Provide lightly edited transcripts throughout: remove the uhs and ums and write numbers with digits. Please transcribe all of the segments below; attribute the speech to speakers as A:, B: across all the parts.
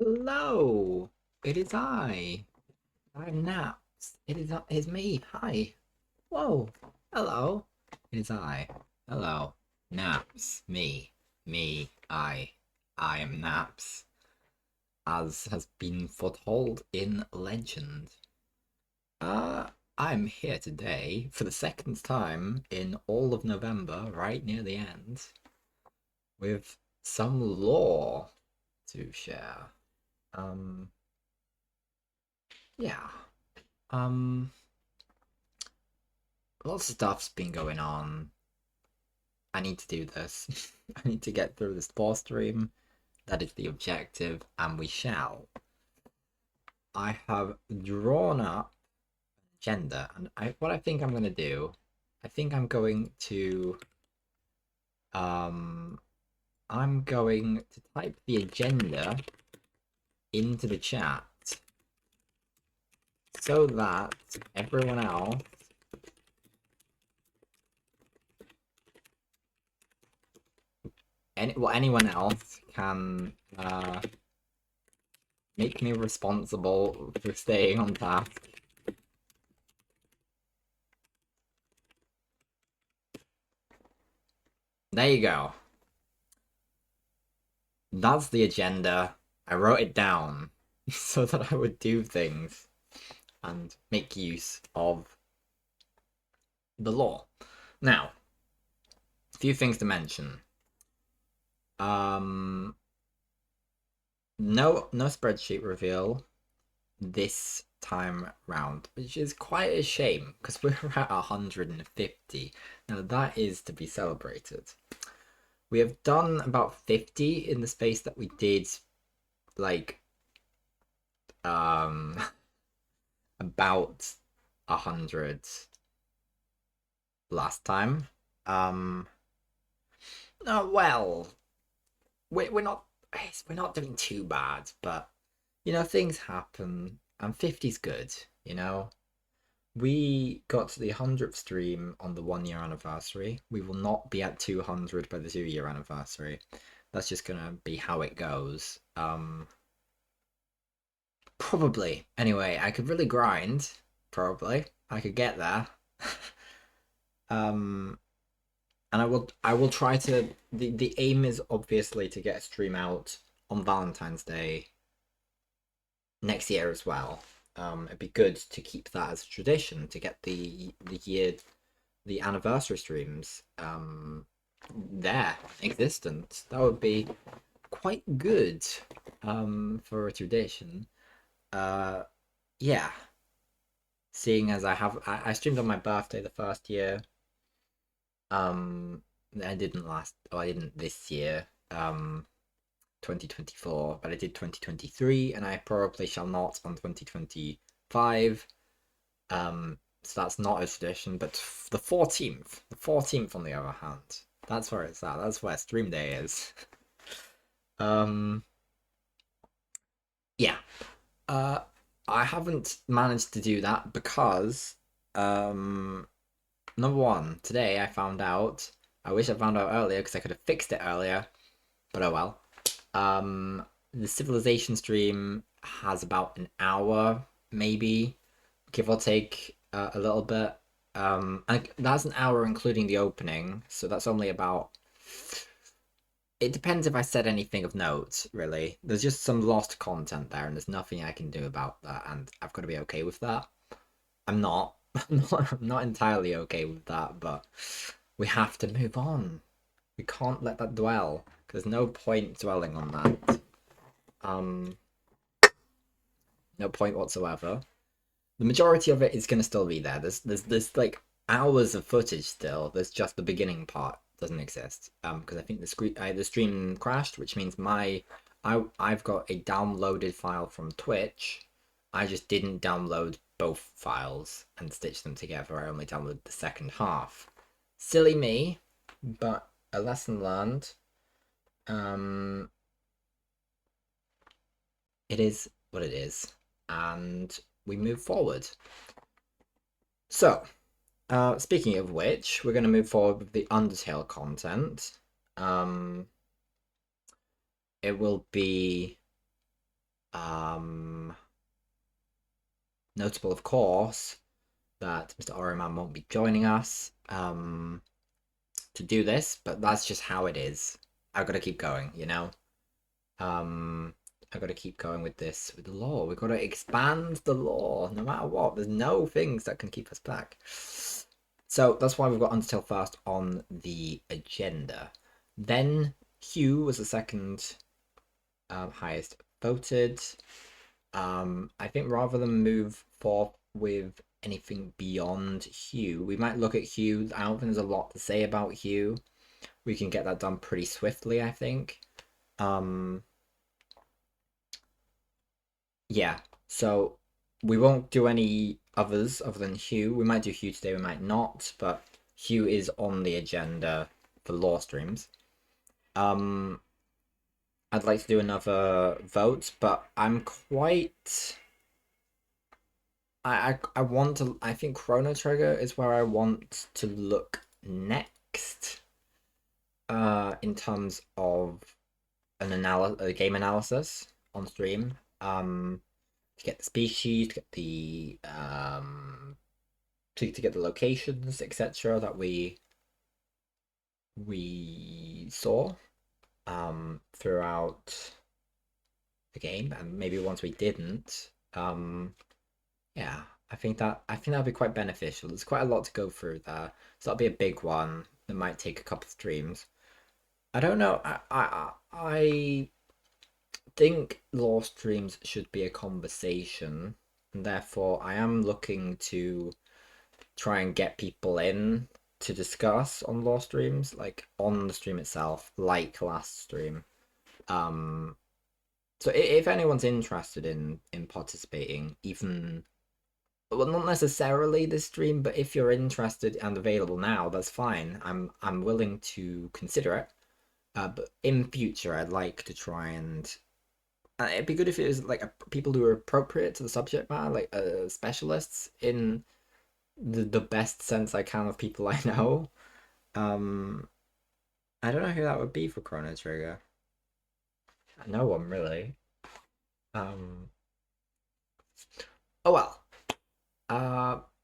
A: Hello, it is I'm Naps. It is me. Hi. Whoa. Hello. It is I. Hello. Naps. I am Naps, as has been foretold in legend. Uh, I'm here today for the second time in all of November, right near the end, with some lore to share. Um, yeah. Um, Lots of stuff's been going on. I need to do this. I need to get through this boss stream. That is the objective, and we shall. I have drawn up an agenda, and what I think I'm gonna do, I think um I'm going to type the agenda into the chat so that everyone else anyone else can make me responsible for staying on task. There you go. That's the agenda. I wrote it down so that I would do things and make use of the law. Now, a few things to mention. Um, no spreadsheet reveal this time round, which is quite a shame because we're at 150. Now that is to be celebrated. We have done about 50 in the space that we did, like, about 100 last time. Um, oh, well, we're not doing too bad, but things happen, and 50's good. You know, we got to the 100th stream on the 1 year anniversary. We will not be at 200 by the 2 year anniversary. That's just gonna be how it goes. Probably. Anyway, I could really grind. Probably, I could get there. um, and I will try to. The aim is obviously to get a stream out on Valentine's Day next year as well. It'd be good to keep that as a tradition to get the anniversary streams there existent. That would be quite good for a tradition. Uh, yeah. Seeing as I streamed on my birthday the first year. Um, I didn't I didn't this year. 2024, but I did 2023, and I probably shall not on 2025. So that's not a tradition, but the 14th on the other hand, that's where it's at. That's where stream day is. um, yeah. Uh, I haven't managed to do that because, number one, today I found out. I wish I found out earlier because I could have fixed it earlier, but oh well. The Civilization stream has about an hour, maybe, give or take a little bit. And that's an hour including the opening, so that's only about. It depends if I said anything of note, really. There's just some lost content there, and there's nothing I can do about that, and I've got to be okay with that. I'm not. I'm not entirely okay with that, but we have to move on. We can't let that dwell. There's no point dwelling on that. Um, no point whatsoever. The majority of it is gonna still be there. There's like hours of footage still. There's just the beginning part doesn't exist. Because I think the stream crashed, which means I've got a downloaded file from Twitch. I just didn't download both files and stitch them together. I only downloaded the second half. Silly me, but a lesson learned. Um, it is what it is, and we move forward. So, speaking of which, we're going to move forward with the Undertale content. It will be Notable, of course, that Mr. Oroman won't be joining us to do this, but that's just how it is. I've got to keep going, you know? Um, I've got to keep going with this, with the law. We've got to expand the law, no matter what. There's no things that can keep us back. So that's why we've got Undertale first on the agenda. Then Hugh was the second highest voted. I think rather than move forth with anything beyond Hugh, we might look at Hugh. I don't think there's a lot to say about Hugh. We can get that done pretty swiftly, I think. Yeah, so we won't do any others other than Hugh. We might do Hugh today, we might not, but Hugh is on the agenda for law streams. Um, I'd like to do another vote, but I'm quite. I want to. I think Chrono Trigger is where I want to look next. In terms of a game analysis on stream. To get the species, to get the to get the locations, etc. that we saw throughout the game, and maybe once we didn't. Yeah, I think that'd be quite beneficial. There's quite a lot to go through there, so that'll be a big one. That might take a couple of streams. I don't know. I think law streams should be a conversation, and therefore I am looking to try and get people in to discuss on law streams, like on the stream itself, like last stream. Um, so if anyone's interested in participating, even well, not necessarily this stream, but if you're interested and available now, that's fine. I'm willing to consider it. But in future, I'd like to try and it'd be good if it was like people who are appropriate to the subject matter, like specialists in the best sense I can of people I know. Um, I don't know who that would be for Chrono Trigger. No one really. Um, oh well.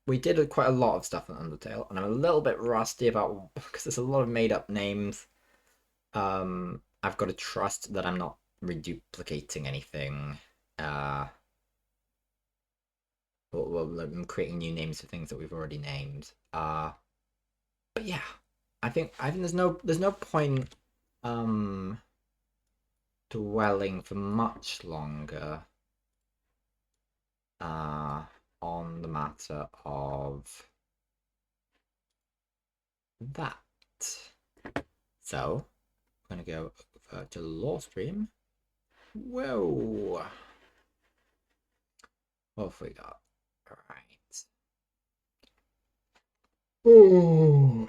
A: We did quite a lot of stuff in Undertale, and I'm a little bit rusty about because there's a lot of made up names. I've got to trust that I'm not reduplicating anything. Well, I'm creating new names for things that we've already named. But yeah, I think there's no point dwelling for much longer on the matter of that. So I'm gonna go over to the law stream. Whoa. What have we got? Alright. Ooh.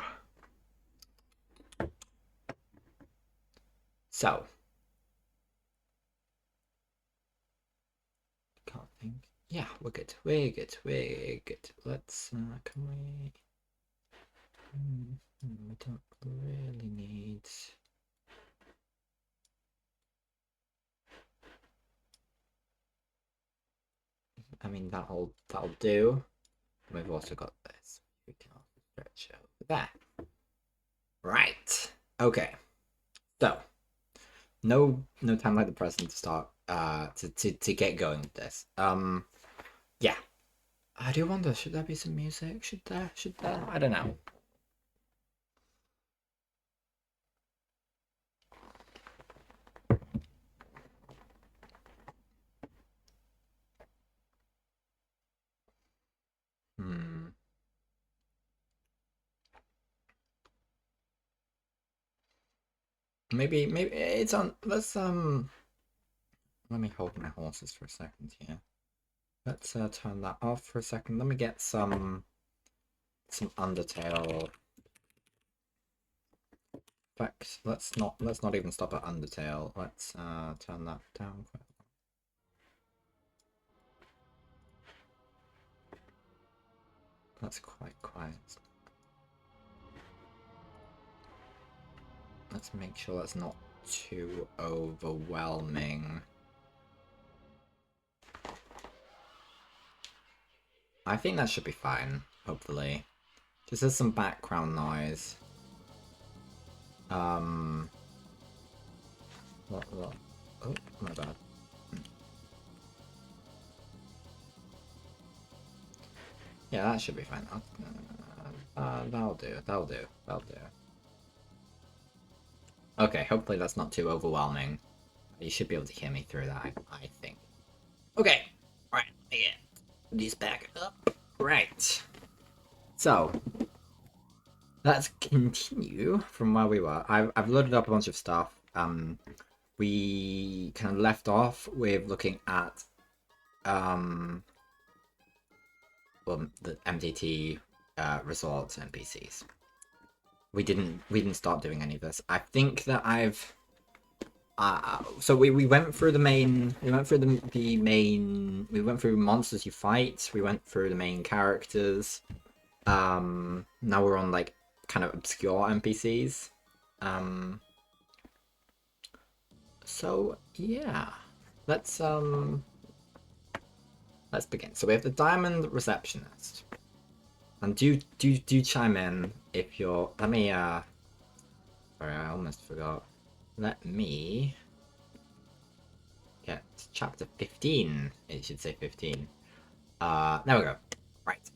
A: So can't think. Yeah, we're good. We're good. We're good. Let's can we we don't really need I mean that'll do. We've also got this. We can also stretch over there. Right. Okay. So no time like the present to start to get going with this. Yeah. I do wonder, should there be some music? Should there? Should there? I don't know. Hmm. Maybe it's on let me hold my horses for a second here. Let's turn that off for a second. Let me get some Undertale effects. Let's not even stop at Undertale. Let's turn that down quite. That's quite quiet. Let's make sure that's not too overwhelming. I think that should be fine, hopefully. Just as some background noise. What? Oh, my bad. Yeah, that should be fine. That'll do. That'll do. That'll do. Okay, hopefully that's not too overwhelming. You should be able to hear me through that, I think. Okay. Alright, let me get these back up. Right. So, let's continue from where we were. I've loaded up a bunch of stuff. We kind of left off with looking at well, the MDT resorts NPCs. We didn't start doing any of this. I think that I've so we went through the main, we went through the main, we went through monsters you fight, we went through the main characters. Now we're on like kind of obscure NPCs. So yeah, let's begin. So we have the diamond receptionist, and do chime in if you're. Let me sorry, I almost forgot. Let me get chapter 15. It should say 15. There we go. Right,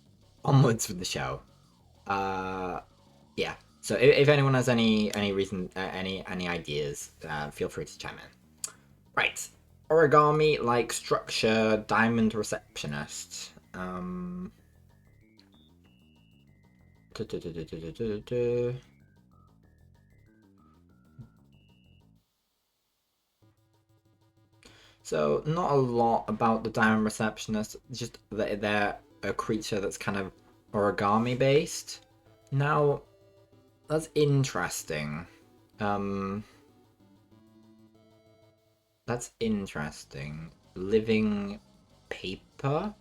A: onwards with the show. Yeah. So if anyone has any reason, any ideas, feel free to chime in. Right. Origami like structure, diamond receptionist. So not a lot about the diamond receptionist, just that they're a creature that's kind of origami based. Now, that's interesting. That's interesting. Living paper?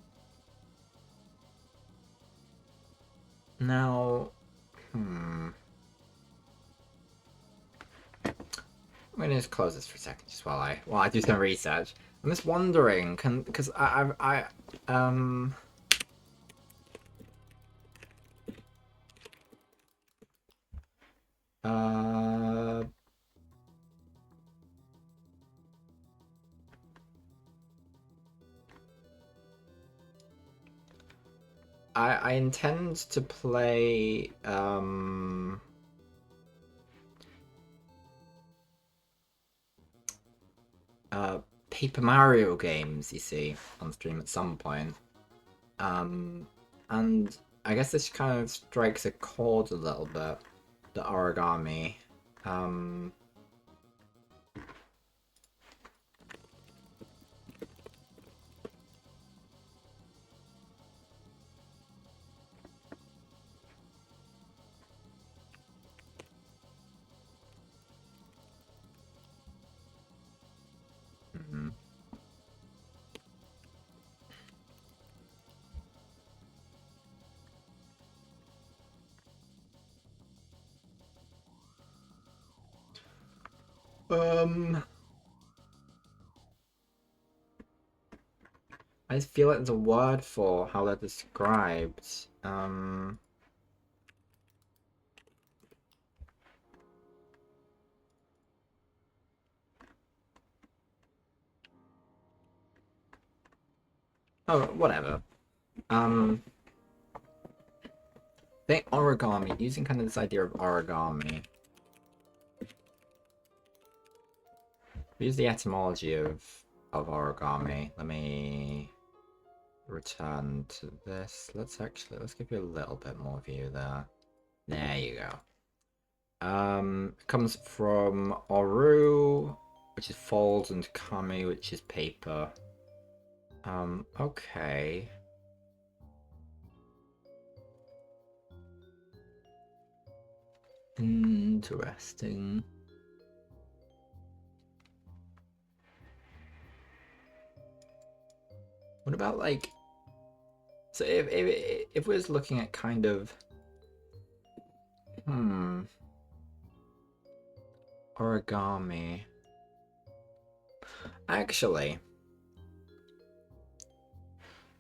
A: Now, I'm gonna just close this for a second, just while I do some research. I'm just wondering, because I uh I intend to play Paper Mario games, you see, on stream at some point. And I guess this kind of strikes a chord a little bit, the origami. Mhm. I just feel like there's a word for how they're described. Oh, whatever. Think origami, using kind of this idea of origami. Use the etymology of origami. Let me return to this. Let's give you a little bit more view there. There you go. It comes from Oru, which is fold, and Kami, which is paper. Okay. Interesting. What about like, so if we're just looking at kind of origami. Actually,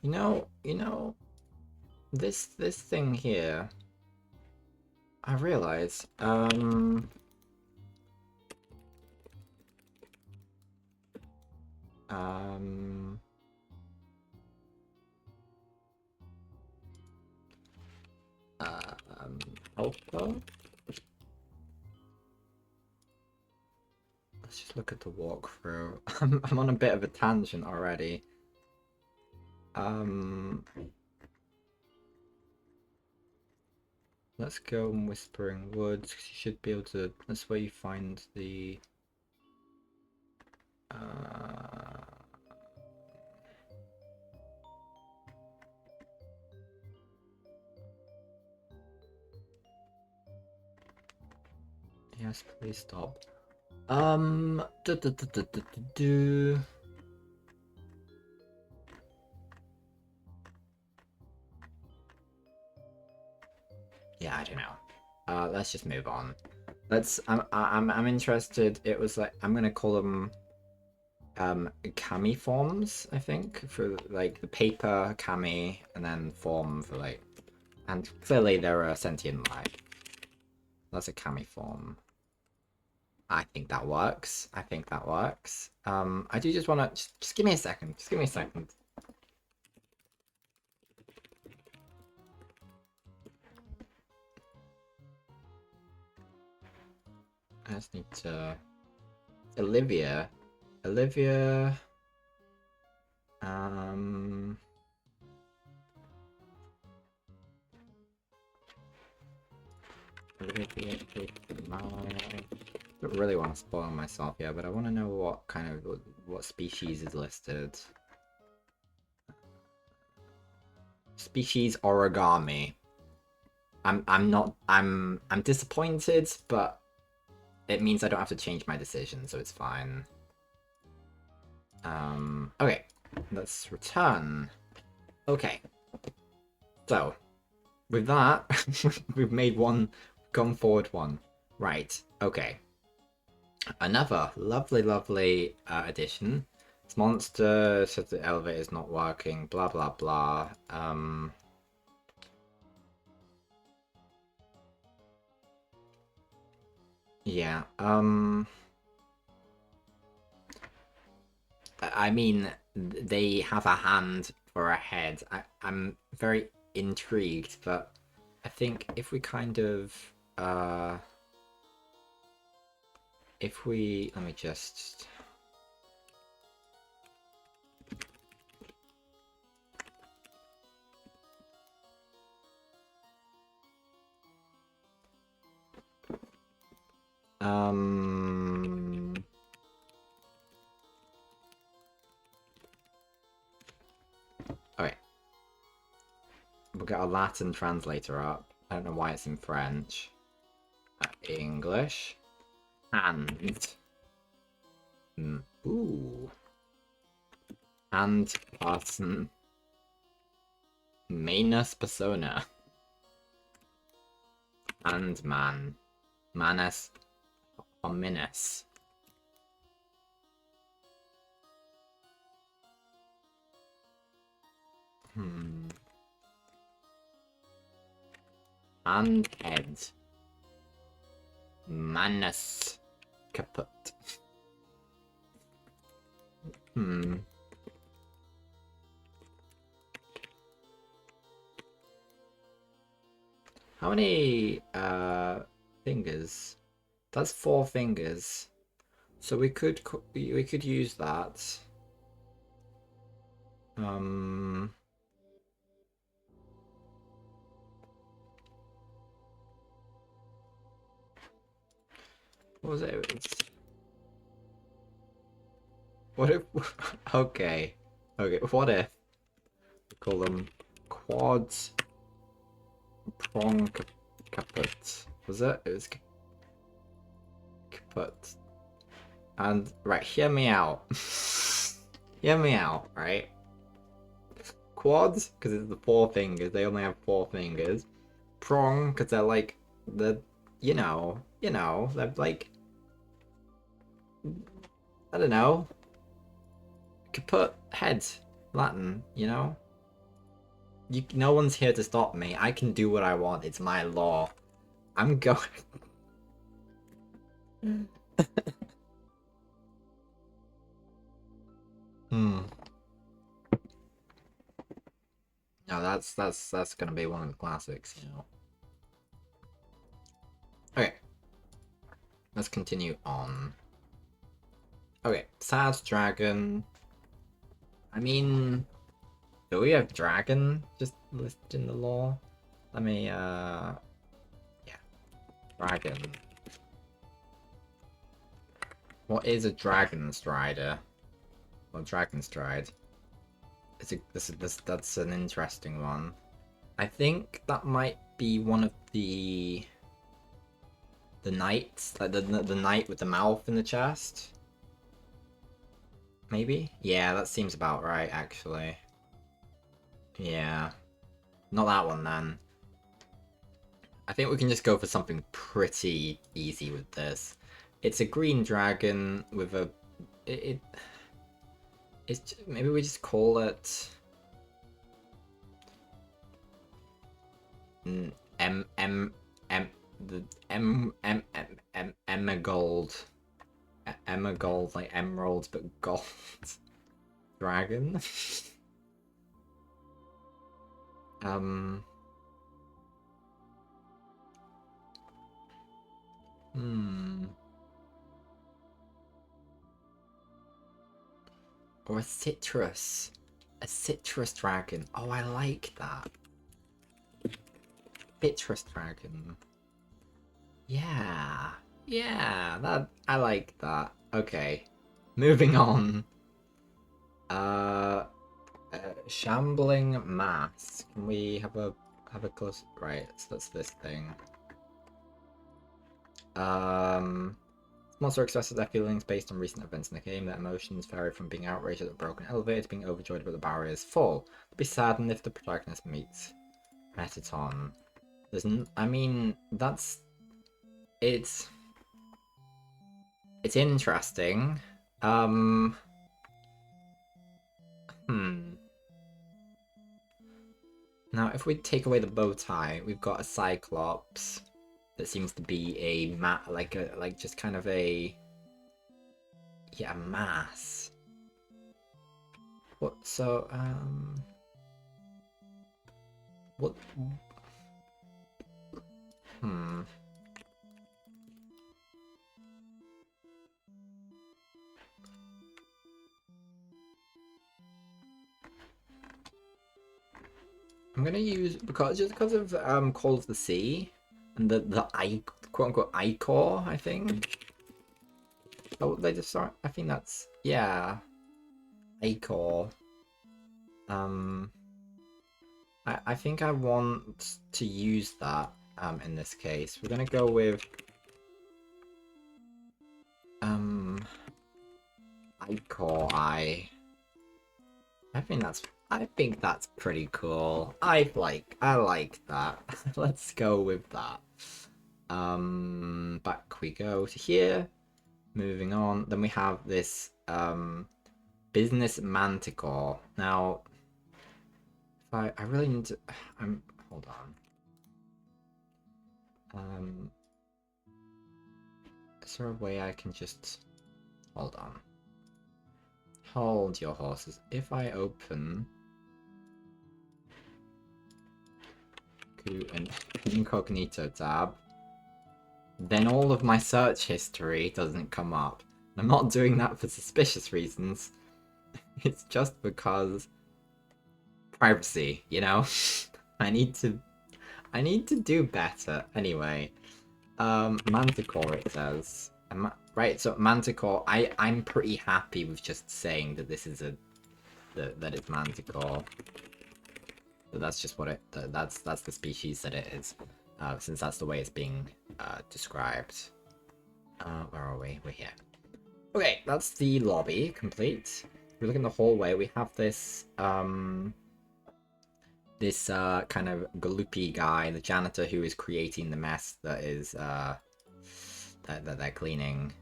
A: you know, this thing here, I realize, um, helper? Let's just look at the walkthrough. I'm on a bit of a tangent already. Let's go in Whispering Woods, because you should be able to... That's where you find the... Yes, please stop. Yeah, I don't know. Let's just move on. I'm interested. It was like, I'm gonna call them kami forms, I think, for like the paper kami, and then form for like, and clearly they're a sentient life. That's a kami form. I think that works. I think that works. I do just want to just give me a second. Just give me a second. I just need to... Olivia. Olivia... Olivia, I don't really want to spoil myself here, but I want to know what kind of... what species is listed. Species origami. I'm disappointed, but it means I don't have to change my decision, so it's fine. Okay, let's return. Okay, so with that, we've made one, gone forward one. Right, okay. Another lovely addition. This monster says the elevator is not working, blah blah blah. Yeah, I mean, they have a hand for a head. I'm very intrigued, but I think if we kind of, if we, let me just... Okay. We'll get a Latin translator up. I don't know why it's in French. English. And... ooh. And person. Manus persona. And man. Manus hominis. And head. Manus kaput. How many fingers? That's 4 fingers. So we could use that. What was it? What if... okay. Okay, what if we call them quads prong kaput? Was it? It was kaput. And, right, hear me out. Hear me out, right? Quads, because it's the 4 fingers, they only have 4 fingers. Prong, because they're like, you know, they're like, I don't know. Kaput, head, Latin, you know? no one's here to stop me. I can do what I want. It's my law. I'm going. Hmm. No, that's gonna be one of the classics, you know. Okay. Let's continue on. Okay, sad dragon. I mean, do we have dragon just listed in the lore? Let me yeah. Dragon. What is a dragon strider? Well, dragon stride. That's an interesting one. I think that might be one of the knights, like the knight with the mouth in the chest. Maybe? Yeah, that seems about right, actually. Yeah. Not that one, then. I think we can just go for something pretty easy with this. It's a green dragon with a... It's maybe we just call it... M M M the Emerald. Emerald, like emeralds but gold. Dragon. Or a citrus. A citrus dragon. Oh, I like that. Citrus dragon. Yeah. Yeah, that I like that. Okay. Moving on. Shambling mass. Can we have a close, right, so that's this thing. Monster expresses their feelings based on recent events in the game. Their emotions vary from being outraged at the broken elevator to being overjoyed about the barrier is full. They'll be saddened if the protagonist meets Metaton. I mean, it's interesting. Now, if we take away the bow tie, we've got a Cyclops that seems to be a just kind of a mass. What? So what? I'm gonna use because of Call of the Sea and the quote unquote Icor, I think. Oh, they just start. I think that's Icor. I think I want to use that in this case. We're gonna go with Icor Eye. I think that's pretty cool. I like that. Let's go with that. Back we go to here. Moving on. Then we have this business manticore. Now if I really need to hold on. Is there a way I can just hold on? Hold your horses. If I open an incognito tab, then all of my search history doesn't come up. I'm not doing that for suspicious reasons. It's just because privacy, you know? I need to do better. Anyway, Manticore it says. Right, so Manticore, I'm pretty happy with just saying that this is that it's Manticore. So that's just what that's the species that it is, since that's the way it's being described. Where are we? We're here. Okay, that's the lobby complete. If we look in the hallway, we have this this kind of gloopy guy, the janitor who is creating the mess that is that they're cleaning.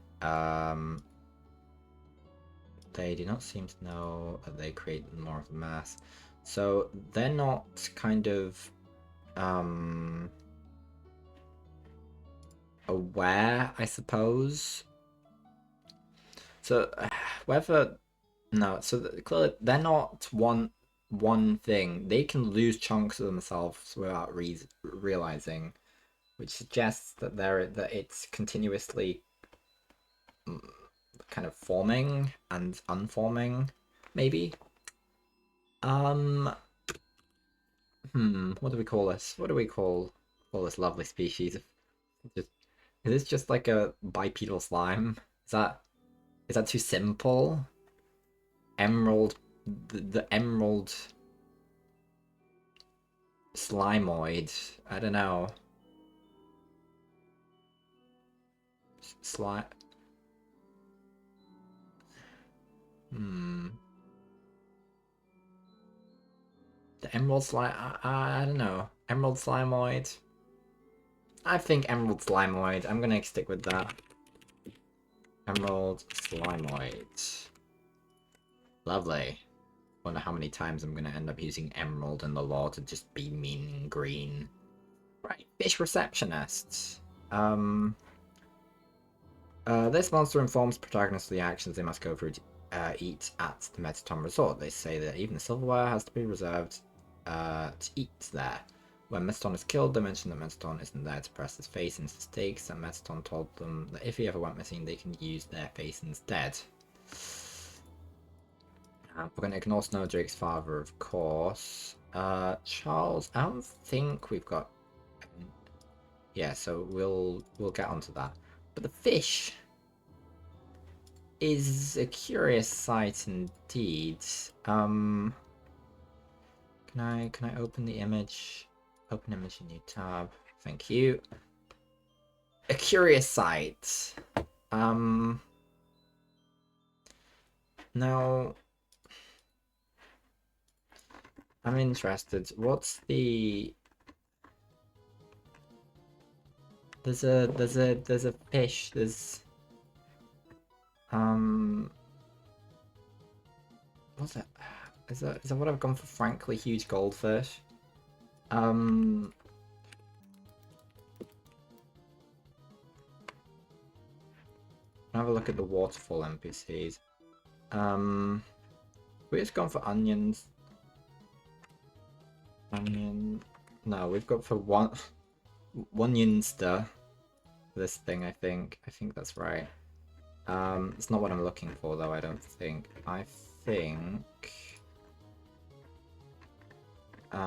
A: They do not seem to know that they create more of the mess. So they're not kind of aware, I suppose. So whether no, so clearly they're not one thing. They can lose chunks of themselves without realizing, which suggests that it's continuously kind of forming and unforming, maybe. Um, what do we call this? What do we call this lovely species? Just, is this just like a bipedal slime? Is that too simple? Emerald, the emerald slimoid. I don't know. Slime. Hmm. The emerald slime. I don't know. Emerald slimoid. I think emerald slimoid. I'm gonna stick with that. Emerald slimoid. Lovely. Wonder how many times I'm gonna end up using emerald in the lore to just be mean green. Right, fish receptionists. This monster informs protagonists of the actions they must go through to eat at the Metaton Resort. They say that even the silverware has to be reserved to eat there. When Metaton is killed, they mention that Metaton isn't there to press his face into stakes, and Metaton told them that if he ever went missing, they can use their face instead. We're going to ignore Snowdrake's father, of course. Charles, I don't think we've got... Yeah, so we'll get onto that. But the fish is a curious sight indeed. Can I open the image? Open image in new tab. Thank you. A curious sight. Now I'm interested. What's the there's a fish, what's that? Is that what I've gone for? Frankly huge goldfish. Have a look at the waterfall NPCs. We just gone for onions. Onion. No, we've got for one onionster. This thing, I think. I think that's right. It's not what I'm looking for though, I don't think. I think did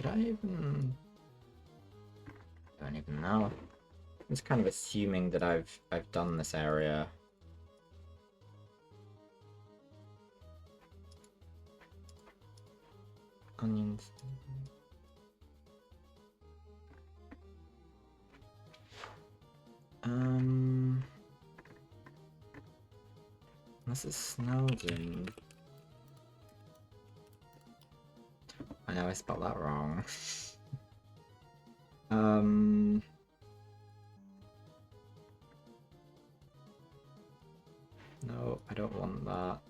A: I even I don't even know. I'm just kind of assuming that I've done this area. Onions. This is Snowden. I know I spelled that wrong. No, I don't want that.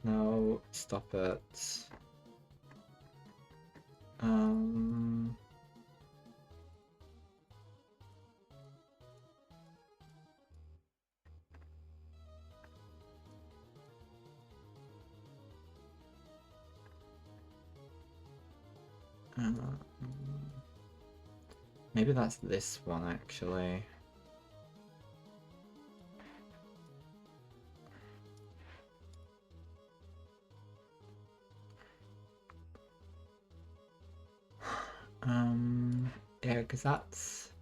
A: No, stop it. Maybe that's this one actually. Yeah, because that's...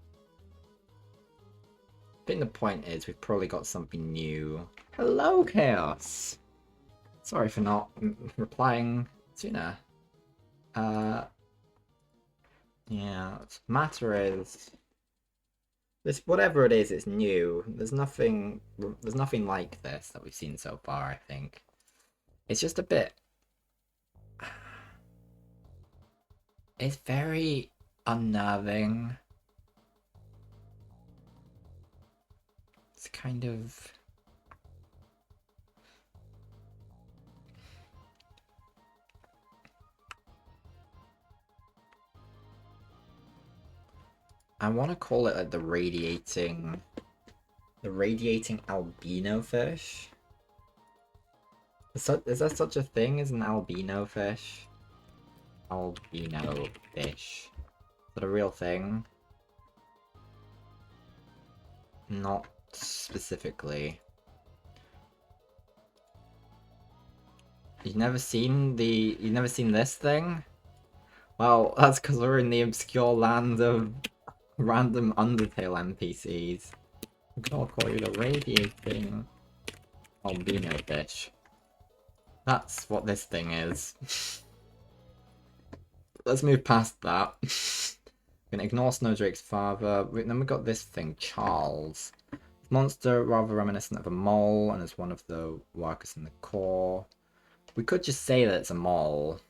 A: I think the point is we've probably got something new. Hello, Chaos! Sorry for not replying sooner. Yeah, matter is... This, whatever it is, it's new. There's nothing like this that we've seen so far, I think. It's just a bit... It's very unnerving. It's kind of... I want to call it like the radiating albino fish. Is there such a thing as an albino fish? Albino fish. Is that a real thing? Not specifically. You've never seen this thing? Well, that's because we're in the obscure land of random Undertale NPCs. I'll call you the radiating albino fish. That's what this thing is. Let's move past that. We're gonna ignore Snowdrake's father. Then we got this thing, Charles. Monster rather reminiscent of a mole and is one of the workers in the core. We could just say that it's a mole.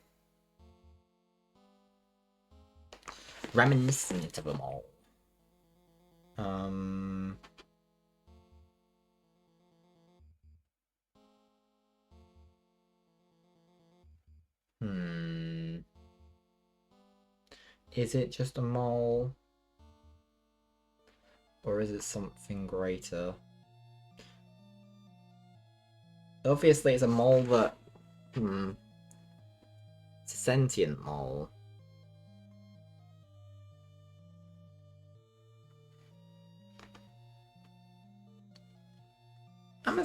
A: Reminiscent of a mole. Is it just a mole? Or is it something greater? Obviously it's a mole that... It's a sentient mole. I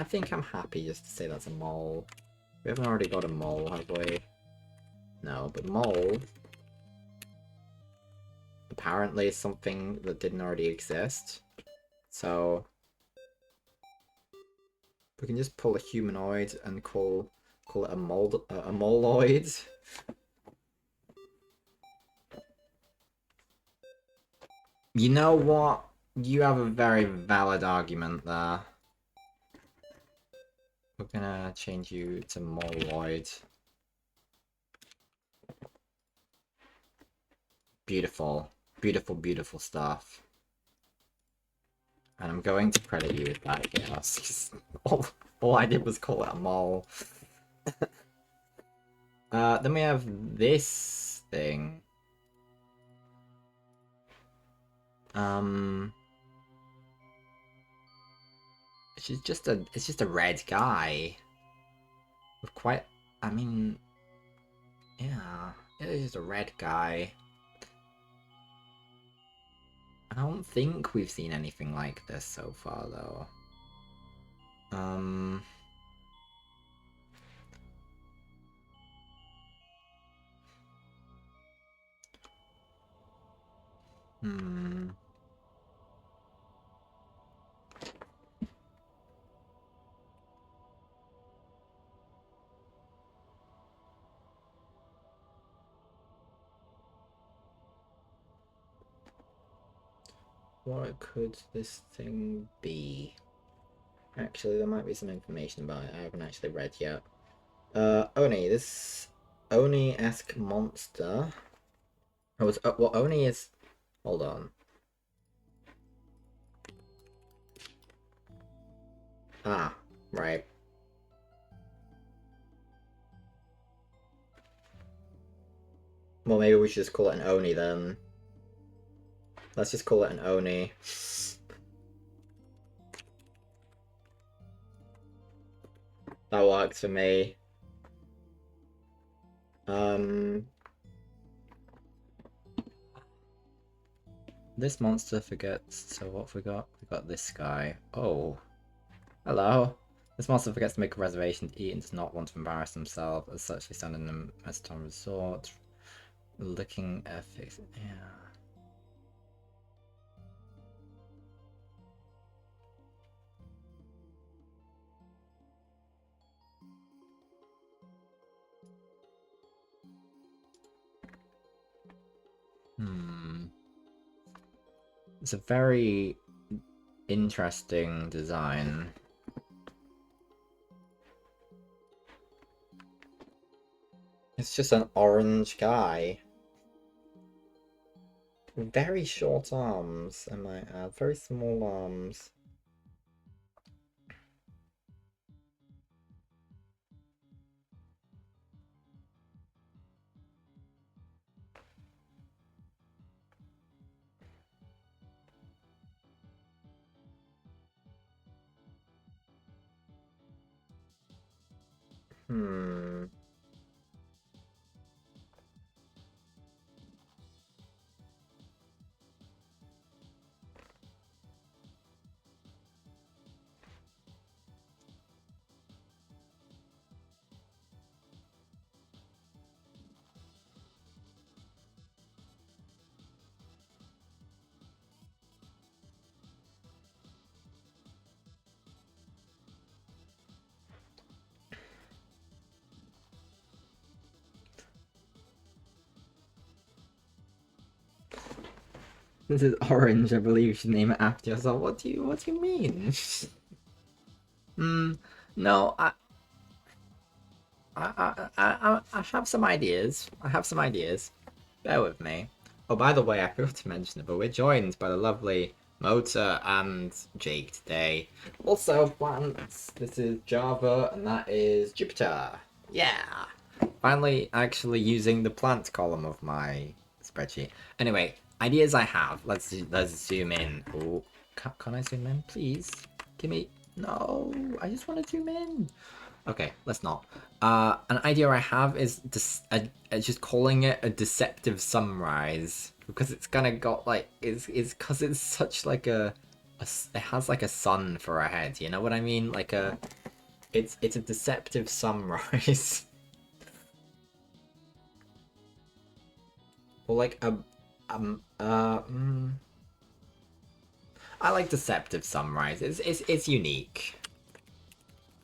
A: think I'm happy just to say that's a mole. We haven't already got a mole, have we? No, but mole... apparently is something that didn't already exist. So... we can just pull a humanoid and call it a moloid. You know what? You have a very valid argument there. We're gonna change you to moloid. Beautiful. Beautiful, beautiful stuff. And I'm going to credit you with that, yes. All I did was call it a mole. Then we have this thing. It's just a red guy. With quite, I mean, yeah, it is just a red guy. I don't think we've seen anything like this so far, though. What could this thing be? Actually, there might be some information about it I haven't actually read yet. Oni, this Oni-esque monster. Oh, well, Oni is... hold on. Ah, right. Well, maybe we should just call it an Oni then. Let's just call it an Oni. That works for me. This monster forgets... so what have we got? We got this guy. Oh. Hello. This monster forgets to make a reservation to eat and does not want to embarrass himself. As such, they stand in the Mesoton resort. Looking at face... yeah. It's a very interesting design. It's just an orange guy. Very short arms, I might add. Very small arms. Hmm. This is orange. I believe you should name it after yourself. What do you mean? Hmm. No, I have some ideas. I have some ideas. Bear with me. Oh, by the way, I forgot to mention it, but we're joined by the lovely Mota and Jake today. Also, plants. This is Java, and that is Jupiter. Yeah. Finally, actually using the plant column of my spreadsheet. Anyway, ideas I have. Let's zoom in. Oh, can I zoom in, please? Give me. No, I just want to zoom in. Okay, let's not. An idea I have is just calling it a deceptive sunrise because it's kind of got like it's because it's such like it has like a sun for a head. You know what I mean? like it's a deceptive sunrise. Or like a um uh mm, I like deceptive sunrise. It's unique.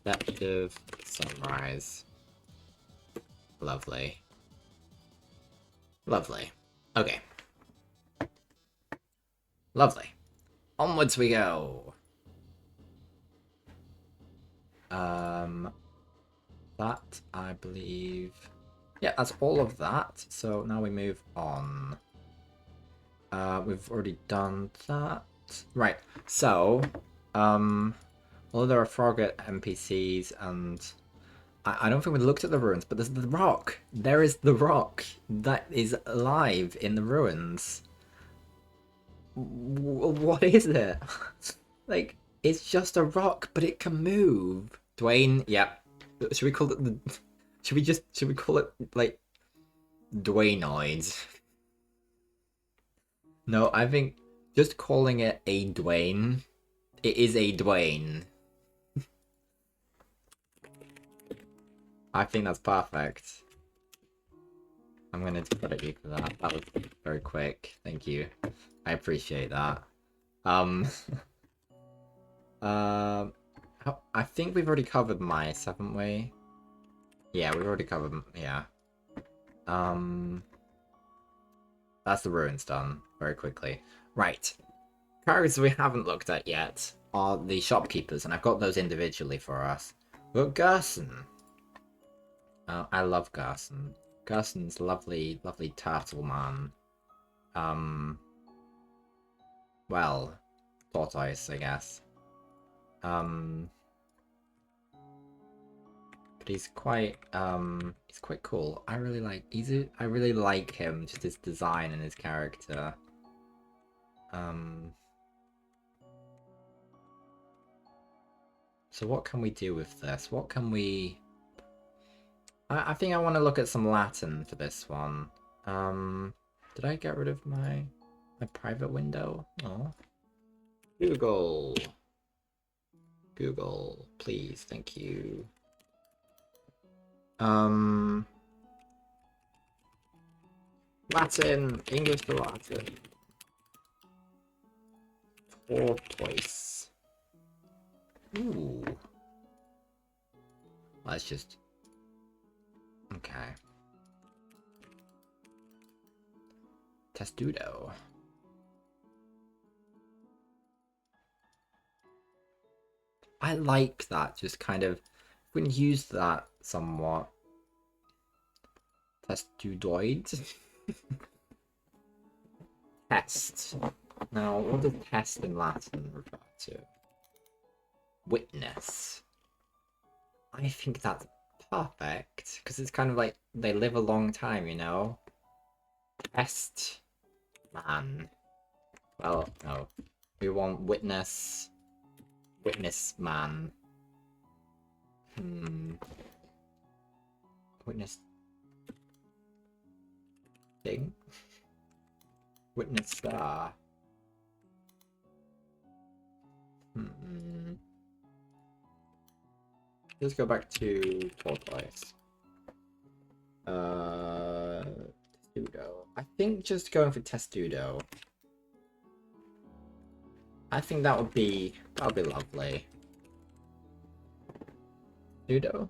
A: Deceptive sunrise. Lovely. Lovely. Okay. Lovely. Onwards we go. Um, that I believe. Yeah, that's all of that. So now we move on. We've already done that. Right. So, although there are frogget NPCs, and I don't think we looked at the ruins, but there's the rock. There is the rock that is alive in the ruins. What is it? Like, it's just a rock, but it can move. Dwayne, yeah. Should we call it the? Should we call it like Dwaynoid? No, I think just calling it a Dwayne. It is a Dwayne. I think that's perfect. I'm gonna credit you for that. That was very quick. Thank you. I appreciate that. Um. Um. I think we've already covered mice, haven't we? Yeah, we've already covered. Yeah. Um. That's the ruins done very quickly. Right. Characters we haven't looked at yet are the shopkeepers, and I've got those individually for us. We've got Gerson. I love Gerson. Gerson's lovely, lovely turtle man. Um, well, tortoise, I guess. Um, but he's quite cool. I really like him, just his design and his character. Um, so what can we do with this? What can we... I think I want to look at some Latin for this one. Did I get rid of my private window? Oh. Google. Google, please, thank you. Latin, English to Latin. Tortoise. Ooh. Let's just... Okay. Testudo. I like that, just kind of... We can use that somewhat. Testudoid? Test. Now, what does test in Latin refer to? Witness. I think that's perfect, because it's kind of like they live a long time, you know? Test man. Well, no. We want witness. Witness man. Hmm. Witness thing. Witness star. Let's go back to tortoise. Testudo. I think just going for Testudo. I think that would be lovely. Testudo.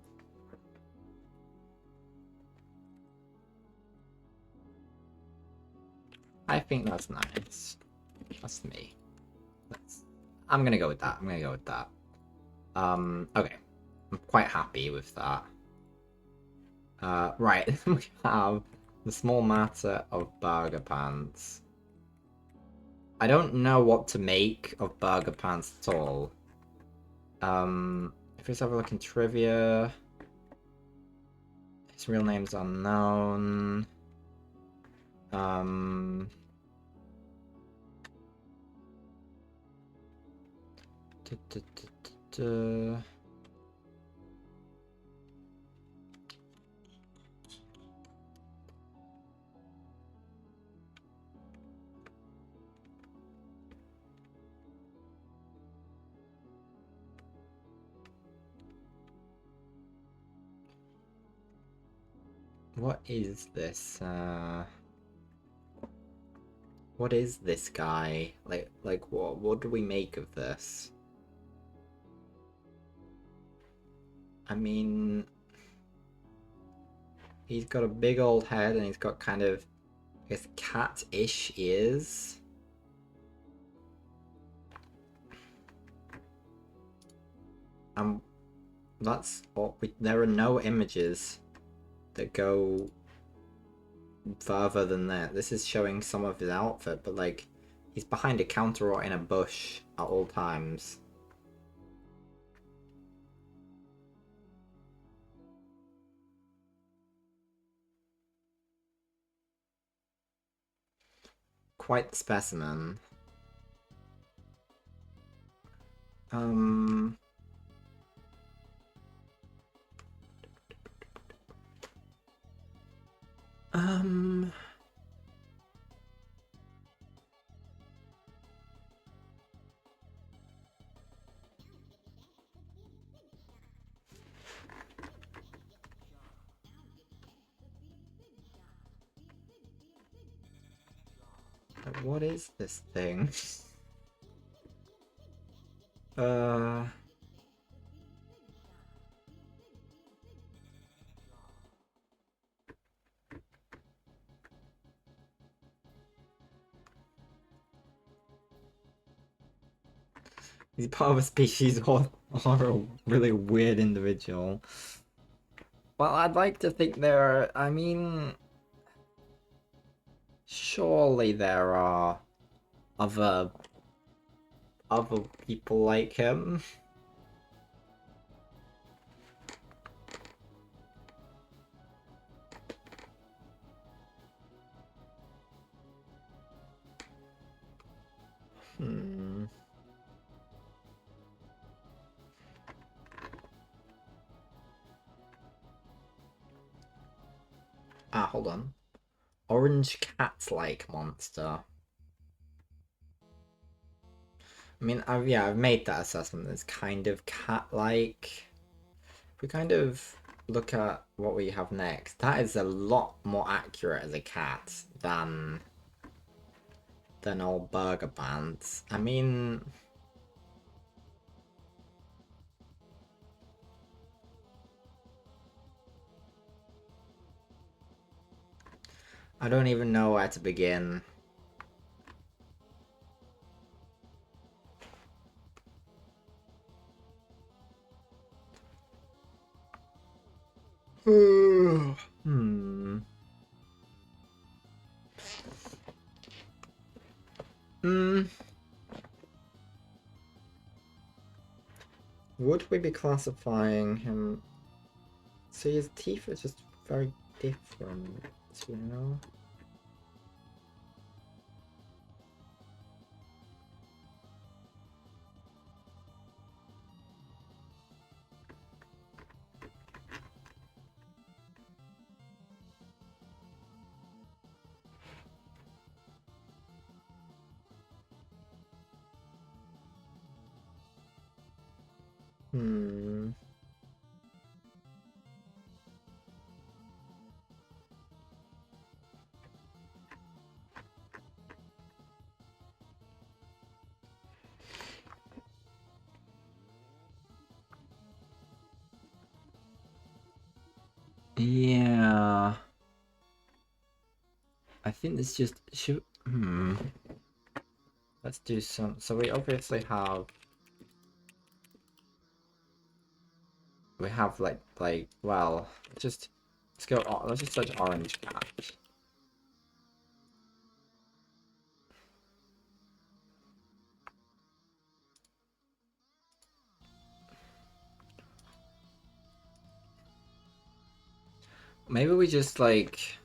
A: I think that's nice. That's me. I'm gonna go with that. Okay. I'm quite happy with that. Right, we have the small matter of burger pants. I don't know what to make of burger pants at all. If we have a look in trivia, his real name's unknown. What is this? What is this guy? Like what do we make of this? I mean, he's got a big old head and he's got kind of, I guess, cat-ish ears. That's what there are no images that go further than that. This is showing some of his outfit, but like, he's behind a counter or in a bush at all times. Quite the specimen. What is this thing? He's part of a species or a really weird individual. Well, I'd like to think there are, I mean, surely there are other people like him. Ah, hold on. Orange cat-like monster. I mean, I've made that assessment. It's kind of cat-like. If we kind of look at what we have next, that is a lot more accurate as a cat than old Burger Pants. I mean, I don't even know where to begin. Would we be classifying him? See, his teeth are just very different, you know? Hmm. Yeah. I think this just should. Let's do some. So we obviously have. We have like well, just let's go. Let's just search orange cat. Maybe we just like.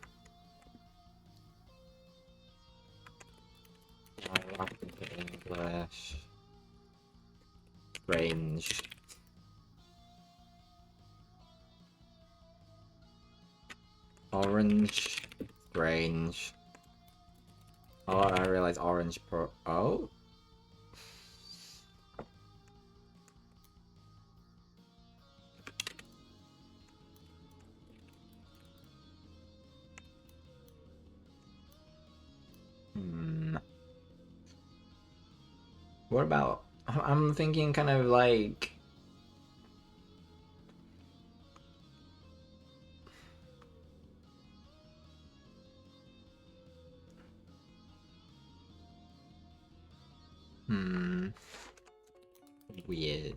A: English. Range. Orange. Range. Oh, I realize orange pro. Oh. What about? I'm thinking kind of like. Weird.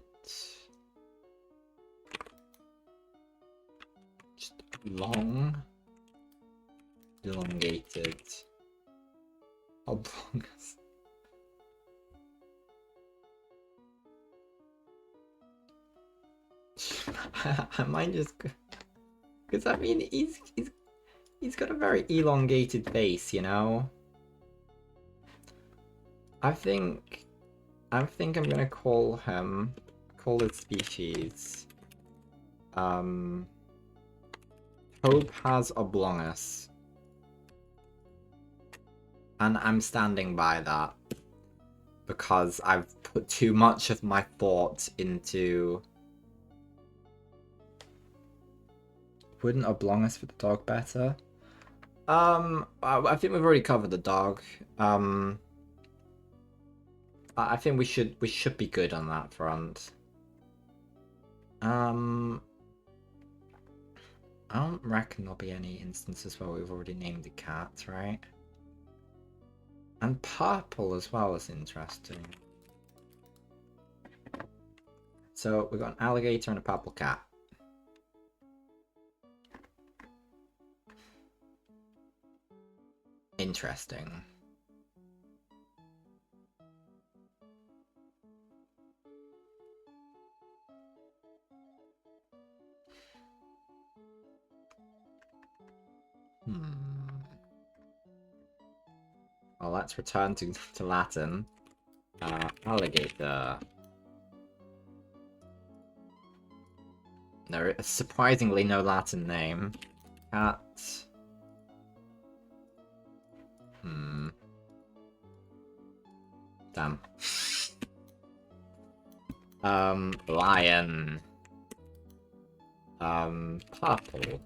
A: Just long. Elongated. Oblongus. I might just. Because I mean, he's got a very elongated face, you know? I think I'm gonna call this species Topaz oblongus. And I'm standing by that because I've put too much of my thought into. Wouldn't oblongus fit the dog better? I think we've already covered the dog. I think we should be good on that front. I don't reckon there'll be any instances where we've already named the cat, right? And purple as well is interesting. So we've got an alligator and a purple cat. Interesting. Well, let's return to Latin. Alligator. There is surprisingly no Latin name. Cat. Damn. Lion. Purple.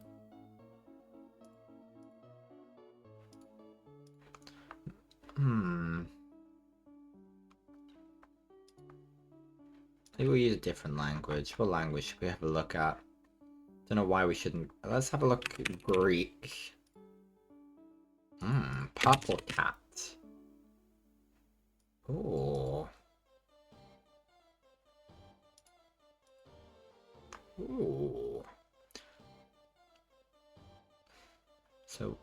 A: Maybe we'll use a different language. What language should we have a look at? Don't know why we shouldn't. Let's have a look at Greek. Purple cat. Ooh. Ooh. So.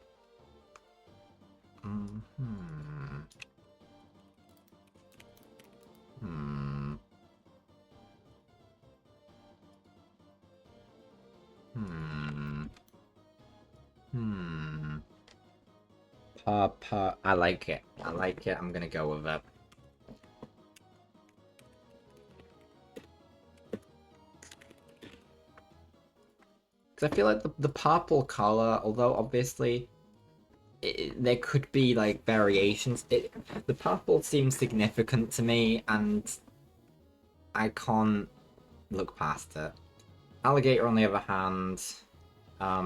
A: I like it. I like it. I'm gonna go with it. Because I feel like the purple color, although obviously there could be like variations, the purple seems significant to me, and I can't look past it. Alligator, on the other hand, I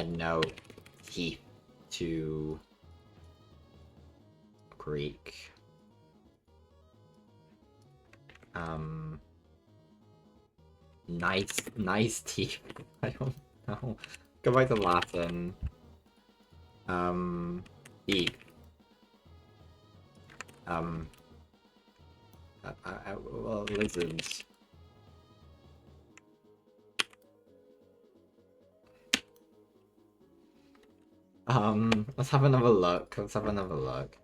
A: know teeth to Greek. Nice teeth. I don't know. Go back to Latin. Beak. Well, lizards. Let's have another look. Let's have another look.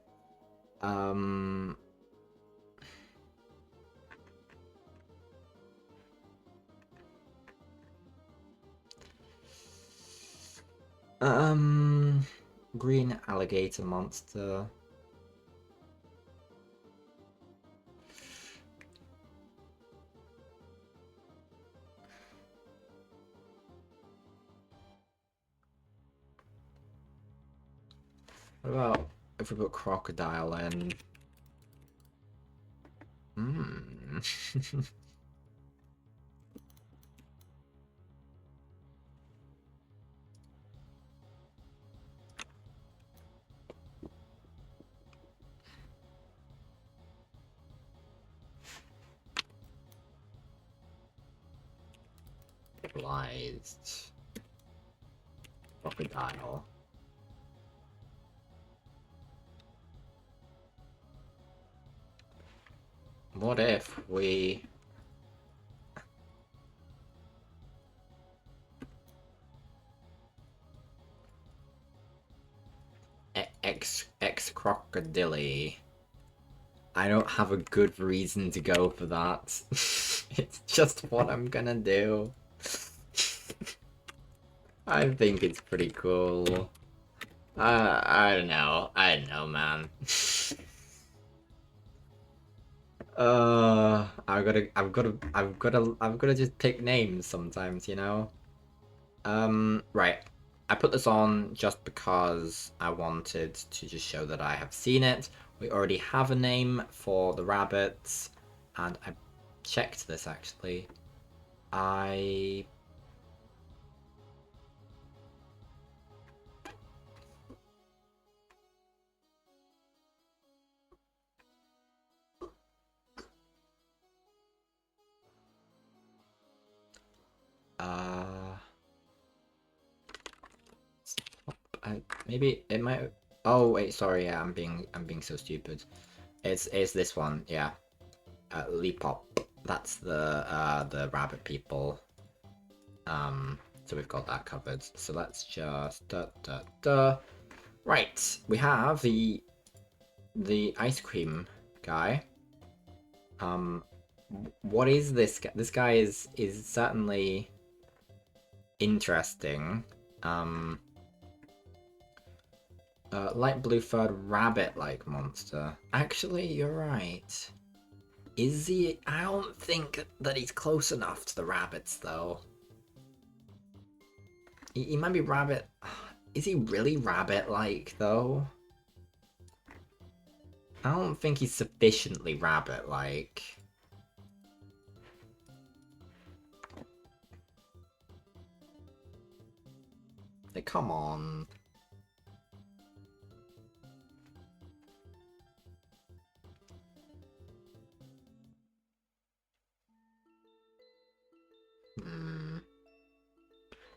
A: Green alligator monster. What about if we put crocodile in? Civilized crocodile. What if we X crocodile? I don't have a good reason to go for that. It's just what I'm gonna do. I think it's pretty cool. I don't know. I don't know, man. I've gotta just pick names sometimes, you know? Right. I put this on just because I wanted to just show that I have seen it. We already have a name for the rabbits, and I checked this actually. I maybe it might. Oh wait, sorry. Yeah, I'm being so stupid. It's this one. Yeah, Lepop. That's the rabbit people. So we've got that covered. So let's just Right, we have the ice cream guy. What is this guy? This guy is certainly interesting. Light blue furred rabbit-like monster. Actually, you're right. Is he? I don't think that he's close enough to the rabbits, though. He might be rabbit. Is he really rabbit-like, though? I don't think he's sufficiently rabbit-like. Like, come on.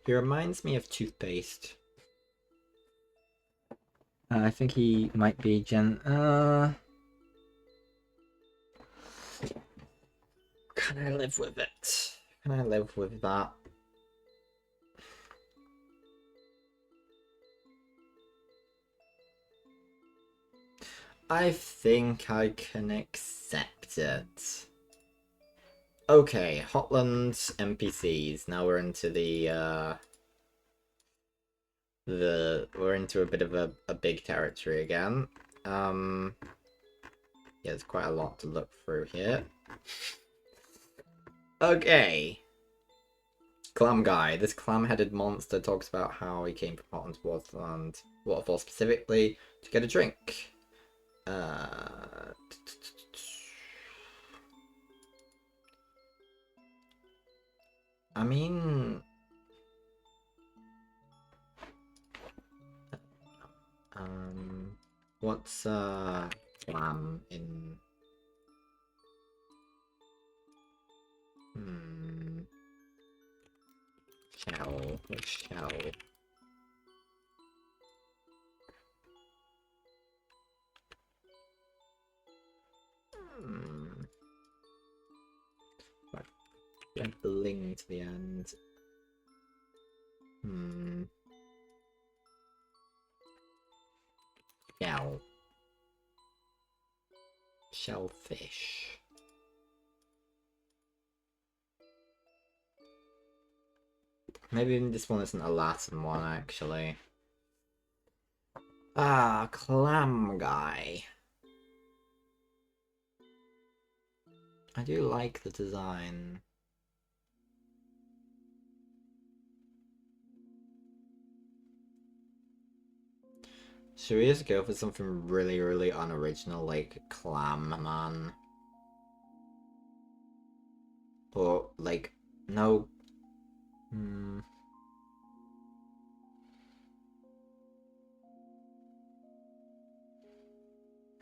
A: He reminds me of toothpaste. I think he might be Can I live with it? Can I live with that? I think I can accept it. Okay, Hotland NPCs. Now we're into we're into a bit of a big territory again. Yeah, there's quite a lot to look through here. Okay. Clam guy. This clam-headed monster talks about how he came from Hotland's waterfall specifically to get a drink. I mean, um, what's clam in? Hmm, shell. What's shell? Hmm. Like, get bling to the end. Hmm. Shell. Shellfish. Maybe this one isn't a Latin one, actually. Ah, clam guy. I do like the design. Should we just go for something really, really unoriginal, like Clam Man? Or, like, no... Hmm...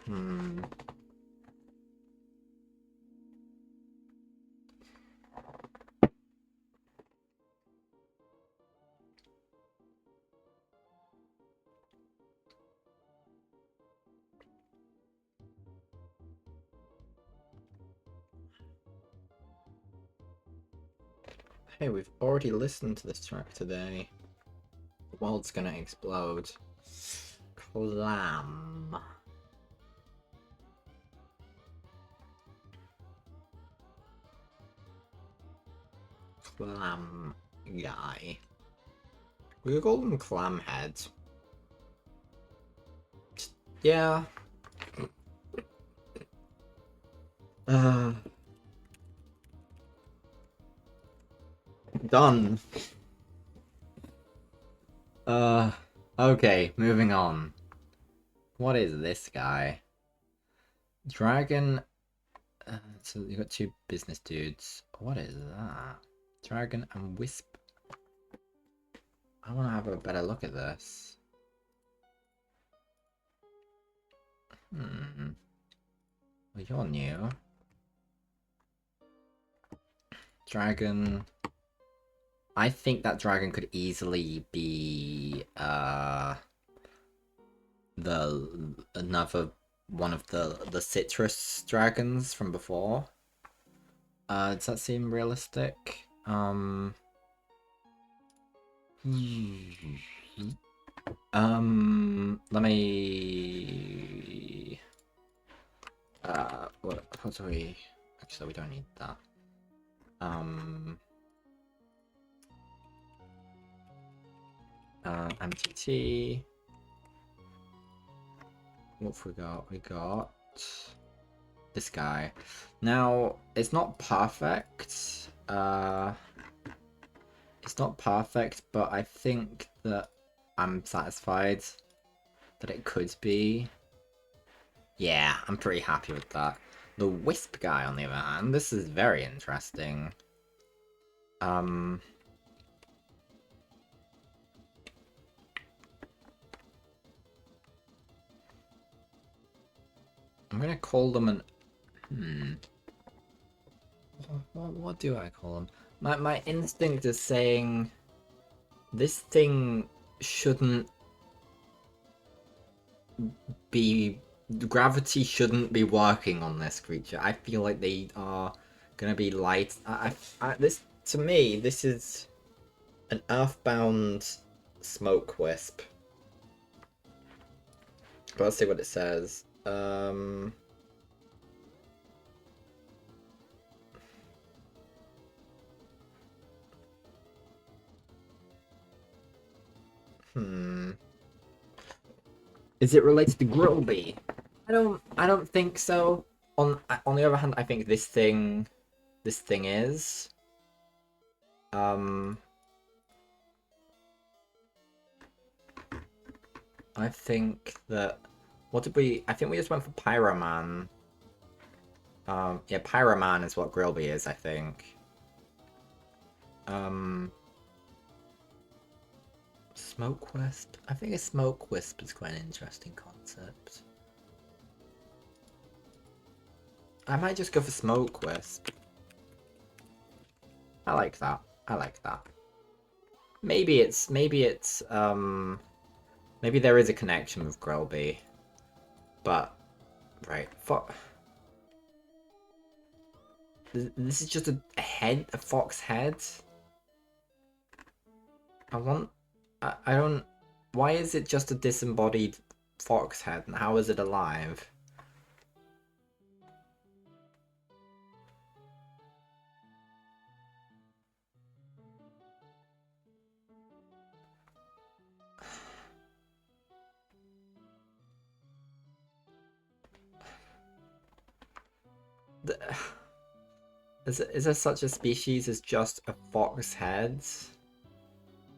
A: Hmm... Hey, we've already listened to this track today. The world's gonna explode. Clam. Clam guy. We could call them clam heads. Yeah. Uh, done. Okay, moving on. What is this guy? Dragon. So you got two business dudes. What is that? Dragon and Wisp. I want to have a better look at this. Hmm. Well, you're new. Dragon. I think that dragon could easily be another one of the citrus dragons from before. Does that seem realistic? Let me what do we actually we don't need that. MTT. What have we got? We got this guy. Now, it's not perfect. It's not perfect, but I think that I'm satisfied that it could be. Yeah, I'm pretty happy with that. The Wisp guy, on the other hand, this is very interesting. I'm gonna call them an... What do I call them? My instinct is saying this thing shouldn't be... Gravity shouldn't be working on this creature. I feel like they are gonna be light. This, to me, this is an earthbound smoke wisp. But let's see what it says. Is it related to Grillby? I don't think so. On the other hand, I think this thing is. I think that what did we? I think we just went for Pyroman. Yeah, Pyroman is what Grillby is, I think. Smoke wisp. I think a smoke wisp is quite an interesting concept. I might just go for smoke wisp. I like that. I like that. Maybe there is a connection with Grelby. But right, fuck. This is just a head, a fox head. I don't. Why is it just a disembodied fox head, and how is it alive? Is there such a species as just a fox head?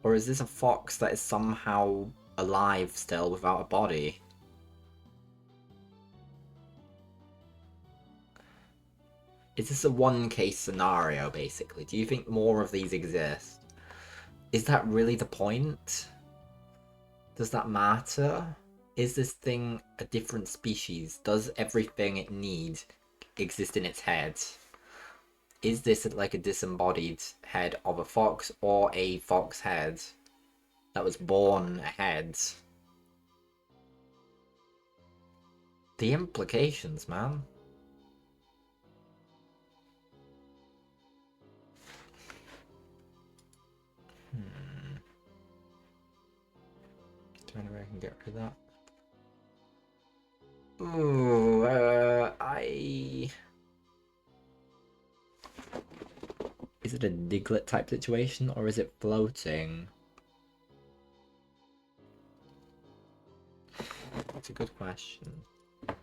A: Or is this a fox that is somehow alive still without a body? Is this a one-case scenario, basically? Do you think more of these exist? Is that really the point? Does that matter? Is this thing a different species? Does everything it needs exist in its head? Is this like a disembodied head of a fox or a fox head that was born a head? The implications, man. Trying to where I can get rid of that. Ooh, Is it a Diglett type situation, or is it floating? That's a good question. Can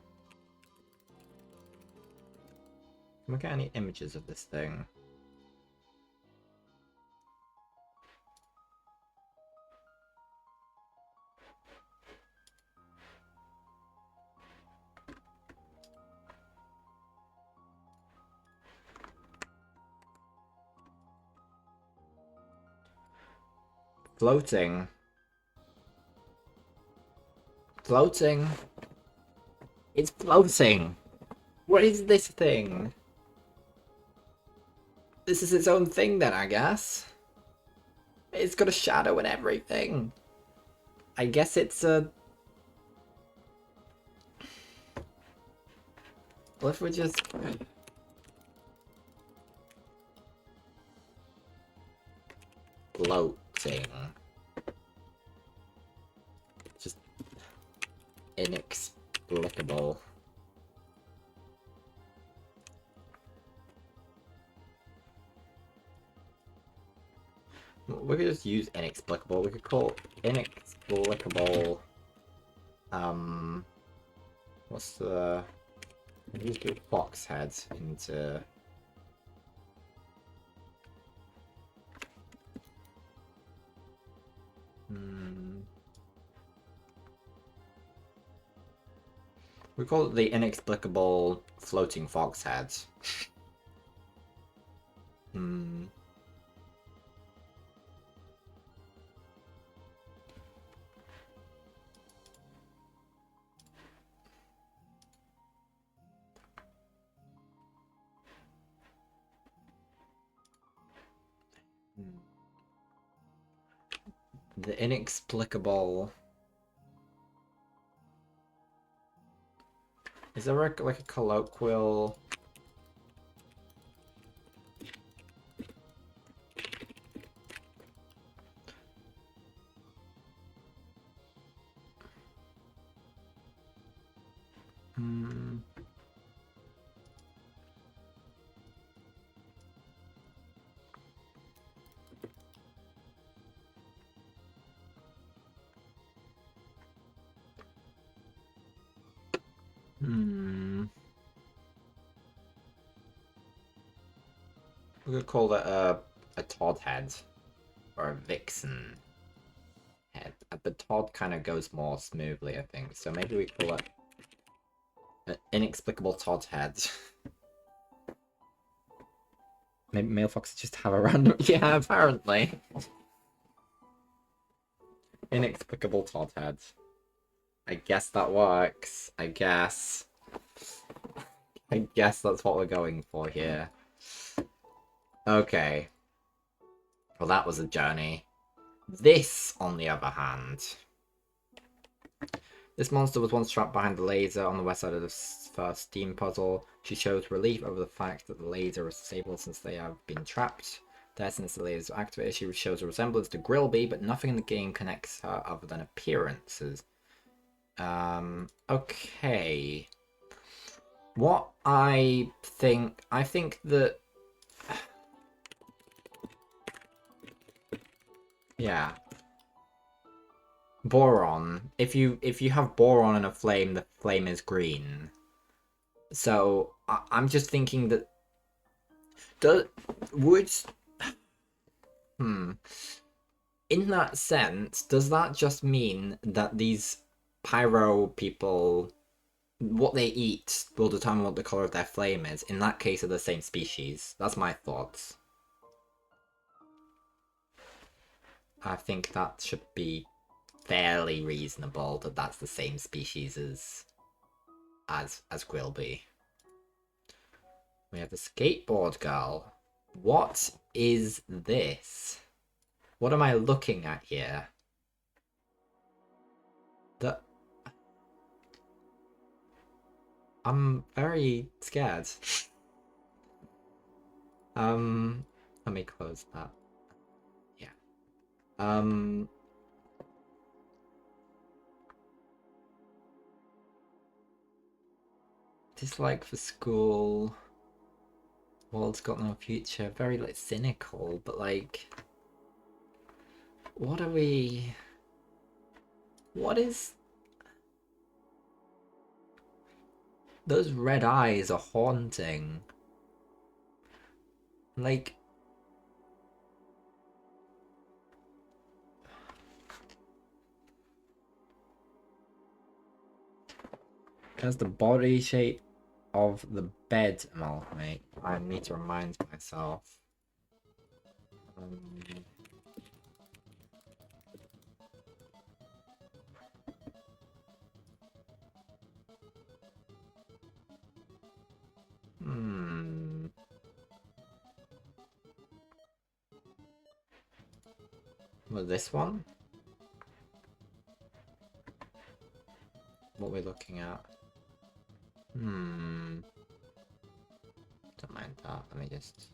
A: we get any images of this thing? Floating. Floating. It's floating. What is this thing? This is its own thing then, I guess. It's got a shadow and everything. I guess it's a... Well, if we just... Floating. Just... inexplicable. We could just use inexplicable. We could call inexplicable. What's the? Use the fox head into. We call it the inexplicable floating fox head. The inexplicable. Is there like a colloquial? We could call that a Todd head or a Vixen head. The Todd kind of goes more smoothly, I think. So maybe we call it an inexplicable Todd head. Maybe male foxes just have a random... Yeah, apparently. Inexplicable Todd head. I guess that works. I guess that's what we're going for here. Okay. Well, that was a journey. This, on the other hand... This monster was once trapped behind the laser on the west side of the first steam puzzle. She shows relief over the fact that the laser is disabled since they have been trapped. There, since the laser is activated, she shows a resemblance to Grillby, but nothing in the game connects her other than appearances. Okay. What I think that... Yeah. Boron. If you have boron in a flame, the flame is green. So I'm just thinking that would in that sense, does that just mean that these pyro people, what they eat will determine what the color of their flame is? In that case, are the same species. That's my thoughts. I think that should be fairly reasonable that that's the same species as Grillby. We have the skateboard girl. What is this? What am I looking at here? I'm very scared. Let me close that. Yeah. Dislike for school. World's got no future. Very like cynical, but like, what are we? What is? Those red eyes are haunting. Like, has the body shape of the bed amalgamate. I need to remind myself. Well, this one? What we're looking at? Don't mind that. Let me just.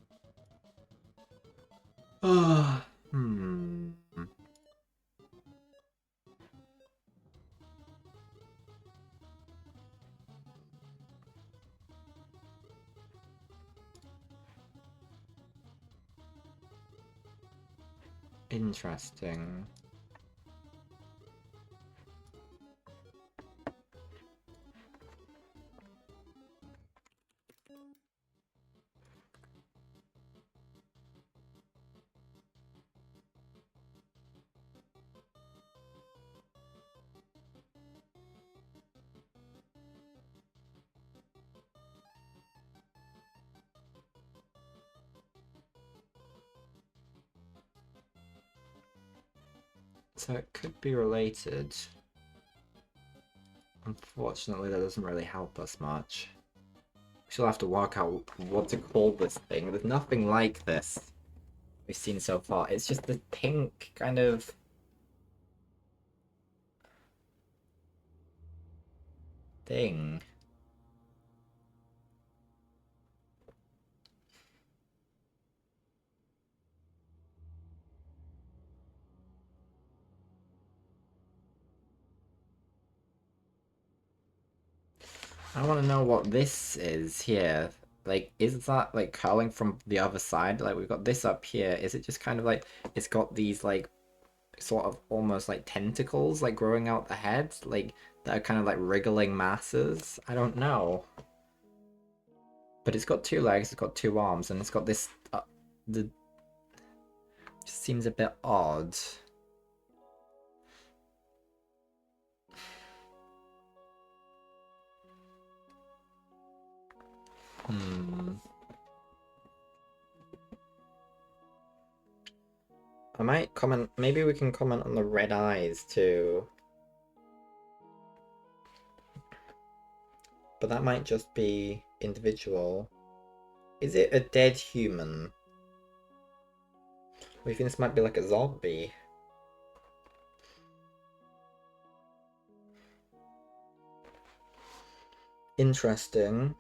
A: Interesting. So it could be related. Unfortunately, that doesn't really help us much. We still have to work out what to call this thing. There's nothing like this we've seen so far. It's just the pink kind of... thing. I want to know what this is here. Like, is that like curling from the other side? Like, we've got this up here. Is it just kind of like it's got these like sort of almost like tentacles like growing out the head, like that are kind of like wriggling masses? I don't know. But it's got two legs, it's got two arms, and it's got this. The just seems a bit odd. I might comment, maybe we can comment on the red eyes too. But that might just be individual. Is it a dead human? Or you think this might be like a zombie? Interesting.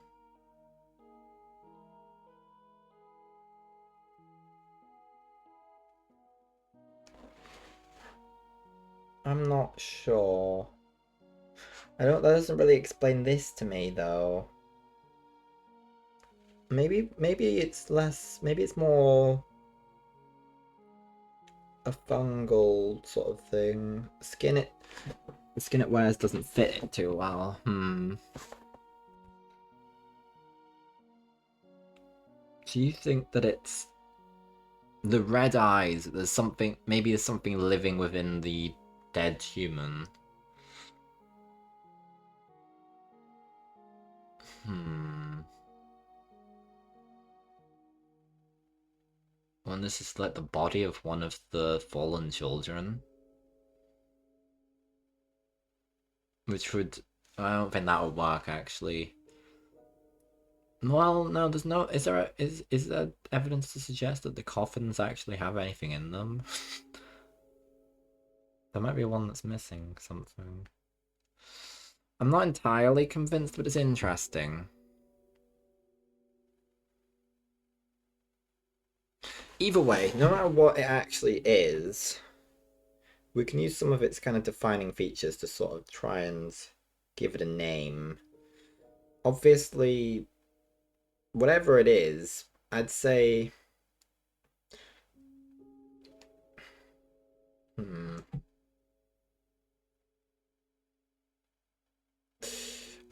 A: I'm not sure. That doesn't really explain this to me though. Maybe it's less, maybe it's more a fungal sort of thing. The skin it wears doesn't fit it too well. Do you think that it's the red eyes? There's something, maybe there's something living within the dead human. Well, this is like the body of one of the fallen children. Which would... I don't think that would work, actually. Well, no, there's no... Is there evidence to suggest that the coffins actually have anything in them? There might be one that's missing something. I'm not entirely convinced, but it's interesting. Either way, no matter what it actually is, we can use some of its kind of defining features to sort of try and give it a name. Obviously, whatever it is, I'd say...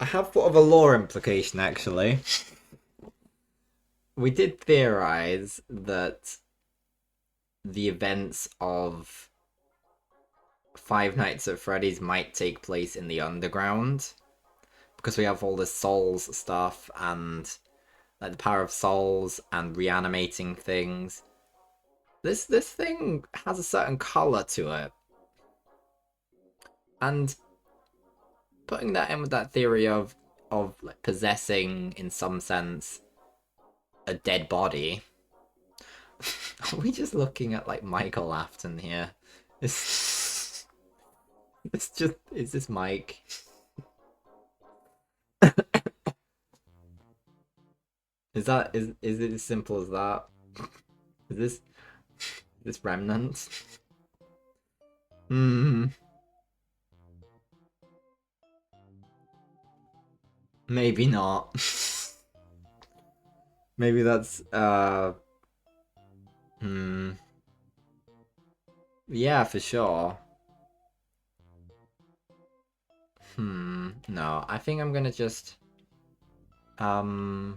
A: I have thought of a lore implication, actually. We did theorize that the events of Five Nights at Freddy's might take place in the underground, because we have all the souls stuff and like the power of souls and reanimating things. This thing has a certain color to it, and putting that in with that theory of like possessing in some sense a dead body. Are we just looking at like Michael Afton here? Is this Mike? Is it as simple as that? Is this Remnant? Maybe not. Maybe that's yeah, for sure. No, I think I'm gonna just we're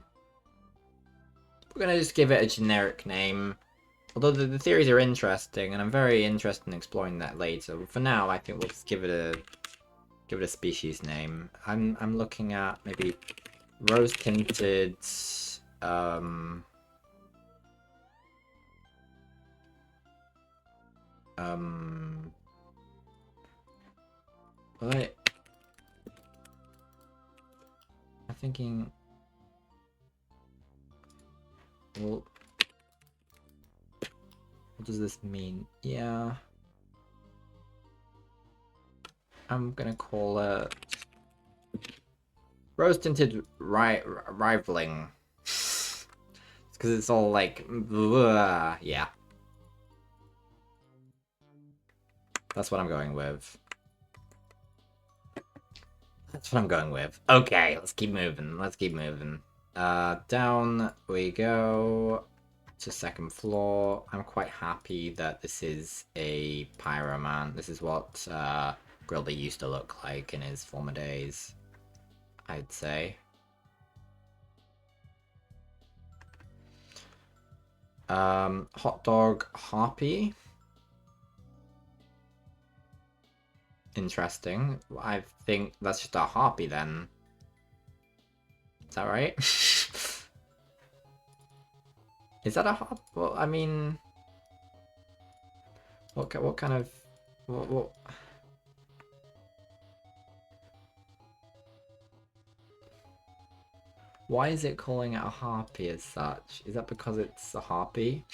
A: gonna just give it a generic name. Although the theories are interesting, and I'm very interested in exploring that later. But for now, I think we'll just give it a species name. I'm looking at maybe rose tinted what I'm thinking, well, what does this mean? Yeah, I'm gonna call it rose tinted rivaling. Because it's all like, yeah. That's what I'm going with. That's what I'm going with. Okay, let's keep moving. Let's keep moving. Down we go to second floor. I'm quite happy that this is a pyroman. This is what Grilby used to look like in his former days, I'd say. Hot dog harpy. Interesting. I think that's just a harpy then. Is that right? Is that a harp? Well, I mean... What kind of what? Why is it calling it a harpy as such? Is that because it's a harpy?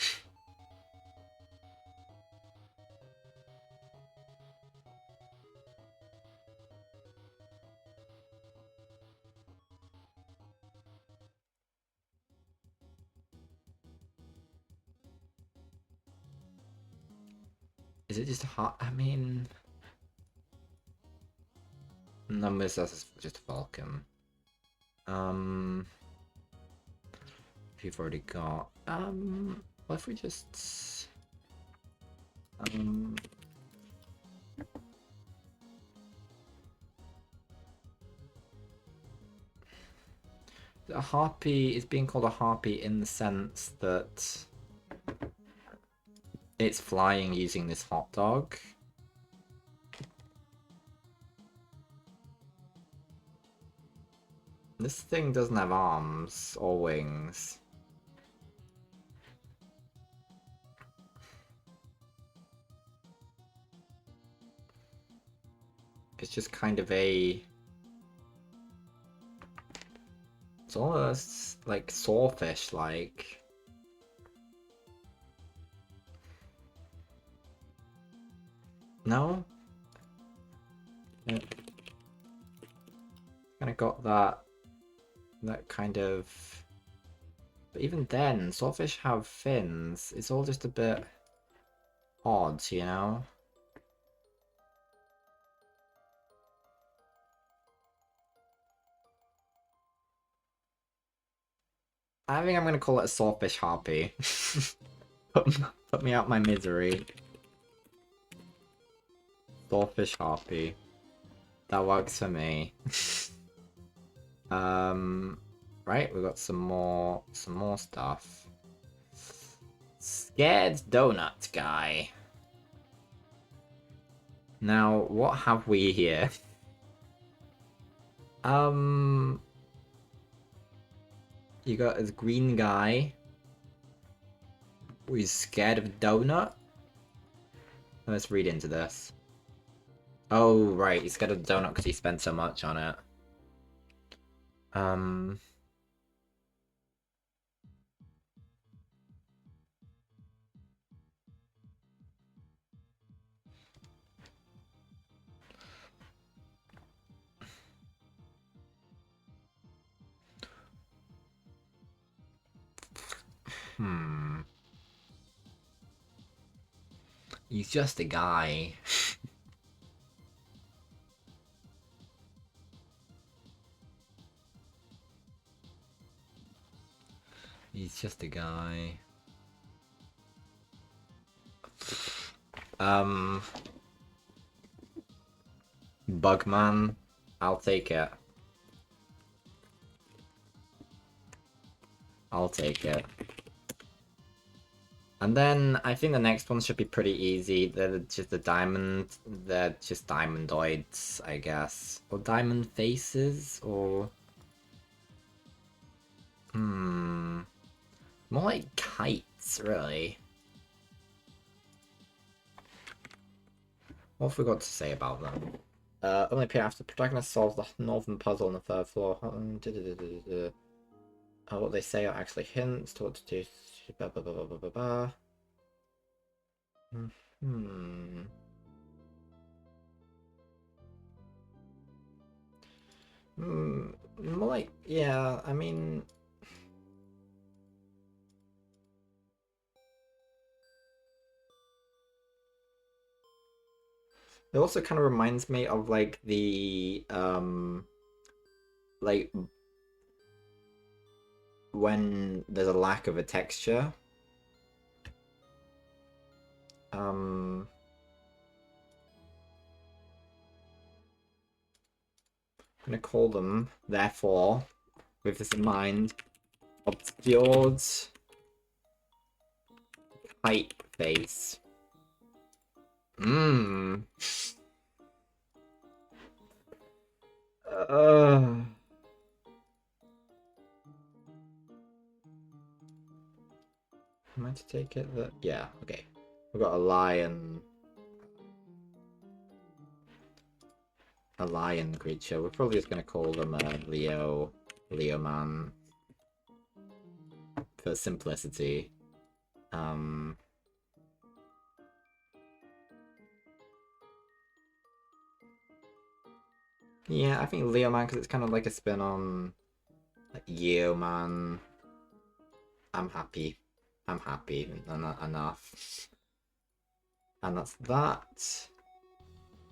A: Is it just a harp? I mean, no, this is just a falcon. We've already got. What if we just a harpy is being called a harpy in the sense that it's flying using this hot dog. This thing doesn't have arms or wings. It's just kind of a... It's almost like sawfish-like. No? Yeah. Kind of got that kind of... But even then, sawfish have fins. It's all just a bit odd, you know? I think I'm gonna call it a sawfish harpy. Put me out my misery. Sawfish harpy. That works for me. Right, we got some more stuff. Scared donut guy. Now, what have we here? You got this green guy who's scared of donut. Let's read into this. Oh, right, he's scared of the donut because he spent so much on it. He's just a guy. He's just a guy. Bugman. I'll take it. I'll take it. And then I think the next one should be pretty easy. They're just they're just diamondoids, I guess. Or diamond faces, or... More like kites, really. What have we got to say about them? Only appear after the protagonist solves the northern puzzle on the third floor. What they say are actually hints to what to do. More like, yeah, I mean... It also kind of reminds me of, like, the, like, when there's a lack of a texture. I'm gonna call them, therefore, with this in mind, obscured kite face. Am I to take it that... Yeah, okay. We've got a lion a lion creature. We're probably just gonna call them a Leo man for simplicity. Yeah, I think Leo man because it's kind of like a spin on like Yeo man. I'm happy. I'm happy. Enough. And that's that.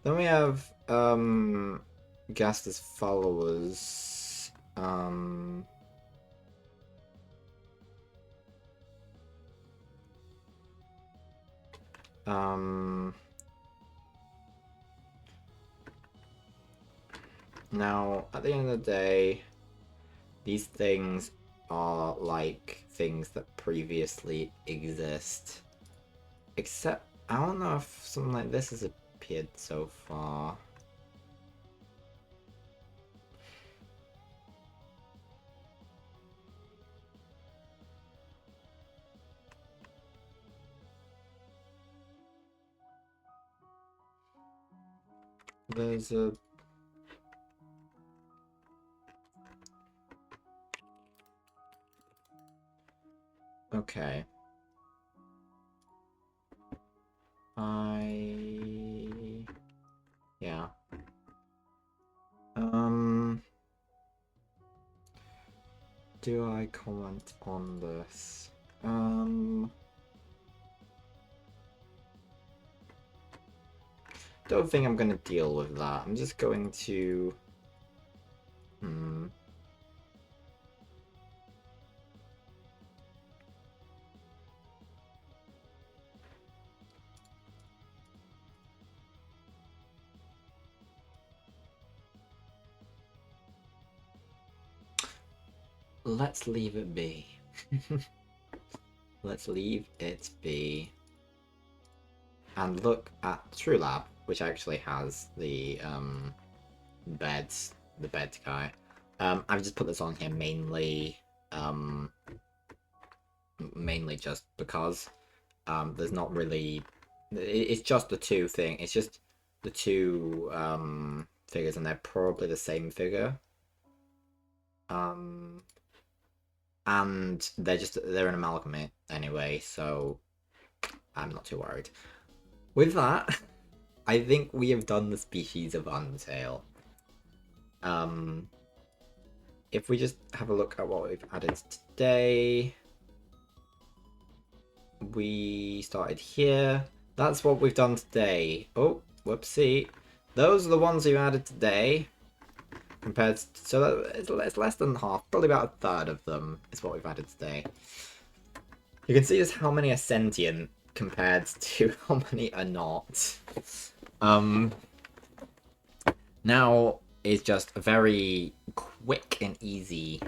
A: Then we have guest as followers. Now, at the end of the day, these things are like things that previously exist. Except, I don't know if something like this has appeared so far. There's a... Okay. Yeah. Do I comment on this? Don't think I'm gonna deal with that. I'm just going to... Let's leave it be. Let's leave it be. And look at TrueLab, which actually has the bed guy. I've just put this on here mainly just because there's not really... It's just the two thing. It's just the two figures, and they're probably the same figure. And they're an amalgamate anyway, so I'm not too worried. With that, I think we have done the species of Undertale. If we just have a look at what we've added today, we started here. That's what we've done today. Oh, whoopsie. Those are the ones we've added today. Compared to, so it's less than half, probably about a third of them is what we've added today. You can see just how many are sentient compared to how many are not. Now is just a very quick and easy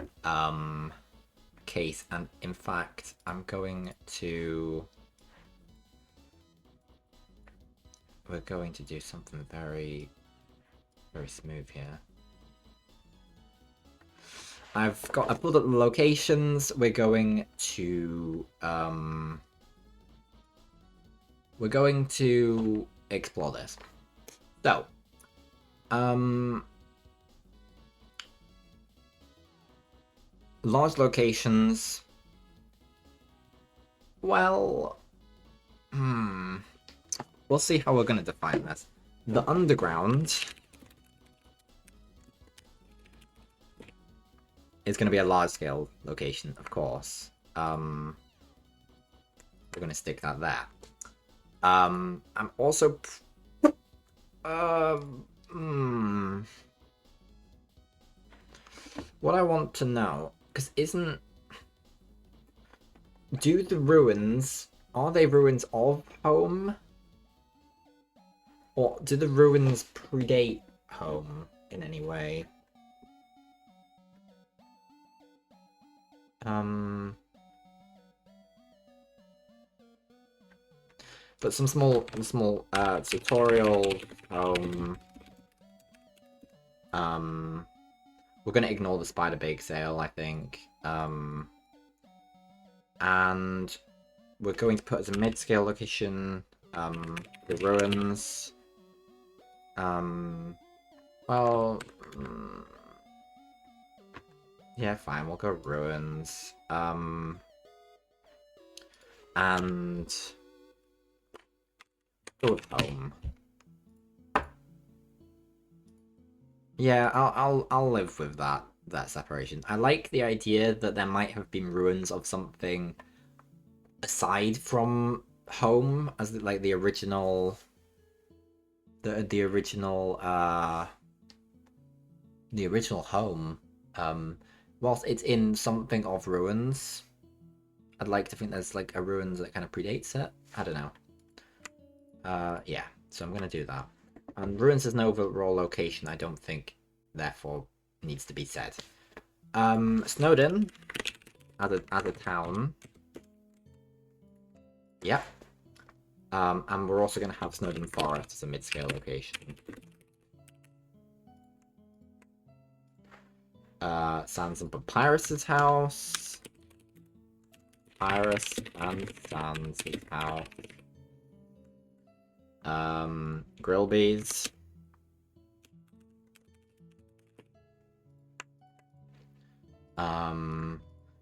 A: case, and in fact we're going to do something very, very smooth here. I've pulled up the locations. We're going to explore this. So, large locations. Well, we'll see how we're going to define this. The underground is going to be a large-scale location, of course. We're going to stick that there. I'm also... What I want to know, because do the ruins... Are they ruins of home? Or do the ruins predate home in any way? But some small tutorial. We're gonna ignore the spider bake sale, I think. And we're going to put as a mid-scale location the ruins. Well, yeah, fine. We'll go ruins. And go with home. Yeah, I'll live with that separation. I like the idea that there might have been ruins of something aside from home, as like the original, the original the original home. Whilst it's in something of ruins, I'd like to think there's like a ruins that kind of predates it. I don't know. Yeah, so I'm gonna do that. And ruins is no overall location. I don't think, therefore, needs to be said. Snowdon as a town. Yep. And we're also gonna have Snowdon Forest as a mid-scale location. Sans and Papyrus's house. Papyrus and Sans' house. Grillby's. Gonna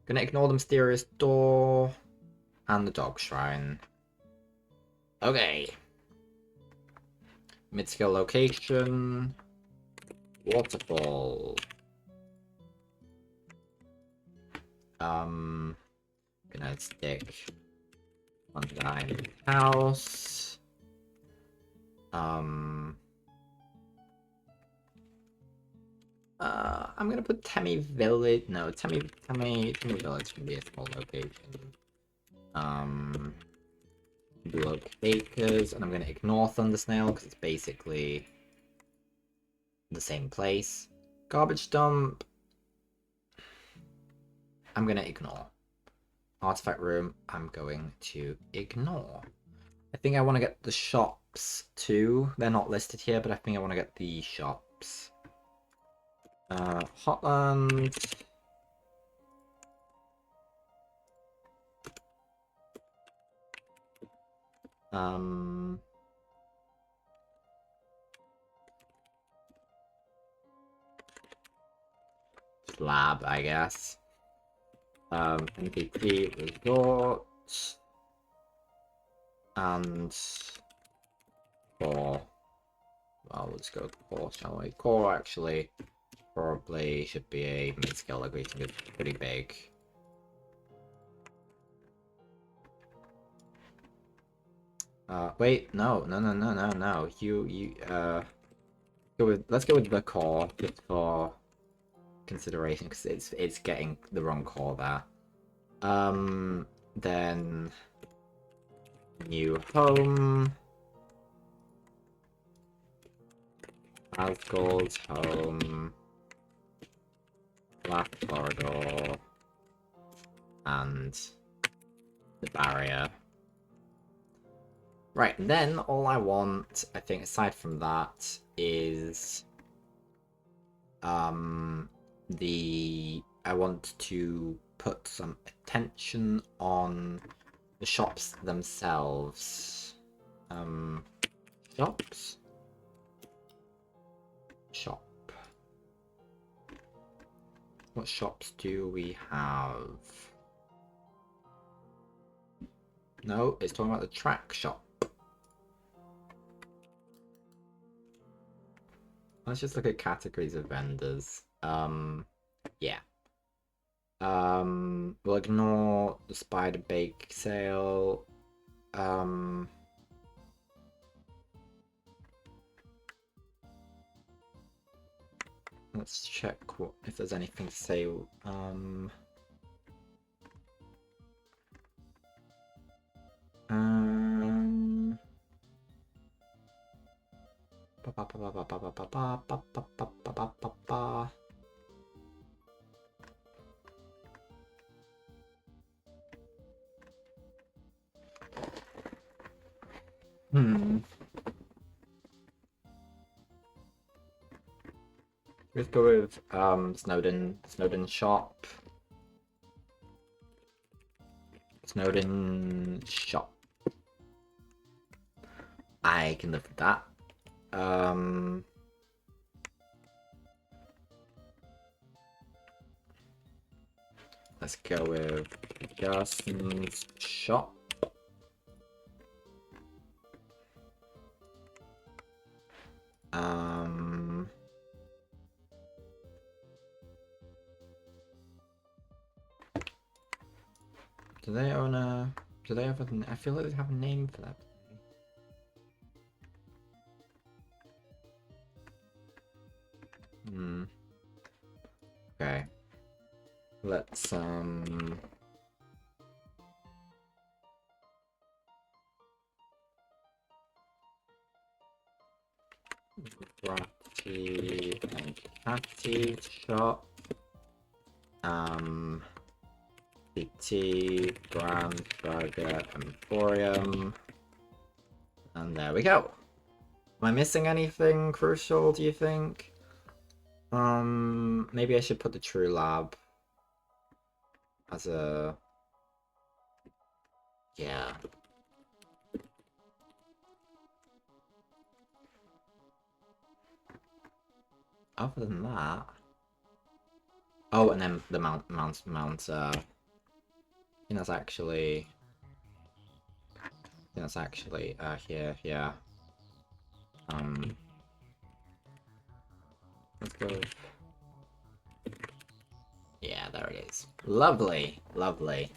A: ignore the mysterious door and the dog shrine. Okay. Mid-scale location. Waterfall. Gonna stick on the house. I'm gonna put Temmie Village. No, Temmie Village can be a small location. Blue Acres, and I'm gonna ignore Thundersnail because it's basically the same place. Garbage dump. I'm gonna ignore. Artifact room. I'm going to ignore. I think I want to get the shops too. They're not listed here, but I think I want to get the shops. Hotland. Slab, I guess. NPT resort. And core. Well, let's go core, shall we? Core actually probably should be a mid-scale location. It's pretty big. Wait, no. Let's go with the core just for consideration because it's getting the wrong core there. Then new home. Asgold's home. Black corridor. And the barrier. Right, and then all I want, I think, aside from that, is I want to put some attention on the shops themselves. Shops? Shop. What shops do we have? No, it's talking about the track shop. Let's just look at categories of vendors. Yeah. We'll ignore the spider bake sale. Let's check if there's anything to say. Let's go with Snowdon shop. Snowdon shop. I can live with that. Let's go with Gerson's shop. Do they own a? Do they have a? I feel like they have a name for that. Okay. Let's Ratty and Catty shop. BT Brand Burger Emporium. And there we go. Am I missing anything crucial, do you think? Maybe I should put the True Lab as a... Yeah. Other than that... Oh, and then the Mount, I think that's actually... here, yeah. Let's go... Yeah, there it is. Lovely, lovely.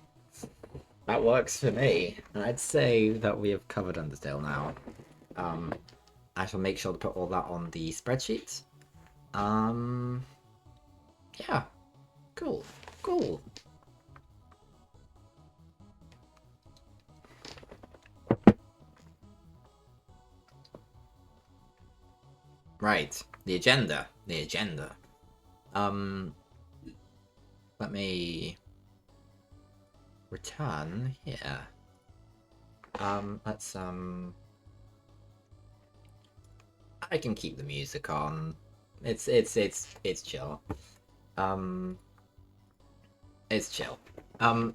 A: That works for me. I'd say that we have covered Undertale now. I shall make sure to put all that on the spreadsheet. Yeah. Cool. Cool. Right. The agenda. The agenda. Let me return here. Let's I can keep the music on. It's chill. It's chill.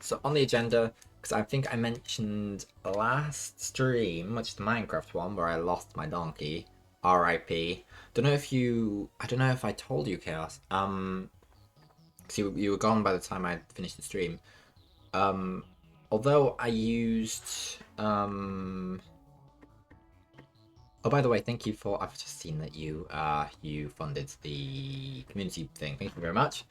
A: So on the agenda, because I think I mentioned last stream, which is the Minecraft one, where I lost my donkey. R.I.P. I don't know if I told you, Chaos. Because you were gone by the time I finished the stream. Although I used Oh, by the way, thank you for... I've just seen that you funded the community thing. Thank you very much.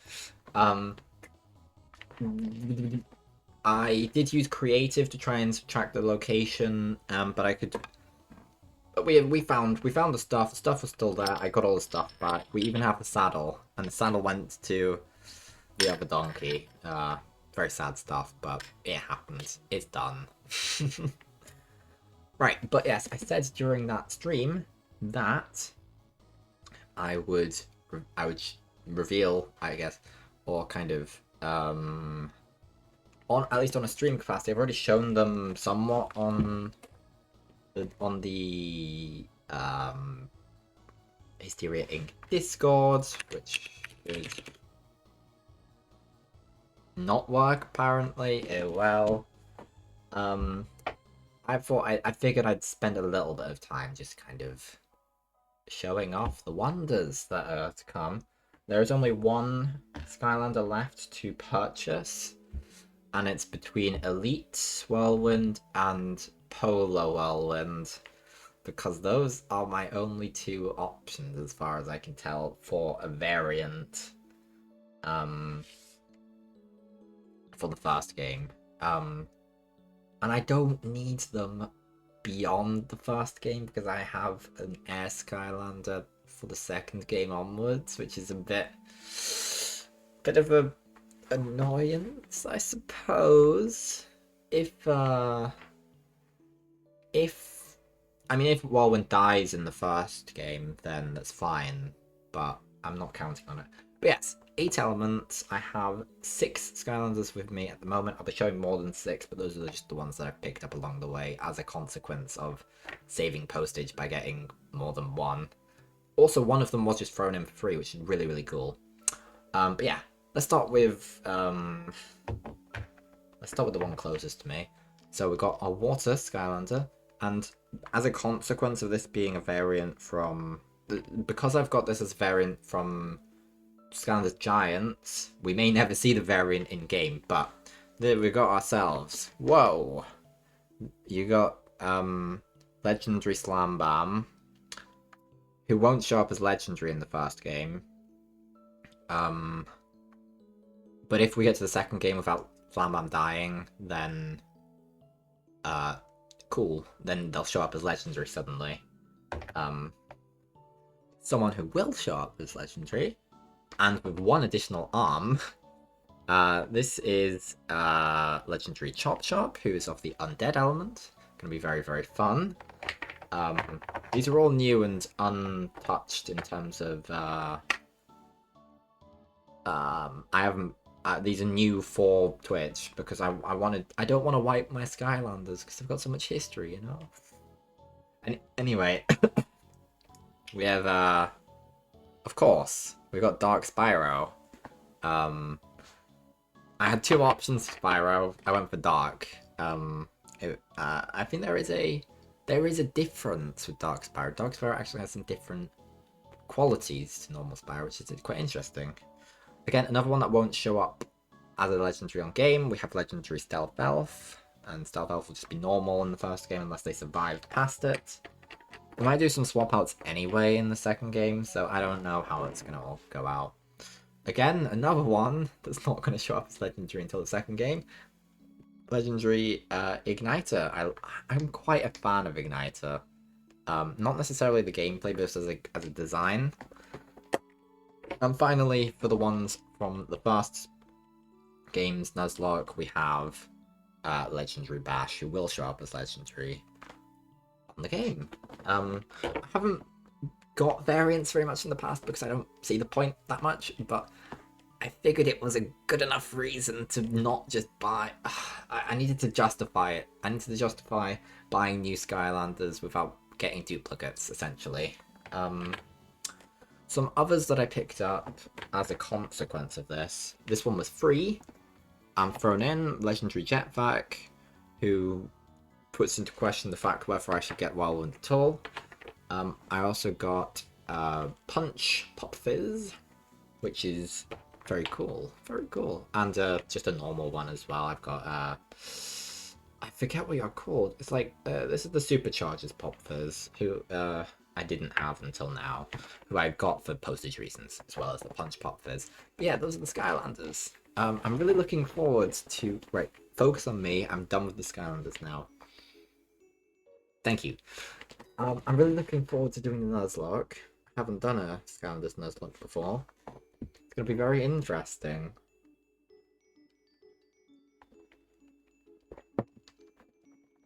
A: I did use creative to try and subtract the location, but I could... But we found the stuff. The stuff was still there. I got all the stuff back. We even have the saddle, and the saddle went to the other donkey. Very sad stuff, but it happens. It's done. Right, but yes, I said during that stream that I would reveal, I guess, or kind of on at least on a stream capacity. I've already shown them somewhat on the Hysteria Inc. Discord, which should not work apparently. Well, I figured I'd spend a little bit of time just kind of showing off the wonders that are to come. There is only one Skylander left to purchase, and it's between Elite Whirlwind and Polo Whirlwind, because those are my only two options as far as I can tell for a variant for the first game. And I don't need them beyond the first game because I have an Air Skylander for the second game onwards, which is a bit of a annoyance, I suppose. If Whirlwind dies in the first game, then that's fine, but I'm not counting on it. But yes, 8 elements. I have 6 Skylanders with me at the moment. I'll be showing more than 6, but those are just the ones that I've picked up along the way as a consequence of saving postage by getting more than one. Also, one of them was just thrown in for free, which is really, really cool. But yeah, let's start with the one closest to me. So we've got our Water Skylander, and as a consequence of this being a variant from... Because I've got this as a variant from Skylanders Giants. We may never see the variant in game, but there we got ourselves. Whoa! You got Legendary Slam Bam, who won't show up as legendary in the first game. But if we get to the second game without Slam Bam dying, then cool. Then they'll show up as legendary suddenly. Someone who will show up as legendary, and with one additional arm. This is legendary Chop Chop, who is of the undead element. Gonna be very, very fun. These are all new and untouched in terms of I haven't. These are new for Twitch because I don't want to wipe my Skylanders because they've got so much history, you know. And anyway, we have of course we've got Dark Spyro. I had two options for Spyro. I went for Dark. I think there is a difference with Dark Spyro. Dark Spyro actually has some different qualities to normal Spyro, which is quite interesting. Again, another one that won't show up as a legendary on game. We have legendary Stealth Elf, and Stealth Elf will just be normal in the first game unless they survived past it. We might do some swap outs anyway in the second game, so I don't know how it's gonna all go out. Again, another one that's not going to show up as legendary until the second game. Legendary Igniter. I'm quite a fan of Igniter. Not necessarily the gameplay, but just as a design. And finally, for the ones from the first games, Nuzlocke, we have Legendary Bash, who will show up as legendary on the game. I haven't got variants very much in the past because I don't see the point that much, but I figured it was a good enough reason to not just buy. I needed to justify it. I needed to justify buying new Skylanders without getting duplicates, essentially. Some others that I picked up as a consequence of this. This one was free. I'm thrown in Legendary Jetpack, who puts into question the fact whether I should get Whirlwind at all. I also got Punch Pop Fizz, which is very cool, and just a normal one as well. I've got I forget what you're called. It's like this is the Superchargers Pop Fizz, who I didn't have until now, who I got for postage reasons, as well as the Punch Pop Fizz. Yeah, those are the Skylanders. I'm really looking forward to... Right, focus on me. I'm done with the Skylanders now. Thank you. I'm really looking forward to doing the Nuzlocke. I haven't done a Skylanders Nuzlocke before. It's going to be very interesting.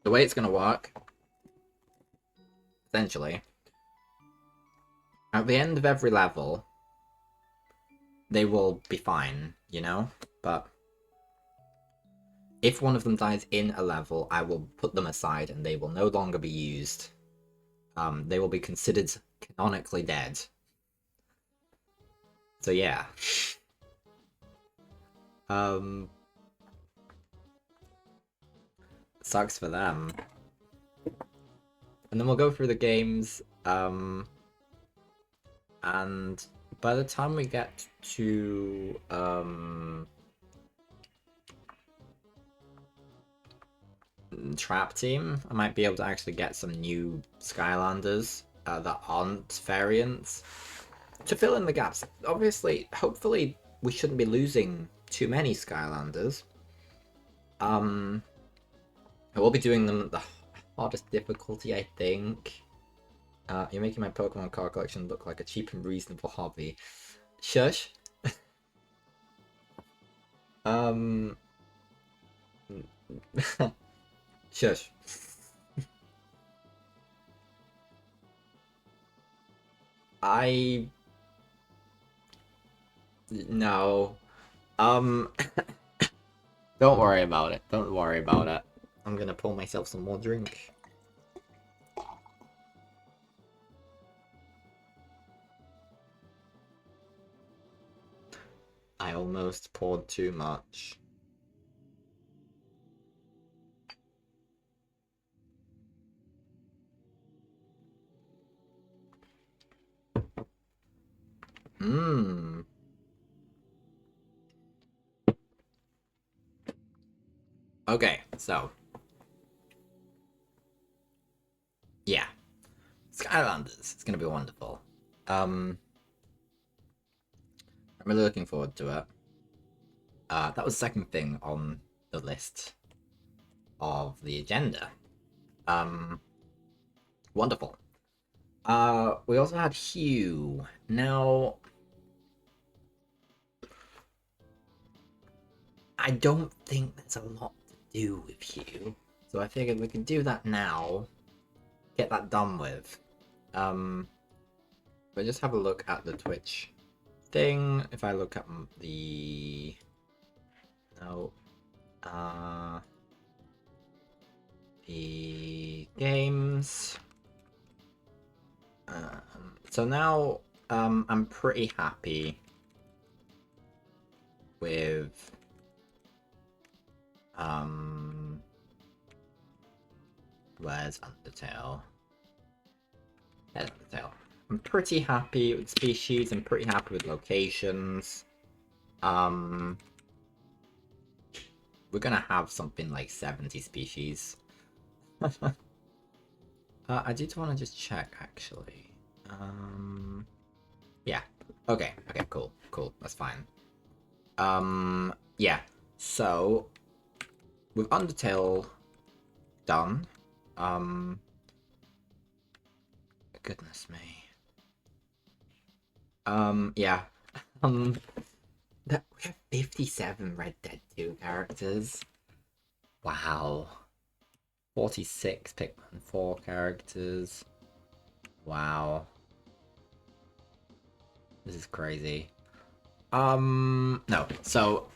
A: The way it's going to work, essentially, at the end of every level, they will be fine, you know? But if one of them dies in a level, I will put them aside and they will no longer be used. They will be considered canonically dead. So yeah. Sucks for them. And then we'll go through the games, and by the time we get to Trap Team, I might be able to actually get some new Skylanders that aren't variants to fill in the gaps. Obviously, hopefully, we shouldn't be losing too many Skylanders. I will be doing them at the hardest difficulty, I think. You're making my Pokemon card collection look like a cheap and reasonable hobby. Shush. Shush. No. Don't worry about it. Don't worry about it. I'm gonna pour myself some more drink. I almost poured too much. Mmm. Okay, so yeah, Skylanders. It's gonna be wonderful. I'm really looking forward to it. That was the second thing on the list of the agenda. Um, Wonderful. We also had Hugh. Now, I don't think there's a lot to do with Hugh, so I figured we can do that now. Get that done with. But just have a look at the Twitch thing. If I look at the no, the games. So now, I'm pretty happy with where's Undertale? There's Undertale. I'm pretty happy with species. I'm pretty happy with locations. We're gonna have something like 70 species. I did want to just check actually. Yeah. Okay. Okay. Cool. Cool. That's fine. Yeah. So with Undertale done, goodness me. Yeah. That we have 57 Red Dead 2 characters. Wow. 46 Pikmin 4 characters. Wow. This is crazy. No. So,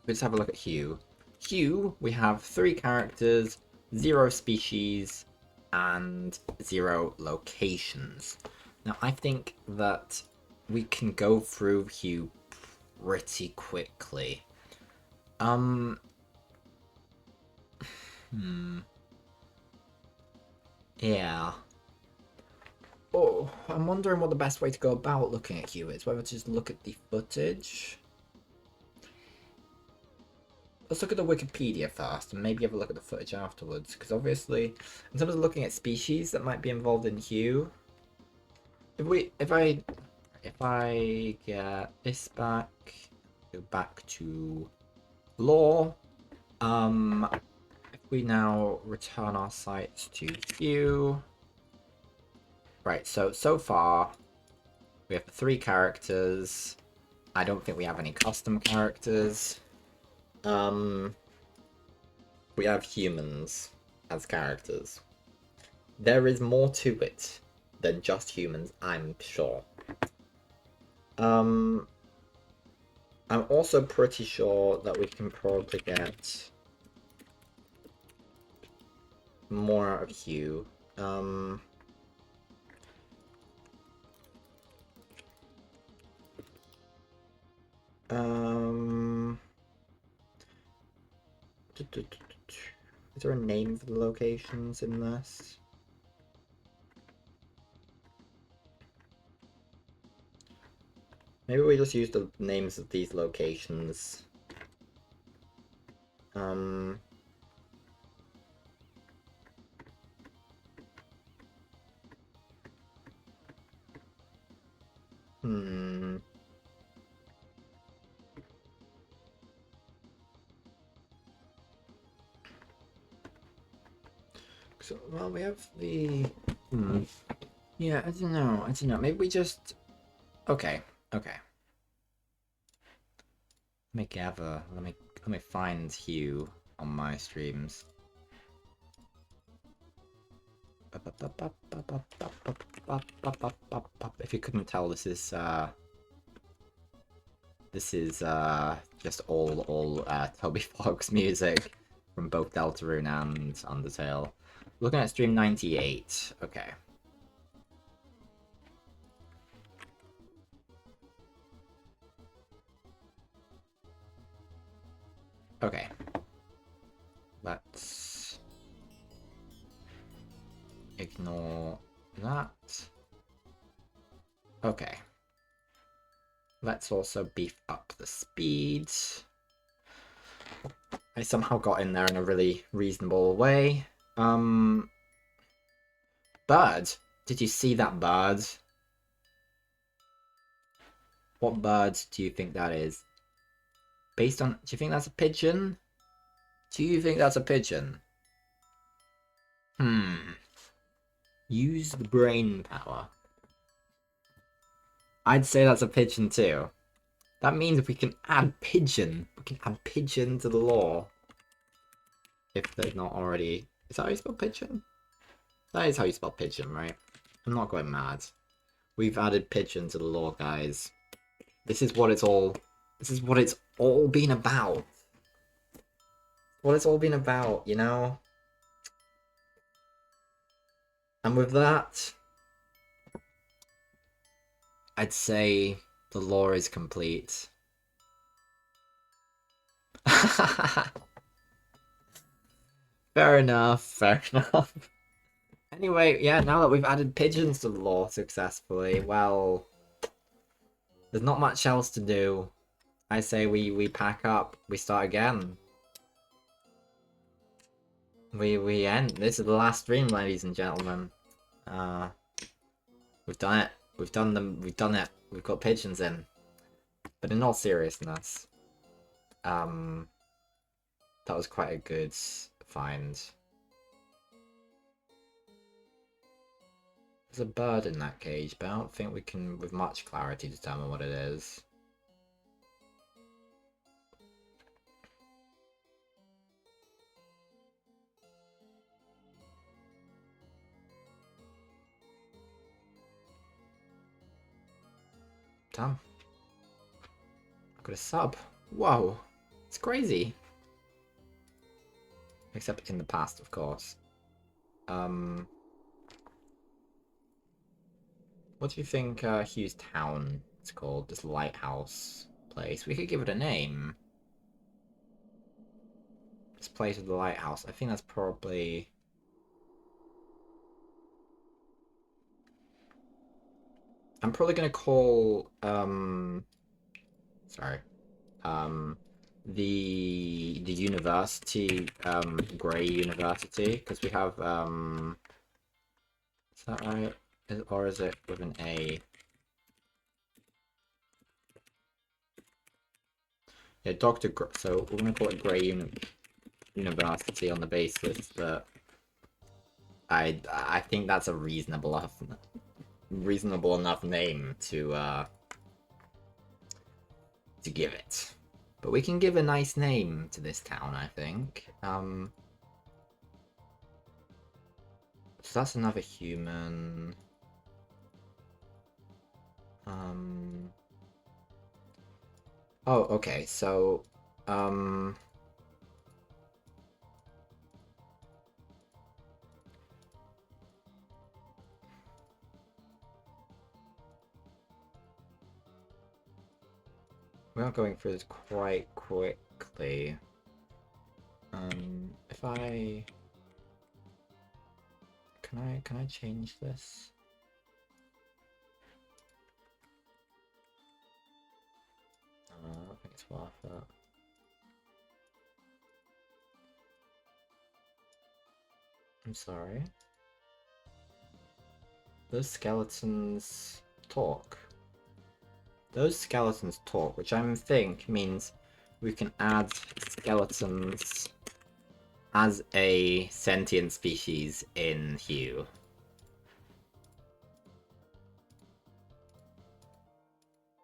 A: let's have a look at Hugh. Hugh, we have 3 characters, 0 species, and 0 locations. Now, I think that we can go through Hugh pretty quickly. Yeah. Oh, I'm wondering what the best way to go about looking at Hugh is. Whether to just look at the footage. Let's look at the Wikipedia first, and maybe have a look at the footage afterwards. Because obviously, in terms of looking at species that might be involved in Hugh, if I get this back, go back to lore. If we now return our sites to Hugh. Right, so far we have 3 characters. I don't think we have any custom characters. We have humans as characters. There is more to it than just humans, I'm sure. I'm also pretty sure that we can probably get more out of Hugh. Is there a name for the locations in this? Maybe we just use the names of these locations. So, well, we have the... Yeah, I don't know. Maybe we just... Okay. Let me gather. Let me find Hugh on my streams. If you couldn't tell, this is just all Toby Fox music from both Deltarune and Undertale. Looking at stream 98. Okay. Okay. Let's ignore that. Okay. Let's also beef up the speed. I somehow got in there in a really reasonable way. Bird. Did you see that bird? What bird do you think that is? Based on... Do you think that's a pigeon? Do you think that's a pigeon? Use the brain power. I'd say that's a pigeon too. That means we can add pigeon. We can add pigeon to the lore. If they're not already... Is that how you spell pigeon? That is how you spell pigeon, right? I'm not going mad. We've added pigeon to the lore, guys. This is what it's all... This is what it's all been about. What it's all been about, you know? And with that, I'd say the lore is complete. Fair enough, fair enough. Anyway, yeah, now that we've added pigeons to the lore successfully, well, there's not much else to do. I say we pack up, we start again. We end. This is the last stream, ladies and gentlemen. We've done it. We've done it. We've got pigeons in. But in all seriousness, that was quite a good find. There's a bird in that cage, but I don't think we can, with much clarity, determine what it is. Damn. I got a sub. Whoa. It's crazy. Except in the past, of course. What do you think Hughes Town is called? This lighthouse place. We could give it a name. This place with the lighthouse. I think that's probably... I'm probably gonna call sorry. The university Grey University, because we have is that right? Or is it with an A? Yeah, so we're gonna call it Grey University on the basis that I think that's a reasonable enough name to give it. But we can give a nice name to this town, I think. So that's another human. Oh, okay, so we are going through this quite quickly. If I... Can I change this? I don't think it's worth it. I'm sorry. Those skeletons talk. Those skeletons talk, which I think means we can add skeletons as a sentient species in Hue.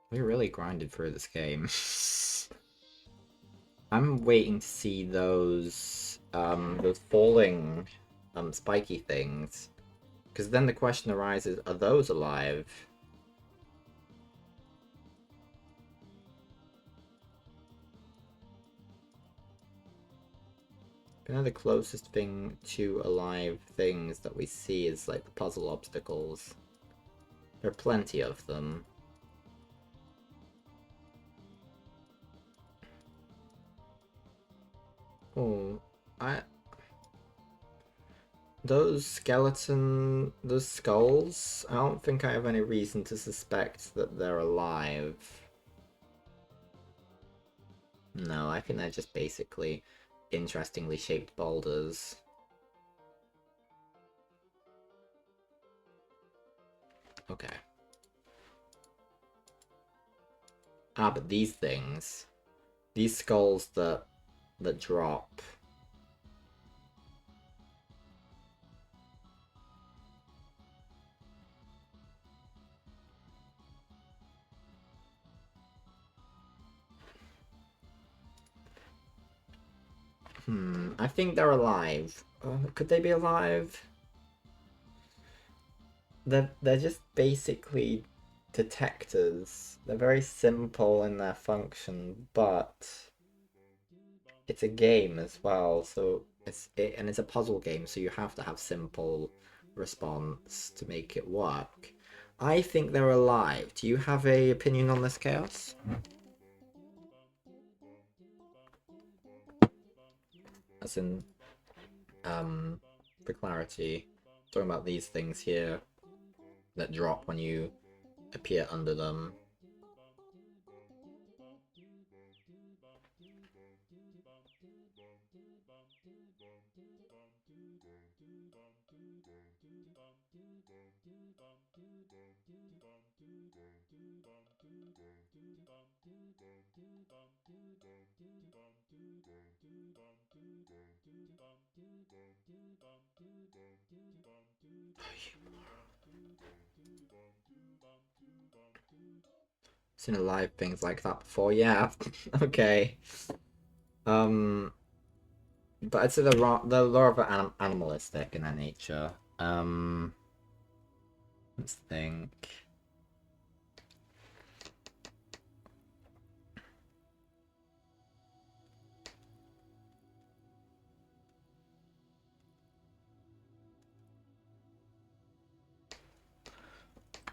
A: We really grinded through this game. I'm waiting to see those falling spiky things, because then the question arises: are those alive? You know, the closest thing to alive things that we see is like the puzzle obstacles. There are plenty of them. Oh, those skulls, I don't think I have any reason to suspect that they're alive. No, I think they're just basically interestingly shaped boulders. Okay. Ah, but these things, these skulls that drop. I think they're alive. Could they be alive? They're just basically detectors. They're very simple in their function, but it's a game as well, so it's a puzzle game, so you have to have simple response to make it work. I think they're alive. Do you have a opinion on this, Chaos? As in, for clarity, talking about these things here that drop when you appear under them. Seen alive things like that before, yeah. Okay. But I'd say they're rather animalistic in their nature. Let's think.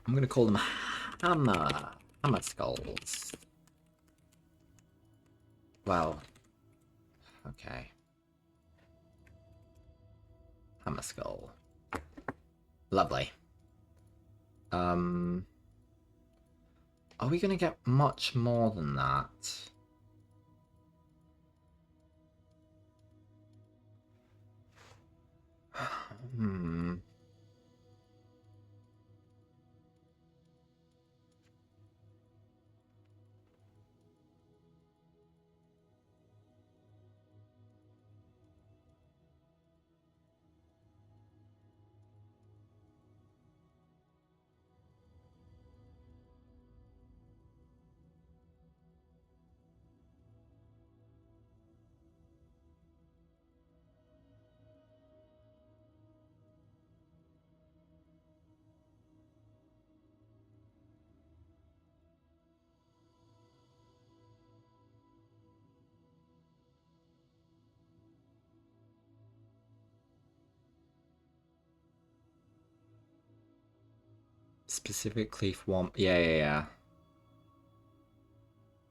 A: I'm gonna call them hammer skulls. Well, okay. Hammer skull. Lovely. Are we gonna get much more than that? Hmm. Specifically for one. Yeah.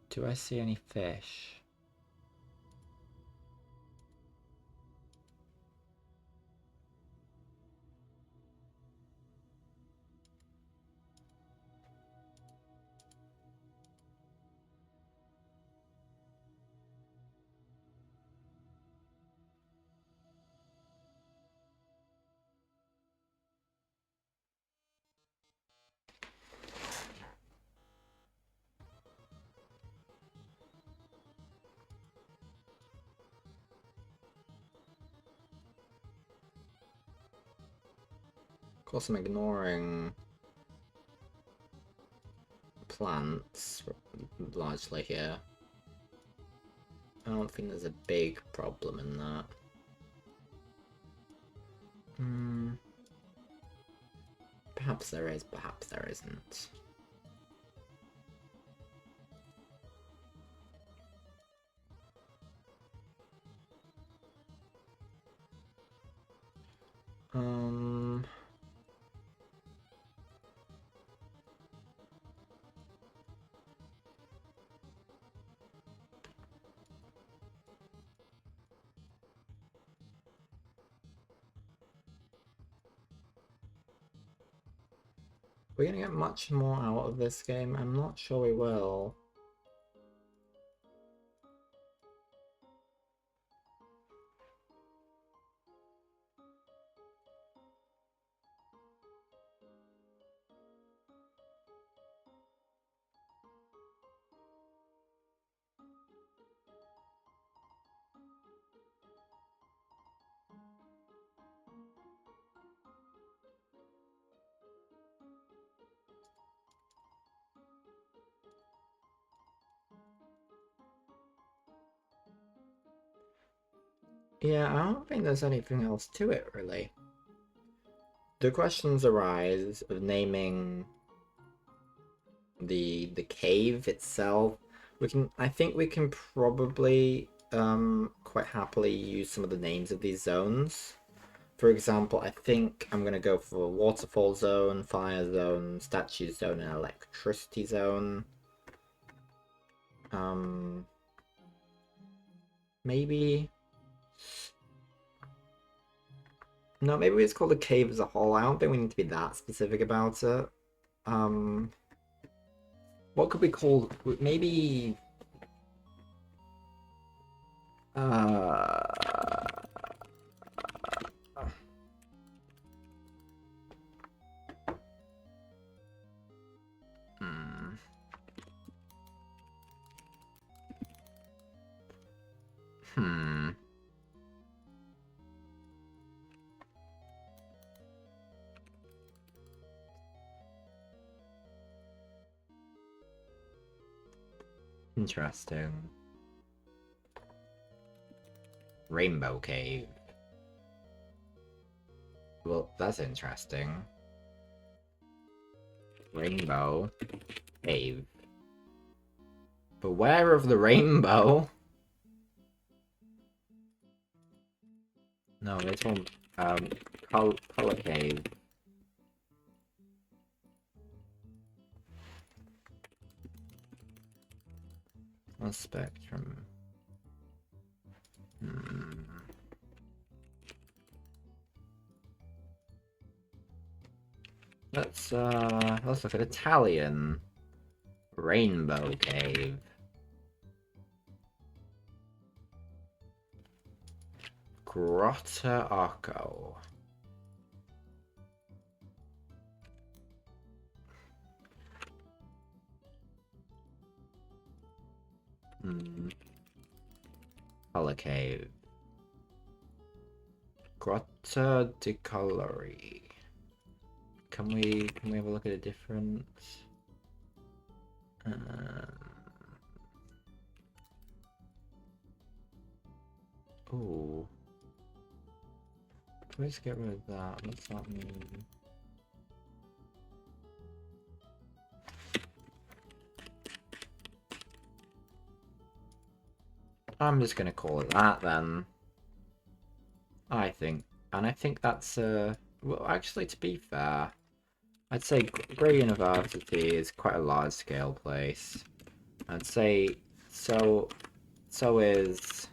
A: Do I see any fish? Of course, I'm ignoring plants largely here. I don't think there's a big problem in that. Perhaps there is, perhaps there isn't. We're gonna get much more out of this game. I'm not sure we will. Yeah, I don't think there's anything else to it, really. The questions arise of naming the cave itself. I think we can probably quite happily use some of the names of these zones. For example, I think I'm gonna go for waterfall zone, fire zone, statue zone, and electricity zone. Um, maybe. No, maybe we just call the cave as a whole. I don't think we need to be that specific about it. Um, what could we call? Maybe. Uh. Hmm. Hmm. Interesting. Rainbow Cave. Well, that's interesting. Rainbow Cave. Beware of the rainbow. No, this one. Color Cave. On spectrum. Hmm. Let's look at Italian. Rainbow Cave. Grotta Arco. Hmm. Color Cave. Grotta di Colori. Can we have a look at a different? Oh, let's get rid of that. What's that mean? I'm just gonna call it that then. I think, and I think that's well, actually, to be fair, I'd say Grey University is quite a large-scale place. I'd say so. So is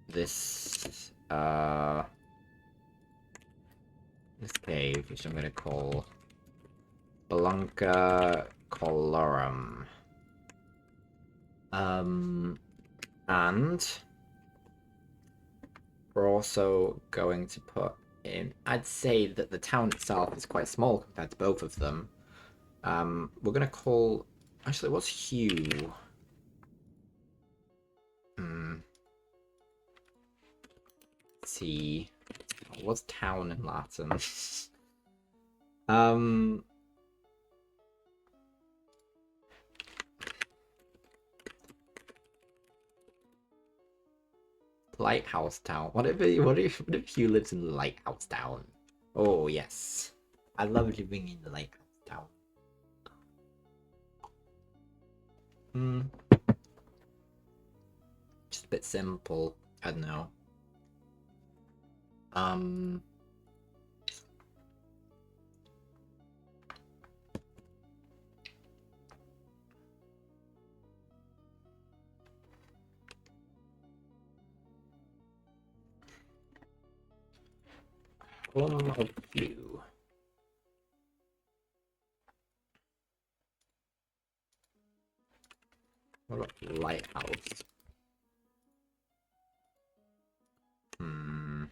A: this this cave, which I'm gonna call Blanca Colorum. And we're also going to put in. I'd say that the town itself is quite small compared to both of them. We're gonna call. Actually, what's Hugh? Hmm. Let's see. What's town in Latin? um. Lighthouse Town. What if Hugh lives in Lighthouse Town? Oh yes, I love living in the Lighthouse Town. Hmm. Just a bit simple. I don't know. Um. Home of Hugh. What about Lighthouse? Hmm.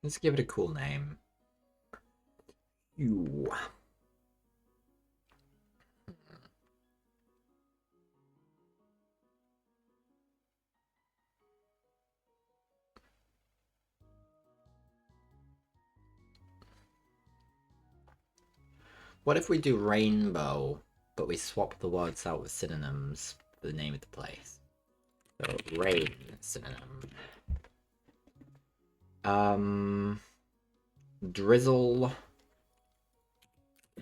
A: Let's give it a cool name. Hugh. What if we do Rainbow, but we swap the words out with synonyms for the name of the place. So rain synonym. Drizzle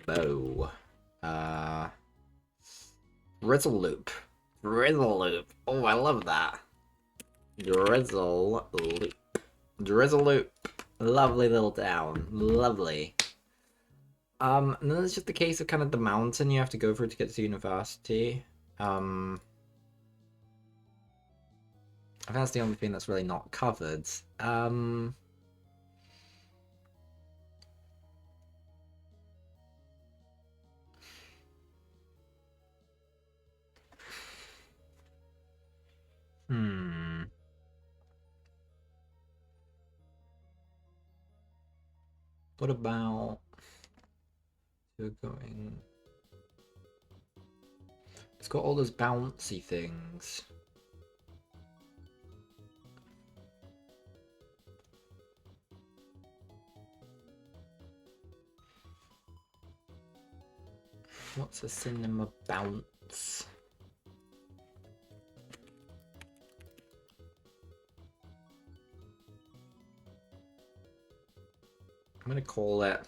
A: bow. Drizzle loop. Drizzle loop. Oh, I love that. Drizzle loop. Drizzle loop. Lovely little town. Lovely. And then it's just the case of kind of the mountain you have to go through to get to university. I think that's the only thing that's really not covered. What about... We're going... It's got all those bouncy things. What's a synonym of bounce? I'm gonna call it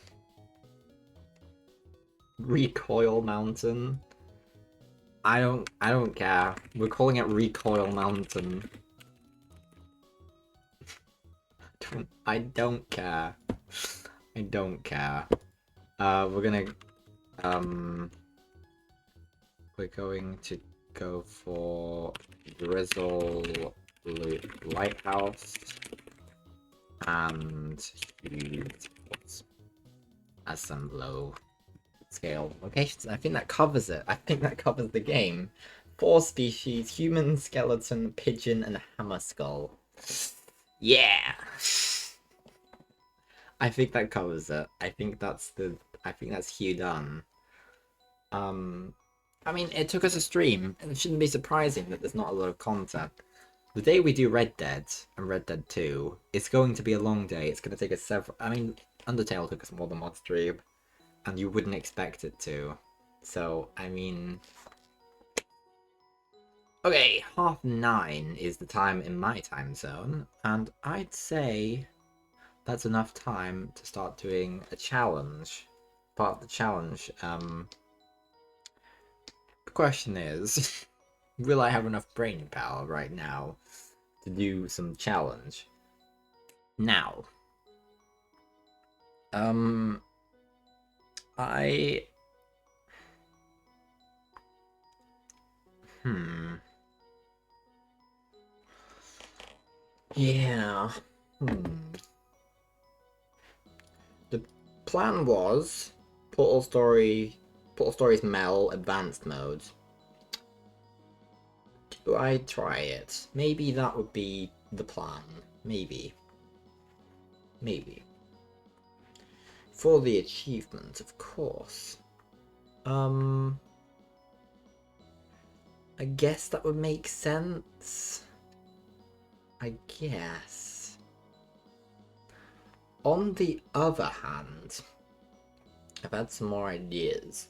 A: Recoil Mountain. I don't care. We're calling it Recoil Mountain. I don't care. I don't care. We're going to go for Drizzle Loop Lighthouse and huge as some low scale locations. I think that covers it. I think that covers the game. 4 species: human, skeleton, pigeon, and hammer skull. Yeah. I think that covers it. I think that's Hugh done. I mean, it took us a stream, and it shouldn't be surprising that there's not a lot of content. The day we do Red Dead and Red Dead 2, it's going to be a long day. It's going to take us several... I mean, Undertale took us more than one stream, and you wouldn't expect it to. So, I mean... Okay, 9:30 is the time in my time zone, and I'd say that's enough time to start doing a challenge. Part of the challenge, the question is, will I have enough brain power right now to do some challenge? Now, yeah, The plan was Portal Stories Mel Advanced Mode. Do I try it? Maybe that would be the plan. Maybe. For the achievement, of course. I guess that would make sense. I guess. On the other hand, I've had some more ideas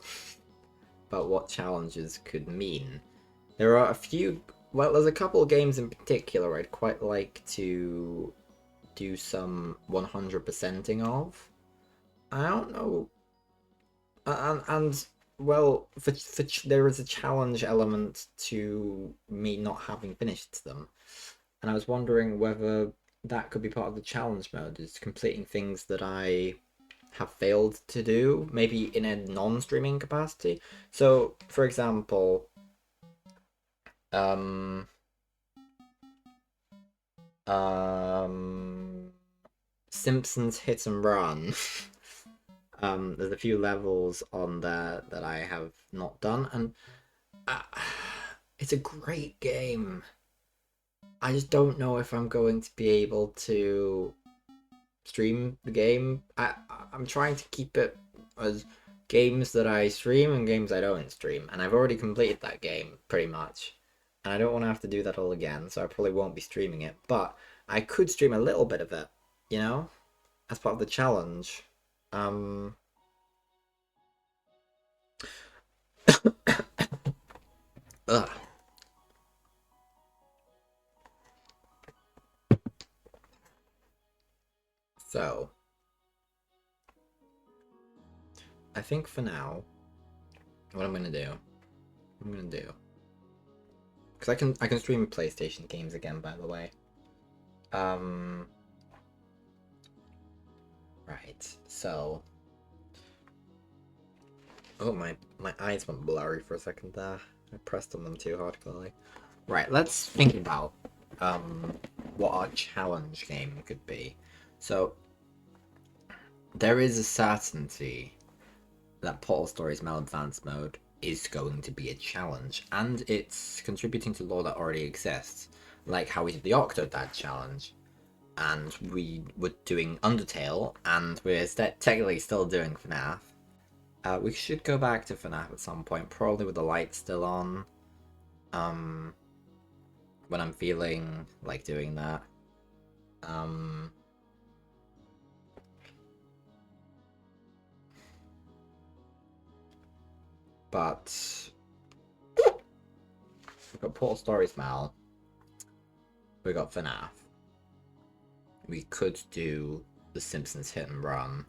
A: about what challenges could mean. There are a few... Well, there's a couple of games in particular I'd quite like to do some 100%ing of. I don't know... And well, there is a challenge element to me not having finished them. And I was wondering whether that could be part of the challenge mode, is completing things that I have failed to do, maybe in a non-streaming capacity. So, for example, Simpsons Hit and Run. There's a few levels on there that I have not done, and it's a great game. I just don't know if I'm going to be able to stream the game. I'm trying to keep it as games that I stream and games I don't stream, and I've already completed that game pretty much, and I don't want to have to do that all again, so I probably won't be streaming it, but I could stream a little bit of it, you know, as part of the challenge. Ugh. So, I think for now, what I'm gonna do, because I can stream PlayStation games again, by the way. Right. So, oh my eyes went blurry for a second there. I pressed on them too hard, clearly. Right. Let's think about what our challenge game could be. So, there is a certainty that Portal Stories Mel Advanced Mode is going to be a challenge, and it's contributing to lore that already exists, like how we did the Octodad challenge, and we were doing Undertale, and we're technically still doing FNAF. We should go back to FNAF at some point, probably with the lights still on, when I'm feeling like doing that. But we've got Portal Stories Mal. We got FNAF. We could do The Simpsons Hit and Run.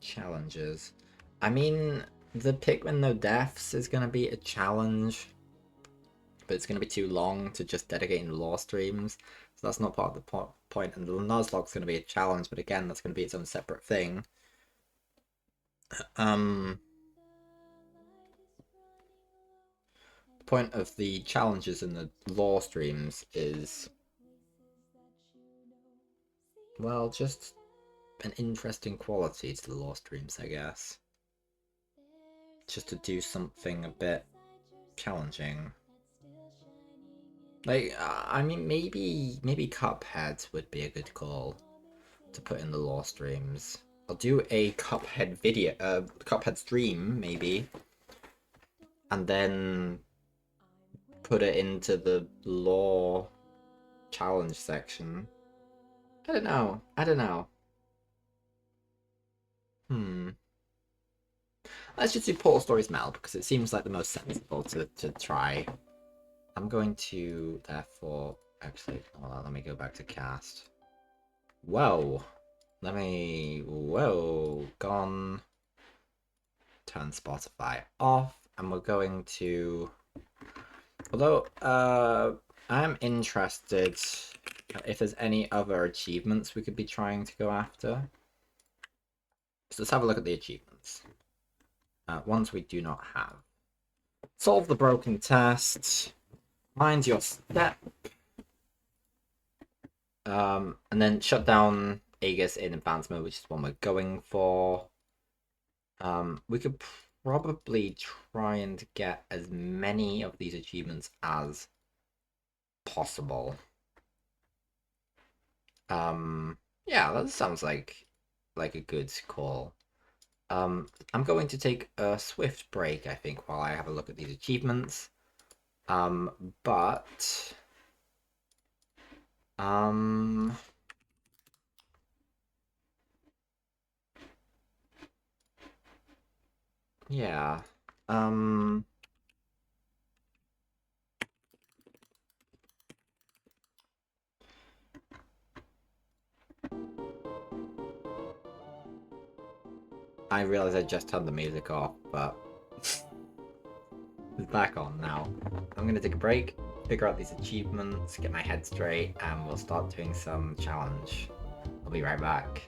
A: Challenges. I mean, the Pikmin No Deaths is going to be a challenge, but it's going to be too long to just dedicate in lore streams, so that's not part of the point. And the Nuzlocke's going to be a challenge, but again, that's going to be its own separate thing. The point of the challenges in the lore streams is, well, just an interesting quality to the lore streams, I guess. Just to do something a bit challenging. Like, I mean, maybe Cuphead would be a good call to put in the lore streams. I'll do a Cuphead video, Cuphead stream, maybe, and then put it into the lore challenge section. I don't know. Let's just do Portal Stories Mel, because it seems like the most sensible to try. I'm going to, therefore, actually, hold on, let me go back to cast. Whoa. Gone. Turn Spotify off, and we're going to, although, I'm interested if there's any other achievements we could be trying to go after. So let's have a look at the achievements. Ones we do not have. Solve the broken test. Mind your step. And then shut down Aegis in advanced mode, which is one we're going for. We could probably try and get as many of these achievements as possible. Yeah, that sounds like a good call. I'm going to take a swift break, I think, while I have a look at these achievements. But yeah. I realize I just turned the music off, but it's back on now. I'm gonna take a break, figure out these achievements, get my head straight, and we'll start doing some challenge. I'll be right back.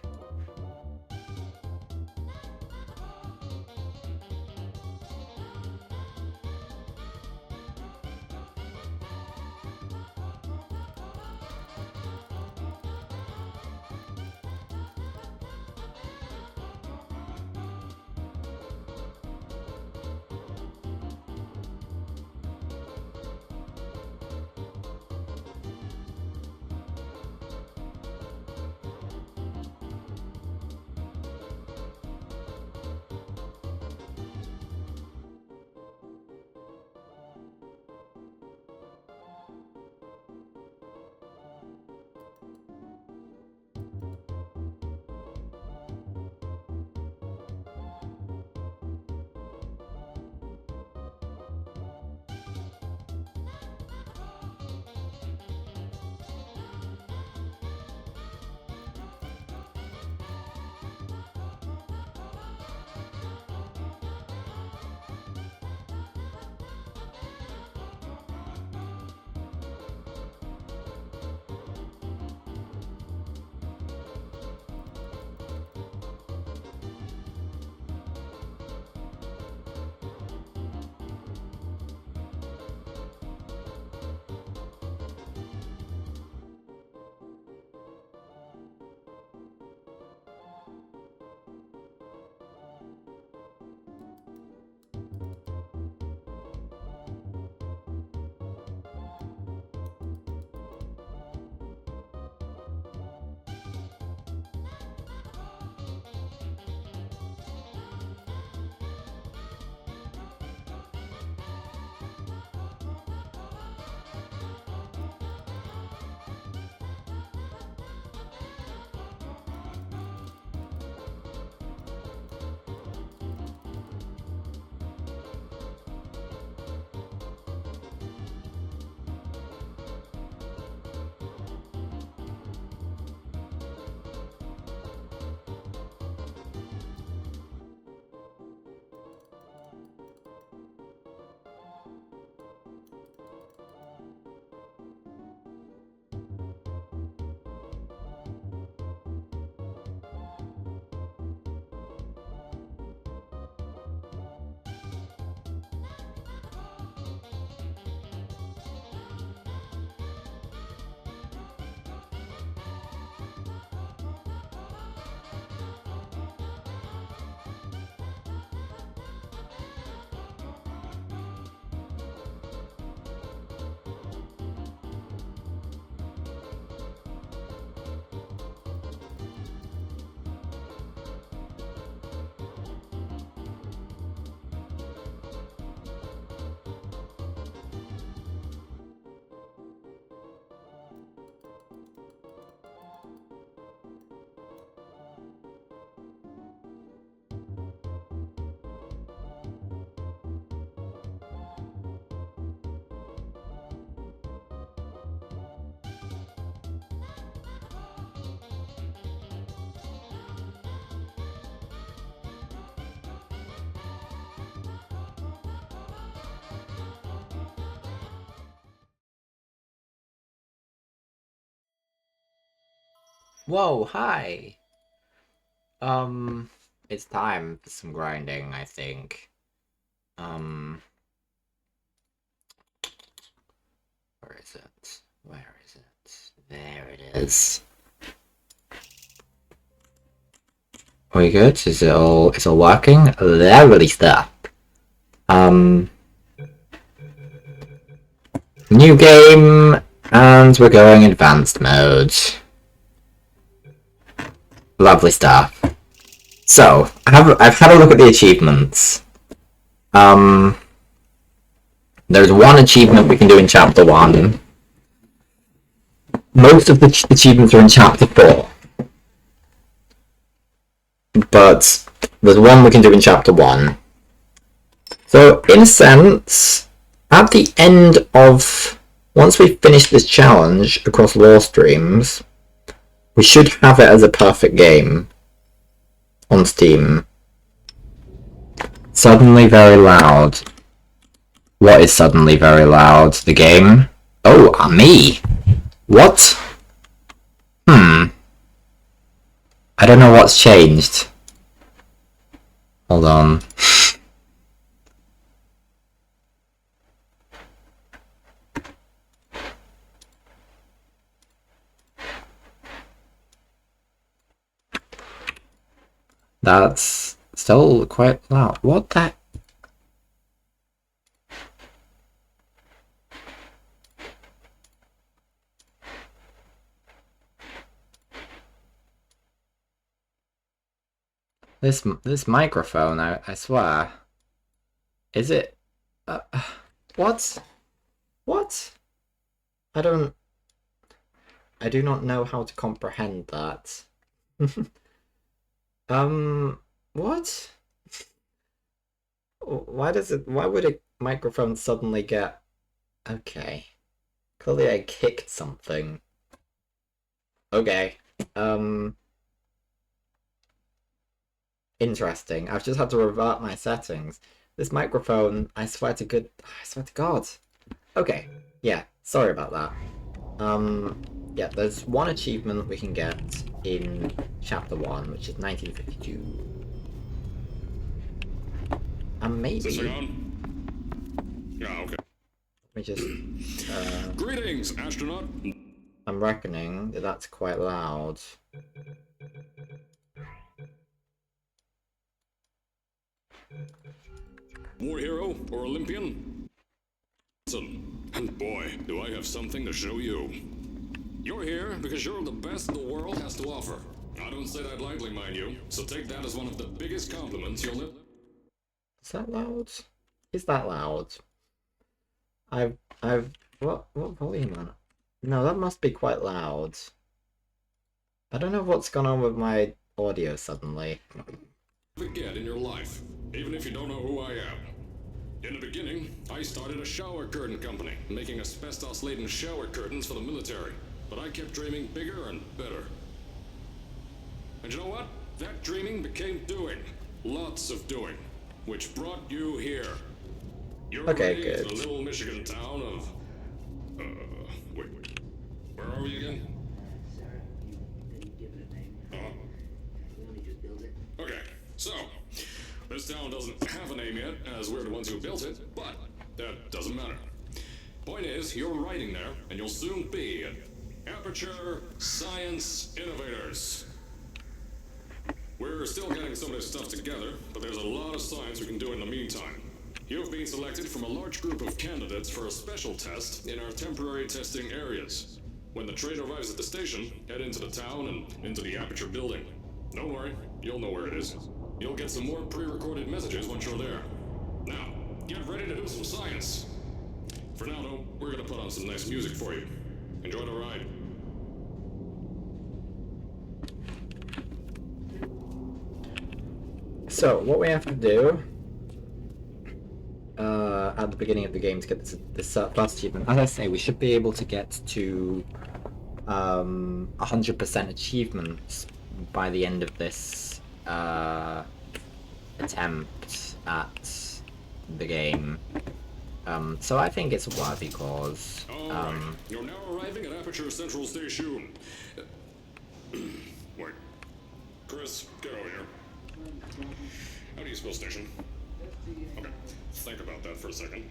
A: Whoa, hi! It's time for some grinding, I think. Where is it? Where is it? There it is. Are we good? Is it all working? Lovely stuff. New game, and we're going advanced mode. Lovely stuff. So, I've had a look at the achievements. There's one achievement we can do in Chapter 1. Most of the achievements are in Chapter 4. But there's one we can do in Chapter 1. So, in a sense, at the end of... Once we finish this challenge across lore streams, we should have it as a perfect game on Steam. Suddenly very loud. What is suddenly very loud? The game? Oh, me! What? I don't know what's changed. Hold on. That's still quite loud. What the... This microphone, I swear. Is it... what? What? I do not know how to comprehend that. What? Why would a microphone suddenly get... Okay. Clearly I kicked something. Okay. Interesting. I've just had to revert my settings. This microphone, I swear to God. Okay. Yeah, sorry about that. Yeah, there's one achievement we can get in Chapter 1, which is 1952. And maybe...
B: Is this thing on? Yeah, okay.
A: Let me just...
B: Greetings, astronaut.
A: I'm reckoning that that's quite loud.
B: War hero or Olympian? And boy, do I have something to show you. You're here because you're the best the world has to offer. I don't say that lightly, mind you, so take that as one of the biggest compliments you'll ever...
A: Is that loud? Is that loud? What volume on it? No, that must be quite loud. I don't know what's gone on with my audio suddenly.
B: Get in your life, even if you don't know who I am. In the beginning, I started a shower curtain company, making asbestos-laden shower curtains for the military. But I kept dreaming bigger and better. And you know what? That dreaming became doing. Lots of doing. Which brought you here. You're
A: Okay,
B: good.
A: good.
B: The little Michigan town of... wait. Where are we again? Okay, so... This town doesn't have a name yet, as we're the ones who built it, but that doesn't matter. Point is, you're writing there, and you'll soon be at Aperture Science Innovators. We're still getting some of this stuff together, but there's a lot of science we can do in the meantime. You've been selected from a large group of candidates for a special test in our temporary testing areas. When the train arrives at the station, head into the town and into the Aperture building. Don't worry, you'll know where it is. You'll get some more pre-recorded messages once you're there. Now, get ready to do some science. For now, though, we're gonna put on some nice music for you. Enjoy the ride.
A: So, what we have to do at the beginning of the game to get this first achievement, as I say, we should be able to get to 100% achievements by the end of this attempt at the game. So I think it's a worthy cause.
B: Alright, you're now arriving at Aperture Central Station. Wait. Chris, get over here. How do you spell station? Okay. Think about that for a second.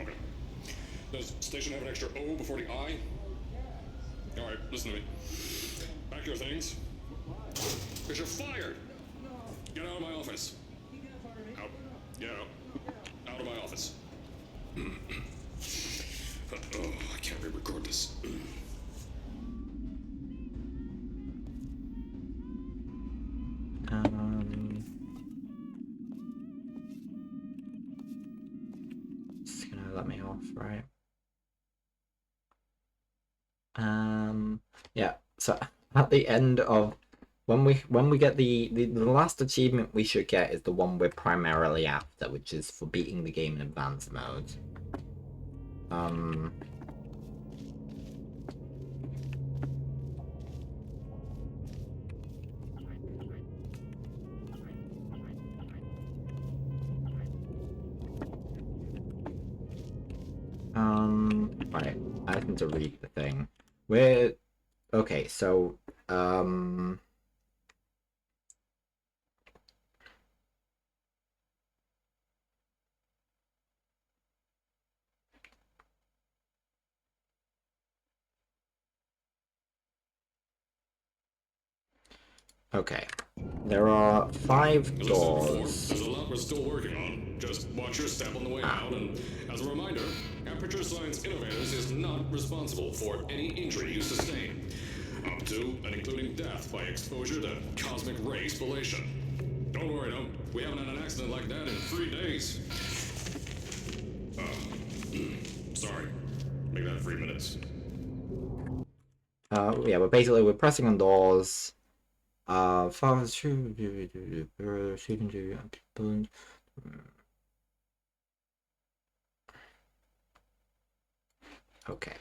B: Okay. Does station have an extra O before the I? Alright, listen to me. Pack your things. Because you're fired! Get out of my office. Out. Get out. Out of my office. Oh, I can't re-record this.
A: It's gonna let me off, right? Yeah. So at the end of when we get the last achievement we should get is the one we're primarily after, which is for beating the game in advanced mode. Right. I need to read the thing. We're okay, so okay. There are 5 doors.
B: There's a lot we're still working on. Just watch your step on the way out, and as a reminder, Aperture Science Innovators is not responsible for any injury you sustain, up to and including death by exposure to cosmic ray spallation. Don't worry, no, we haven't had an accident like that in 3 days. Sorry. Make that 3 minutes.
A: Yeah, but basically we're pressing on doors. Okay.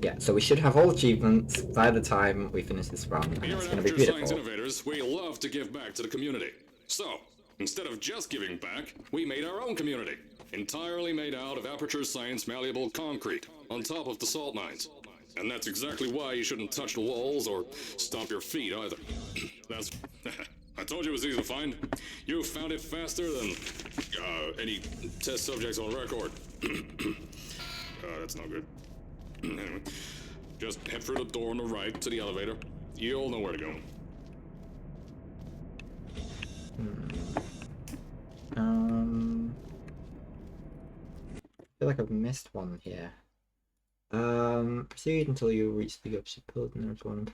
A: Yeah, so we should have all achievements by the time we finish this run, and
B: Here
A: it's
B: at
A: going to be
B: Aperture Science
A: beautiful.
B: Innovators, we love to give back to the community. So, instead of just giving back, we made our own community. Entirely made out of Aperture Science malleable concrete, on top of the salt mines. And that's exactly why you shouldn't touch the walls or stomp your feet either. That's... I told you it was easy to find. You found it faster than any test subjects on record. That's not good. Anyway, just head through the door on the right to the elevator. You'll know where to go.
A: I feel like I've missed one here. Proceed until you reach the opposite building. There's one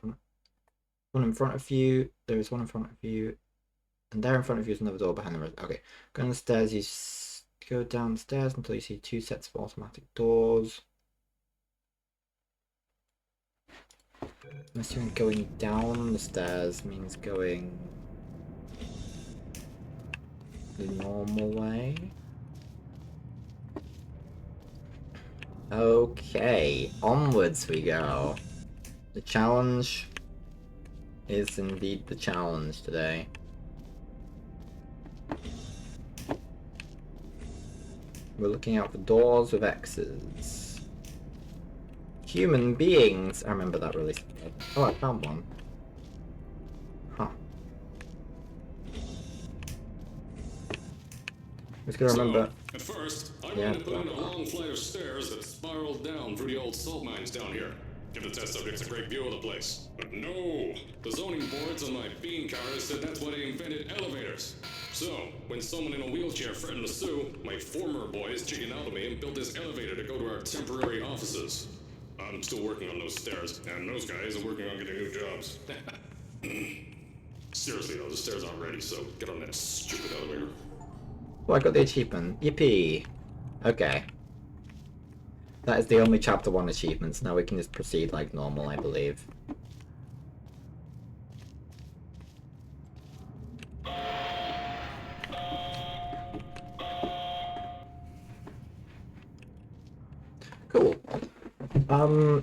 A: in front of you. There is one in front of you, and there in front of you is another door behind the rest. Okay, go down the stairs. You go downstairs until you see 2 sets of automatic doors. I'm assuming going down the stairs means going the normal way. Okay, onwards we go. The challenge is indeed the challenge today. We're looking out for doors with X's. Human beings! I remember that really. Oh, I found one. Huh. Just gonna remember.
B: At first, I wanted to put in a long flight of stairs that spiraled down through the old salt mines down here. Give the test subjects a great view of the place. But no! The zoning boards on my bean counters said that's why they invented elevators. So, when someone in a wheelchair threatened to sue, my former boys chickened out of me and built this elevator to go to our temporary offices. I'm still working on those stairs, and those guys are working on getting new jobs. Seriously though, the stairs aren't ready, so get on that stupid elevator.
A: Oh, I got the achievement. Yippee! Okay. That is the only chapter 1 achievements. Now we can just proceed like normal, I believe. Cool.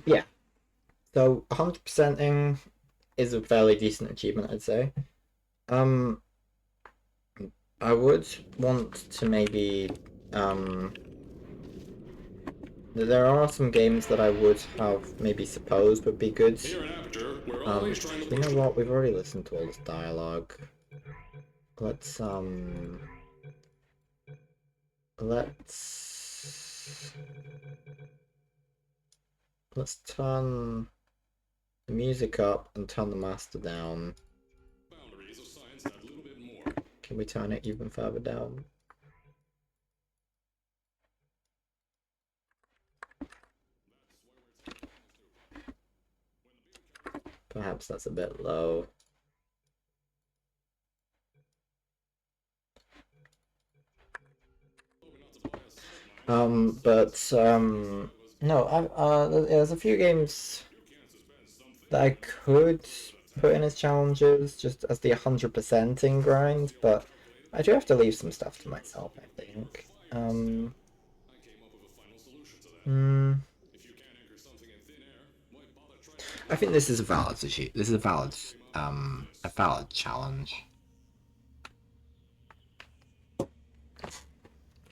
A: Yeah. So 100%ing is a fairly decent achievement, I'd say. I would want to maybe There are some games that I would have maybe supposed would be good.
B: Here at Aperture, we're always trying to
A: You know
B: push.
A: what? We've already listened to all this dialogue. Let's let's let's turn the music up and turn the master down.
B: Boundaries of science that little bit more.
A: Can we turn it even further down? Perhaps that's a bit low. No, there's a few games that I could put in as challenges, just as the 100%ing grind, but I do have to leave some stuff to myself, I think. Hmm, I think this is a valid issue. This is a valid challenge.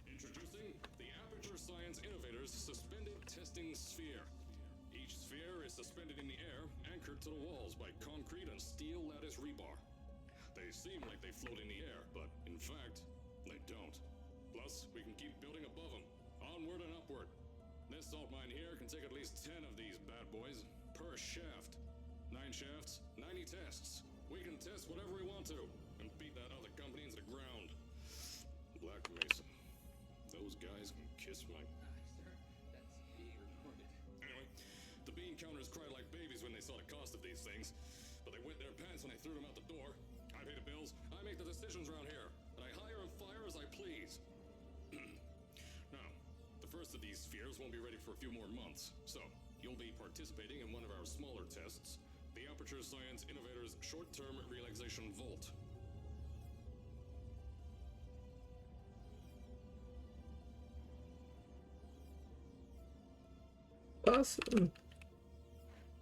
B: Introducing the Aperture Science Innovators Suspended Testing Sphere. Each sphere is suspended in the air, anchored to the walls by concrete and steel lattice rebar. They seem like they float in the air, but in fact, they don't. Plus, we can keep building above them, onward and upward. This salt mine here can take at least 10 of these bad boys per shaft. 9 shafts, 90 tests. We can test whatever we want to and beat that other company into the ground. Black Mesa. Those guys can kiss my...
C: Sir, that's being recorded.
B: Anyway, the bean counters cried like babies when they saw the cost of these things, but they wet their pants when I threw them out the door. I pay the bills, I make the decisions around here, and I hire and fire as I please. Now, the first of these spheres won't be ready for a few more months, so you'll be participating in one of our smaller tests, the Aperture Science Innovators Short-Term Relaxation Vault.
A: Person.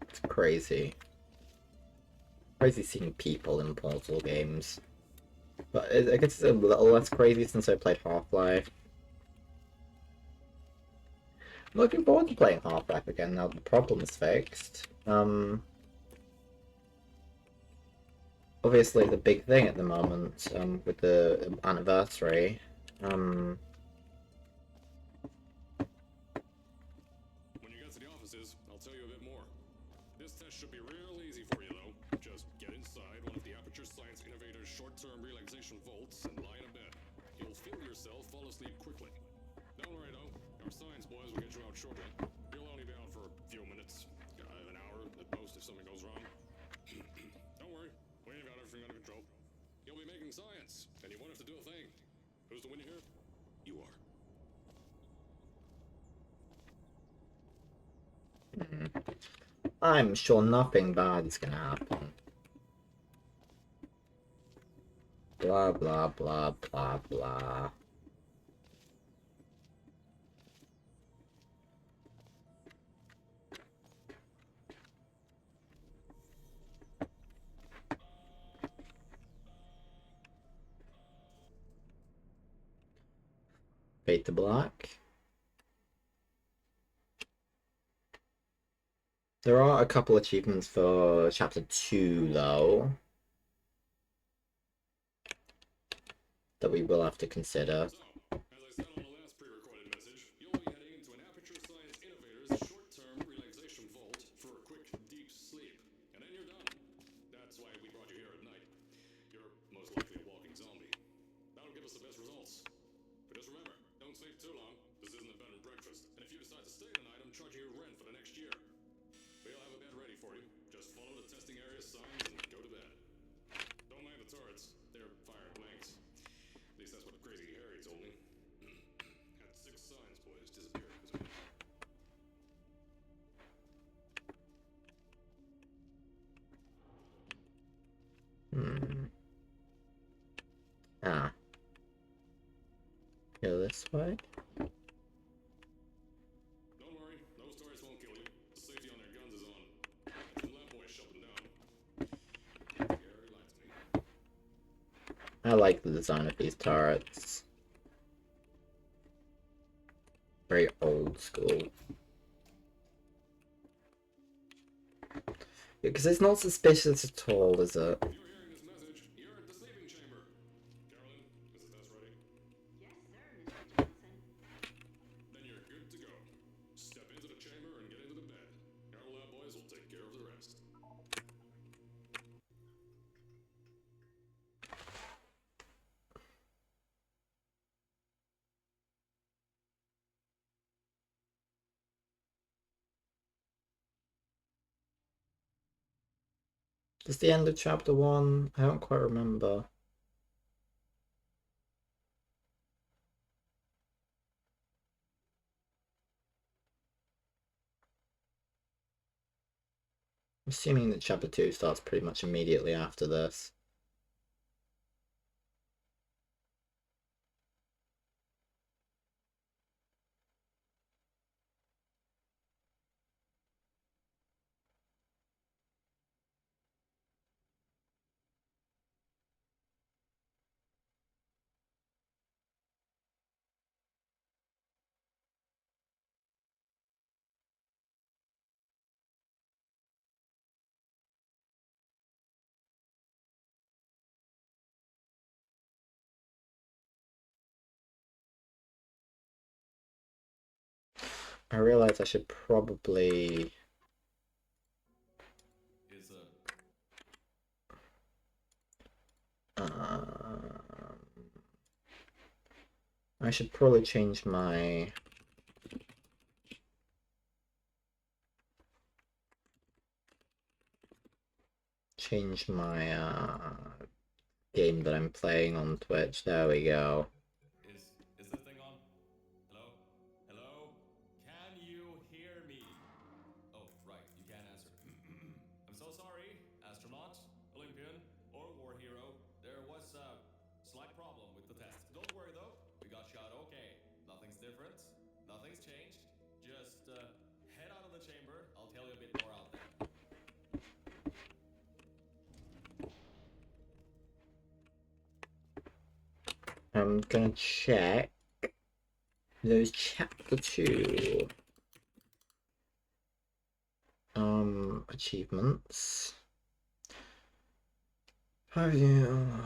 A: It's crazy. Crazy seeing people in Portal games. But I guess it's a little less crazy since I played Half-Life. I'm looking forward to playing Half-Life again now the problem is fixed. Obviously the big thing at the moment, with the anniversary,
B: When you get to the offices, I'll tell you a bit more. This test should be real easy for you, though. Just get inside one of the Aperture Science Innovators short-term relaxation vaults and lie in a bed. You'll feel yourself fall asleep quickly. Don't worry, though. Our science boys will get you out shortly. You'll only be out for a few minutes. An hour at most if something goes wrong. Don't worry. We've got everything under control. You'll be making science, and you won't have to do a thing. Who's the winner here? You are.
A: I'm sure nothing bad is gonna happen. Blah blah blah blah blah. Fade to black. There are a couple achievements for chapter 2 though that we will have to consider.
B: So, as I said on the last pre-recorded message, you'll be heading into an Aperture Science Innovators short-term relaxation vault for a quick, deep sleep. And then you're done. That's why we brought you here at night. You're most likely a walking zombie. That'll give us the best results. But just remember, don't sleep too long. This isn't a bed and breakfast. And if you decide to stay tonight, I'm charging you rent for the next year. We'll have a bed ready for you. Just follow the testing area signs and go to bed. Don't mind the turrets. They're firing blanks. At least that's what Crazy Harry told me. Had 6 science boys disappear because of him.
A: Ah. Go this way.
B: Don't worry, those turrets won't kill you. The safety on their guns is on. The lab boys shut them down. Harry lied to me.
A: I like the design of these turrets. very old school. Because it's not suspicious at all, is it?
B: If you're hearing this message, you're at the sleeping chamber. Carolyn, is the test ready?
D: Yes, sir, Mr. Johnson.
B: Then you're good to go. Step into the chamber and get into the bed. Our lab boys will take care of the rest.
A: Is the end of chapter 1? I don't quite remember. I'm assuming that chapter 2 starts pretty much immediately after this. I realize I should probably... I should probably change my... game that I'm playing on Twitch. There we go.
B: Is this thing on? Hello? Hello? Can you hear me? Oh, right, you can't answer. I'm so sorry, astronaut, Olympian, or war hero. There was a slight problem with the test. Don't worry though, we got shot okay. Nothing's different, nothing's changed. Just head out of the chamber, I'll tell you a bit more out there.
A: I'm gonna check those chapter 2 achievements. Have you...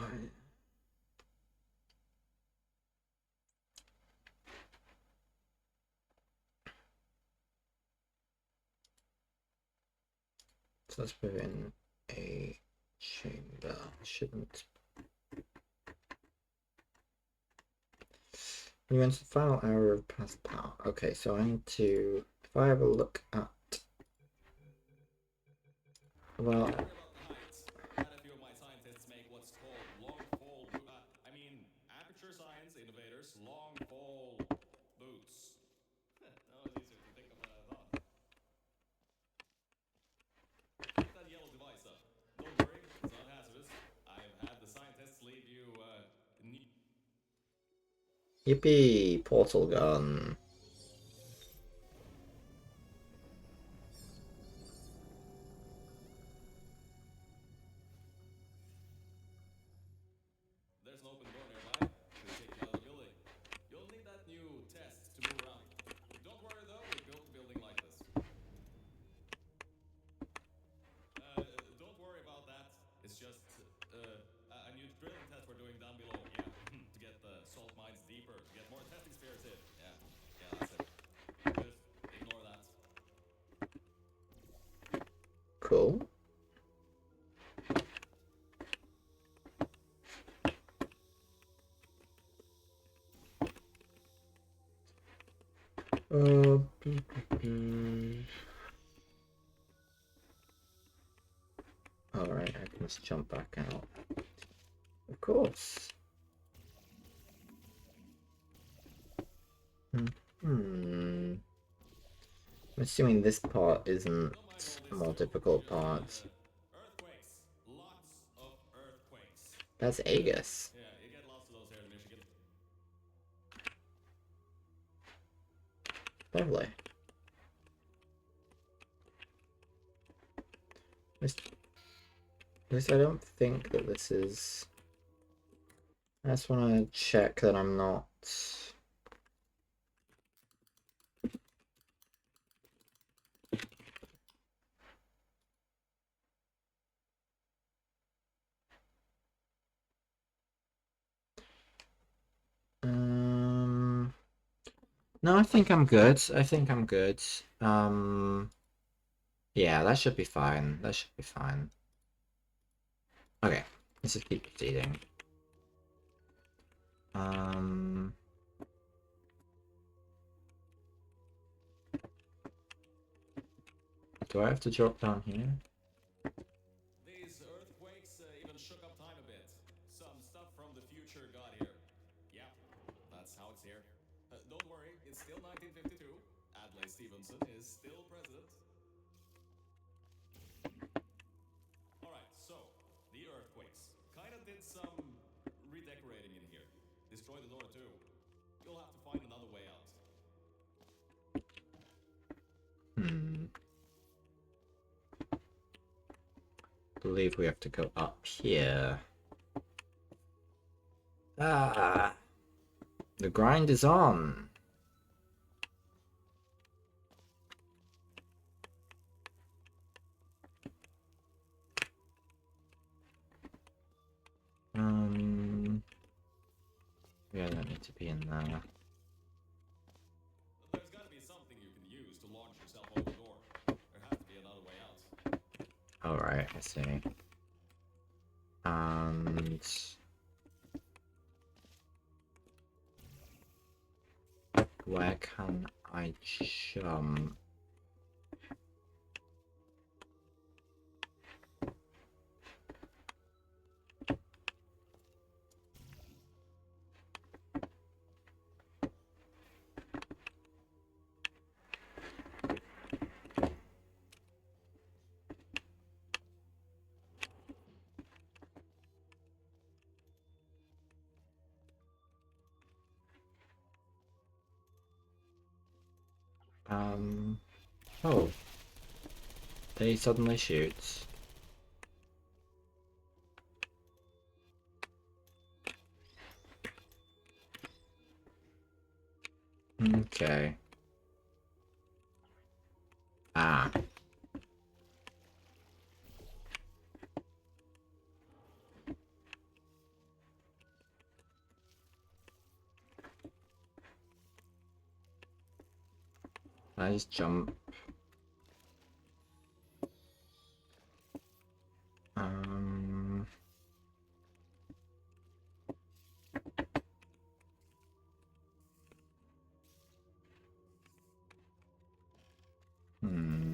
A: So that's within a chamber. Shouldn't... You went to the final hour of past power. Okay, so I need to... If I have a look at... Well...
B: Don't worry about the heights. I had a few of my scientists make what's called aperture science innovators long fall boots. That was easier to think of than I thought. Pick that yellow device up. Don't worry, it's not hazardous. I've had the scientists leave you,
A: Yippee! Portal gun.
B: There's an open door nearby. Could take you out of the building. You'll need that new test to move around. Don't worry though, we built the building like this. Don't worry about that. It's just a new drilling test we're doing down below. Yeah, to get the salt mines deeper, to get more testing spirits in. Yeah, that's it. Just ignore that.
A: Cool. Alright, I must jump back out. Of course. I'm assuming this part isn't a more difficult part.
B: Earthquakes. Lots of earthquakes.
A: That's Aegis.
B: Yeah, you get lots of those here in Michigan.
A: Lovely. At least I don't think that this is... I just want to check that I'm not... No, I think I'm good. I think I'm good. Yeah, that should be fine. That should be fine. Okay, let's just keep proceeding. Um, do I have to drop down here?
B: These earthquakes even shook up time a bit. Some stuff from the future got here. Yep, that's how it's here. Don't worry, it's still 1952. Adlai Stevenson is still president. Alright, so, the earthquakes. Kinda did some redecorating in here. Destroyed the door too. You'll have to find another way out.
A: Hmm. Believe we have to go up here. Ah, the grind is on. Yeah, I don't need to be in there.
B: There's gotta be something you can use to launch yourself over the door. There has to be another way out.
A: Alright, I see. And where can I jump? Oh, they suddenly shoot. Okay. Ah. I just jump. Um. Hmm.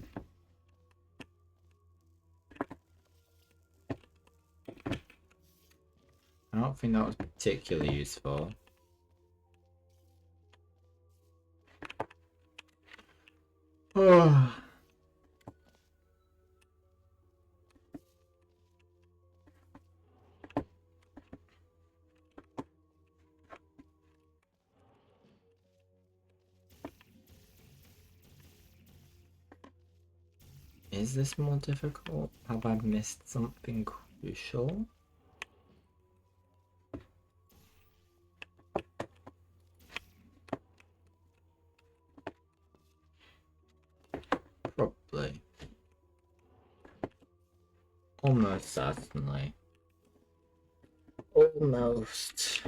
A: I don't think that was particularly useful. Oh. Is this more difficult? Have I missed something crucial? Probably. Almost certainly. Almost.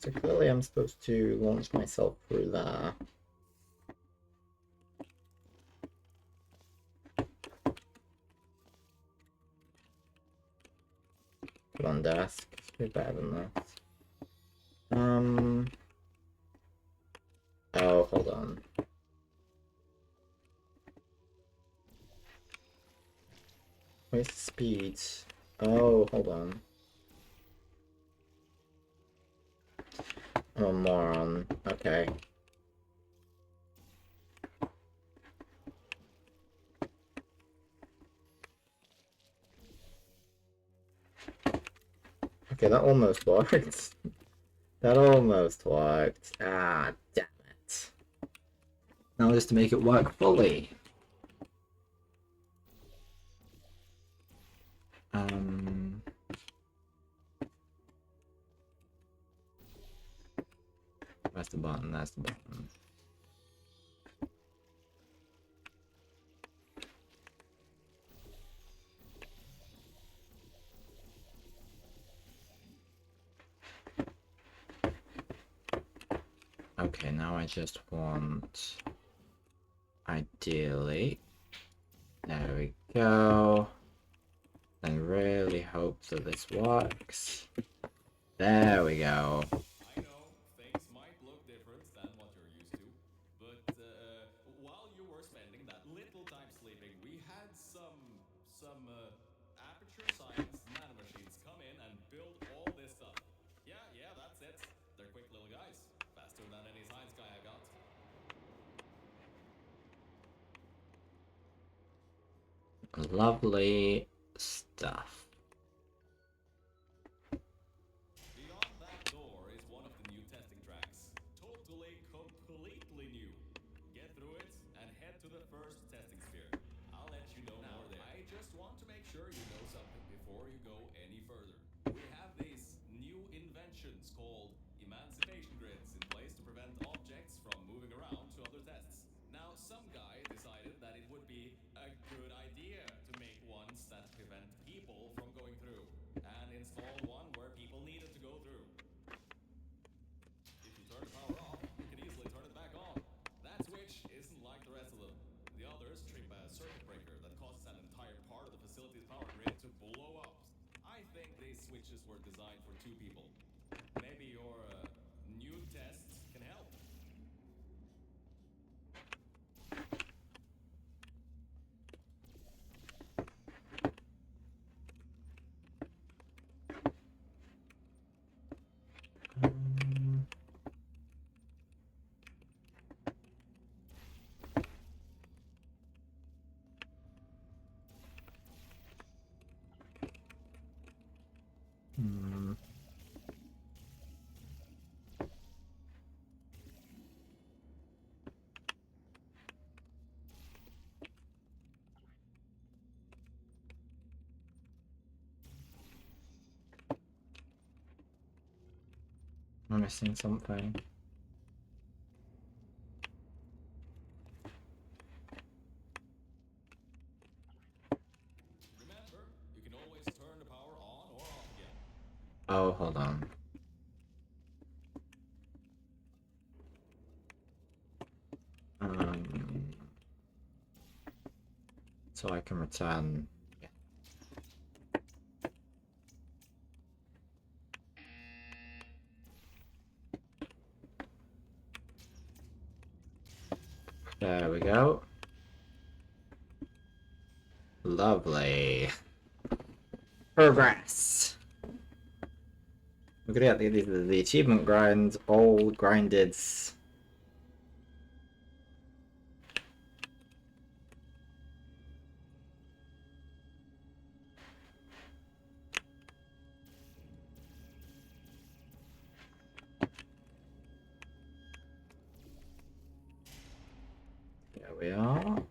A: So clearly I'm supposed to launch myself through there. Come on, desk. Do better than this. Oh, hold on. Where's the speed? Oh, hold on. I'm a moron. Okay. Okay, that almost worked. That almost worked. Ah, damn it. Now just to make it work fully. Um... Where's the button? There's the button. Okay, now I just want... Ideally... There we go. And really hope that this works. There we go.
B: I know things might look different than what you're used to, but while you were spending that little time sleeping, we had some aperture science nanomachines come in and build all this stuff. Yeah, that's it. They're quick little guys, faster than any science guy I got.
A: Lovely stuff.
B: Beyond that door is one of the new testing tracks. Totally, completely new. Get through it and head to the first testing sphere. I'll let you know more there. I just want to make sure you know something before you go any further. We have these new inventions called emancipation grids in place to prevent objects from moving around to other tests. Now, some guy decided that it would be a good idea to make ones that prevent people from going through and install one where people needed to go through. If you turn the power off, you can easily turn it back on. That switch isn't like the rest of them. The others trip a circuit breaker that causes an entire part of the facility's power grid to blow up. I think these switches were designed for two people. Maybe your new tests can help.
A: I'm missing something.
B: Remember, you can always turn the power on or off again.
A: Oh, hold on. So I can return. Yeah. There we go. Lovely. Progress. We're gonna get the achievement grinds all grinded. There we are.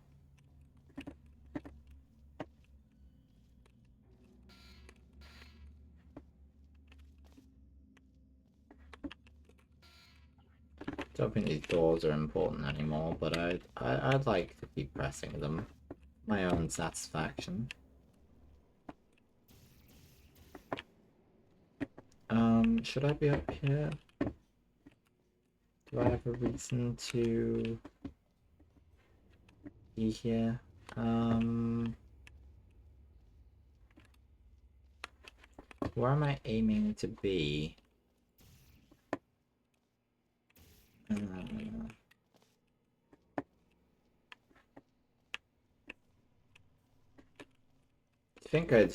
A: Don't think these doors are important anymore, but I'd like to keep pressing them. My own satisfaction. Should I be up here? Do I have a reason to be here? Where am I aiming to be?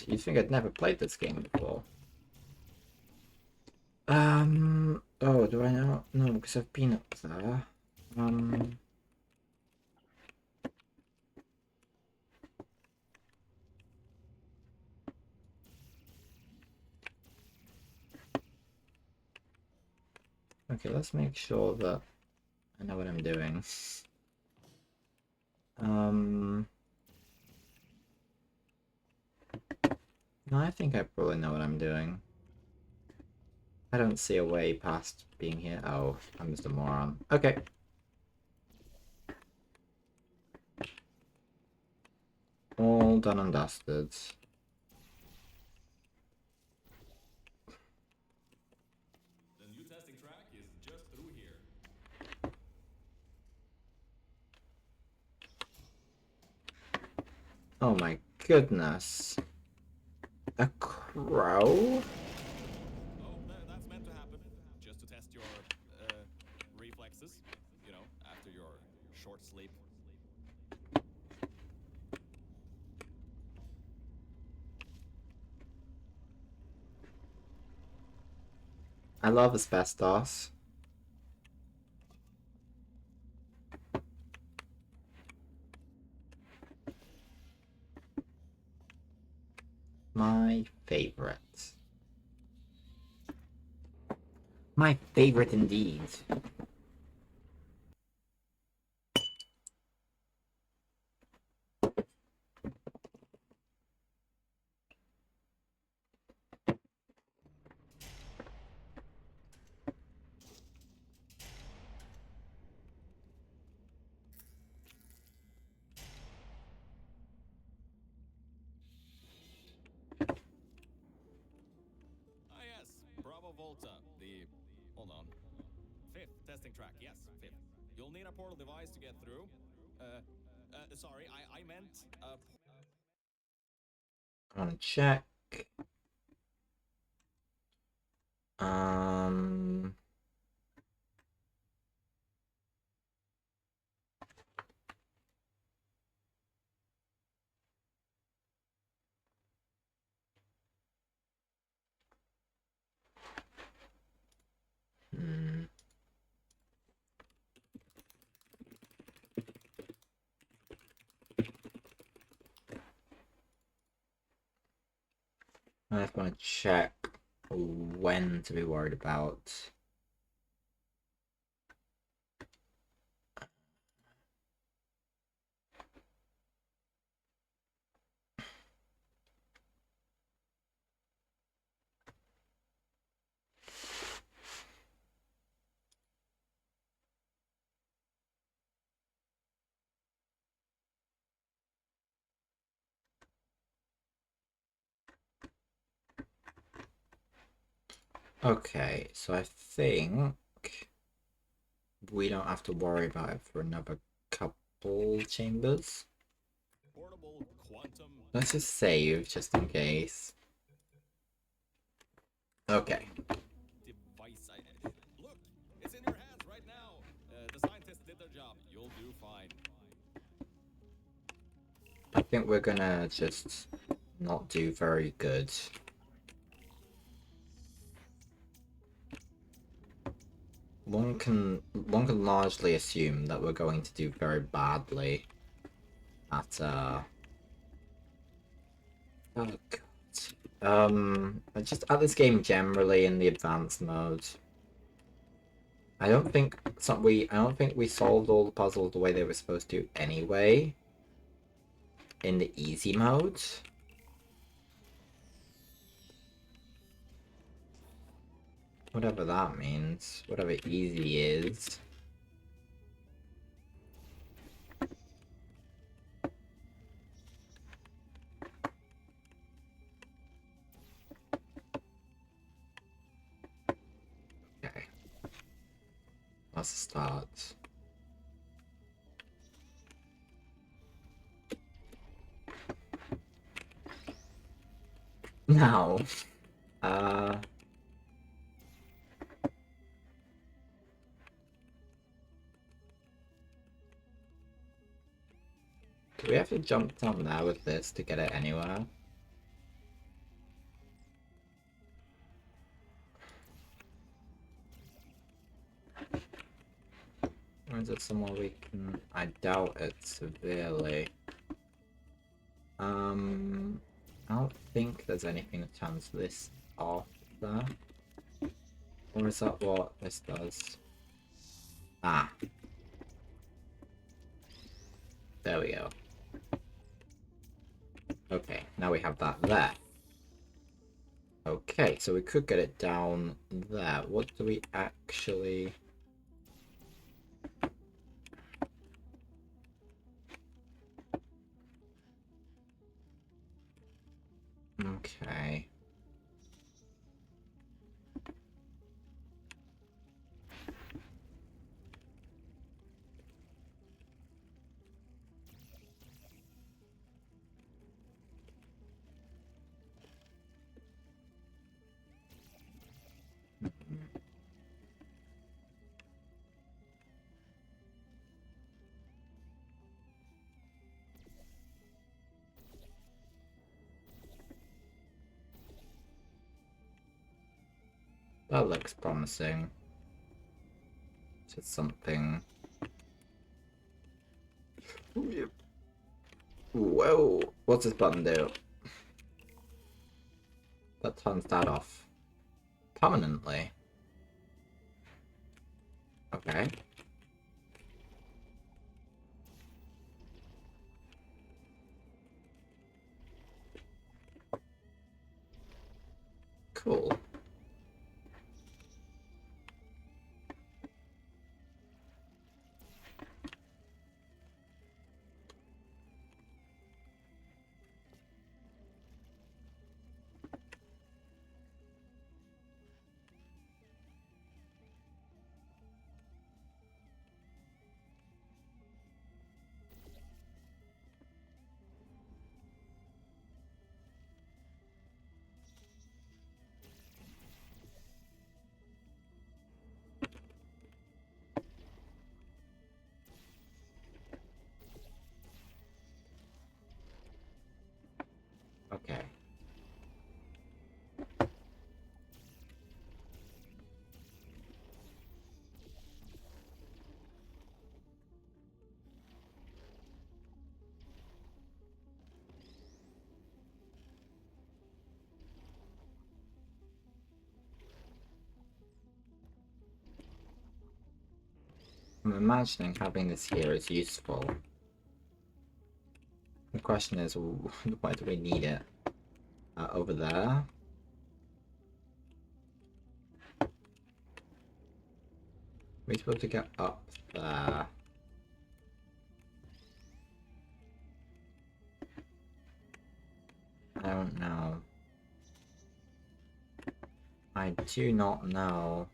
A: You'd think I'd never played this game before. Oh, do I know? No, because I've been up there. Okay, let's make sure that I know what I'm doing. No, I think I probably know what I'm doing. I don't see a way past being here. Oh, I'm just a moron. Okay. All done and dusted.
B: The new testing track is just through here.
A: Oh my goodness. A crow?
B: Oh, that's meant to happen. Just to test your reflexes, you know, after your short sleep.
A: I love asbestos. My favorite. My favorite indeed.
B: Ah, yes, Bravo Volta. Hold on. Fifth testing track. Yes, fifth. You'll need a portal device to get through. Sorry, I meant
A: On check. Um. Hmm. I just want to check when to be worried about. Okay, so I think we don't have to worry about it for another couple chambers.
B: portable quantum
A: Let's just save just in case. Okay.
B: device. Look, it's in your hands right now. The scientists did their job. You'll do fine.
A: I think we're gonna just not do very good. One can largely assume that we're going to do very badly at oh god. Just at this game generally in the advanced mode. I don't think we solved all the puzzles the way they were supposed to anyway. In the easy mode. Whatever that means. Whatever easy is. Okay. Let's start. Now. Uh Do we have to jump down there with this to get it anywhere? Or is it somewhere we can... I doubt it severely. I don't think there's anything that turns this off there. Or is that what this does? Ah. There we go. Okay, now we have that there. Okay, so we could get it down there. What do we actually... Okay. That looks promising. Just something... Whoa! What's this button do? That turns that off. Permanently. Okay. Cool. Okay. I'm imagining having this here is useful. The question is, why do we need it? Over there? We're supposed to get up there. I don't know. I do not know.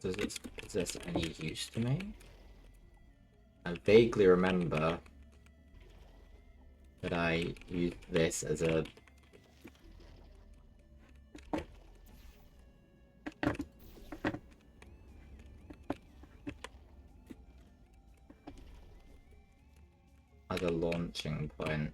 A: Is this any use to me? I vaguely remember that I used this as a... as a launching point.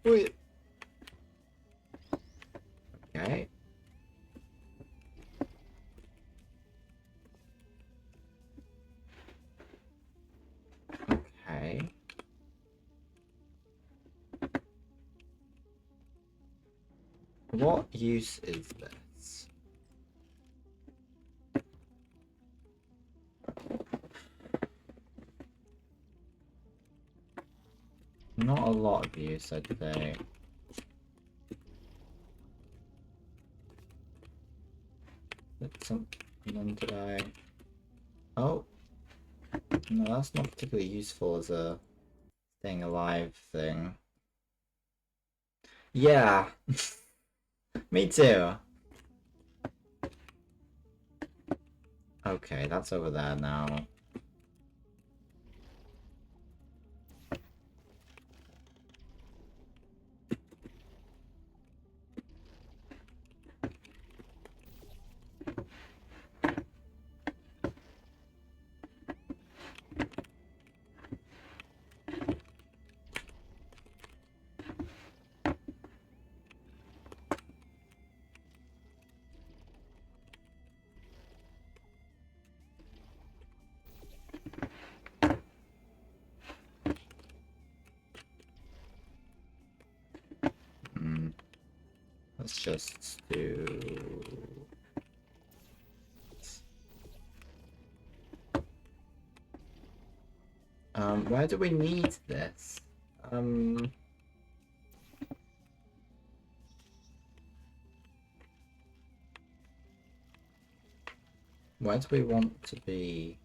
A: Wait. Okay. Okay. What use is this? Not a lot of use, I'd say. Something did I... Oh! No, that's not particularly useful as a staying alive thing. Yeah! Me too! Okay, that's over there now. Let's just do... where do we need this? Where do we want to be?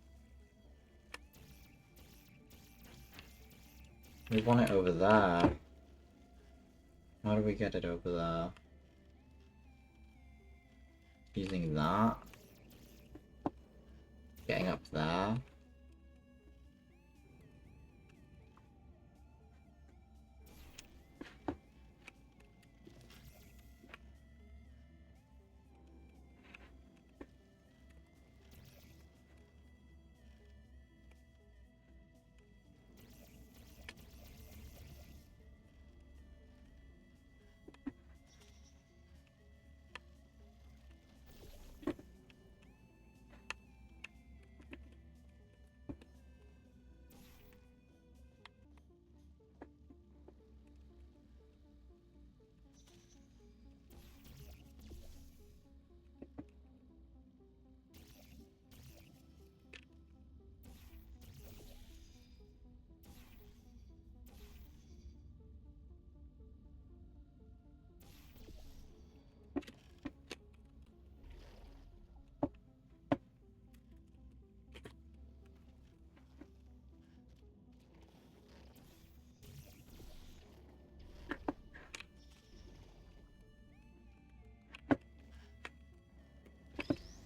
A: We want it over there. How do we get it over there? Using that. Getting up there.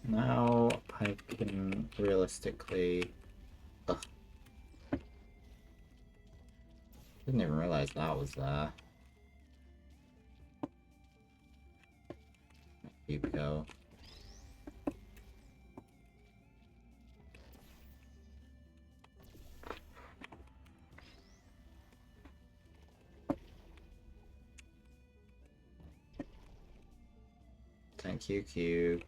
A: Now I can realistically... Ugh. Didn't even realize that was there. Here we go. Thank you, Cube.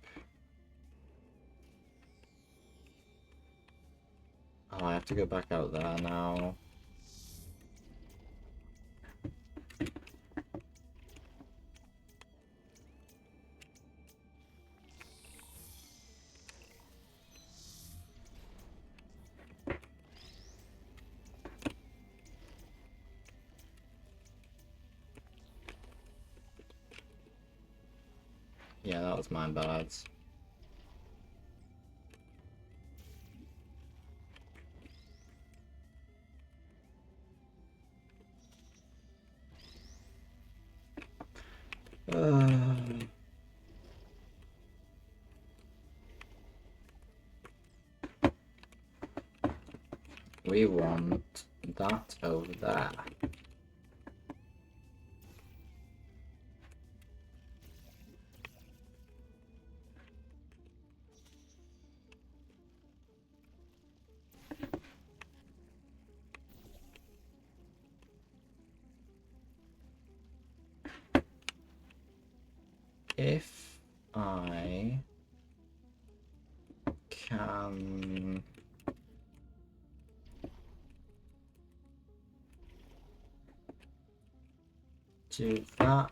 A: Oh, I have to go back out there now. Yeah, that was my bad. We want that over there. If I can do that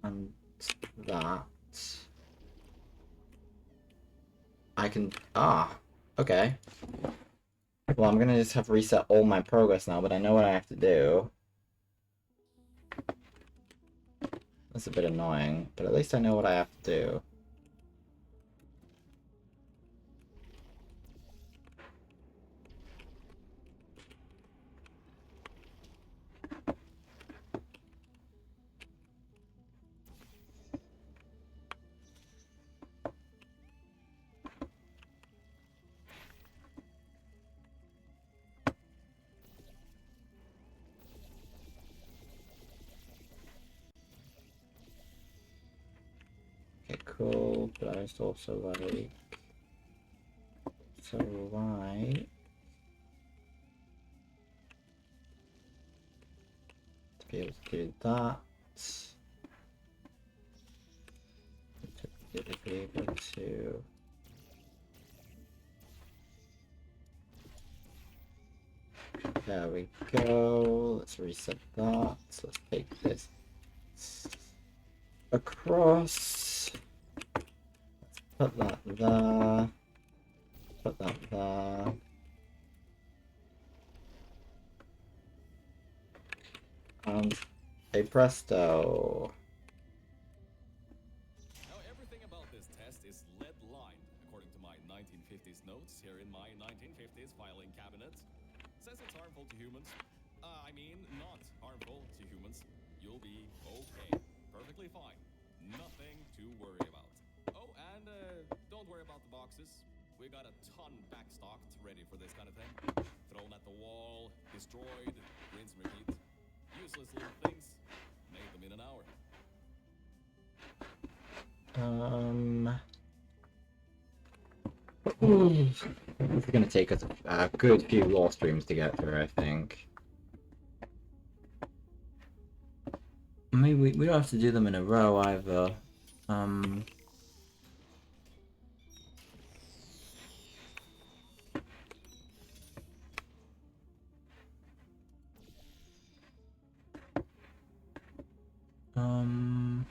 A: and that, I can... Ah, okay. Well, I'm gonna just have reset all my progress now, but I know what I have to do. That's a bit annoying, but at least I know what I have to do. Okay, cool, but I was also like... So why... To be able to do that... To be able to... There we go, let's reset that, so let's take this across. Put that there. Put that there. And a presto.
B: Now, everything about this test is lead-lined, according to my 1950s notes here in my 1950s filing cabinet. Says it's harmful to humans. I mean, not harmful to humans. You'll be okay. Perfectly fine. Nothing to worry about. Oh, and don't worry about the boxes. We got a ton backstocked ready for this kind of thing. Thrown at the wall, destroyed, rinse and repeat. Useless little things. Made them in an hour.
A: It's gonna take us a good few law streams to get through, I think. Maybe we don't have to do them in a row either. Um. Um.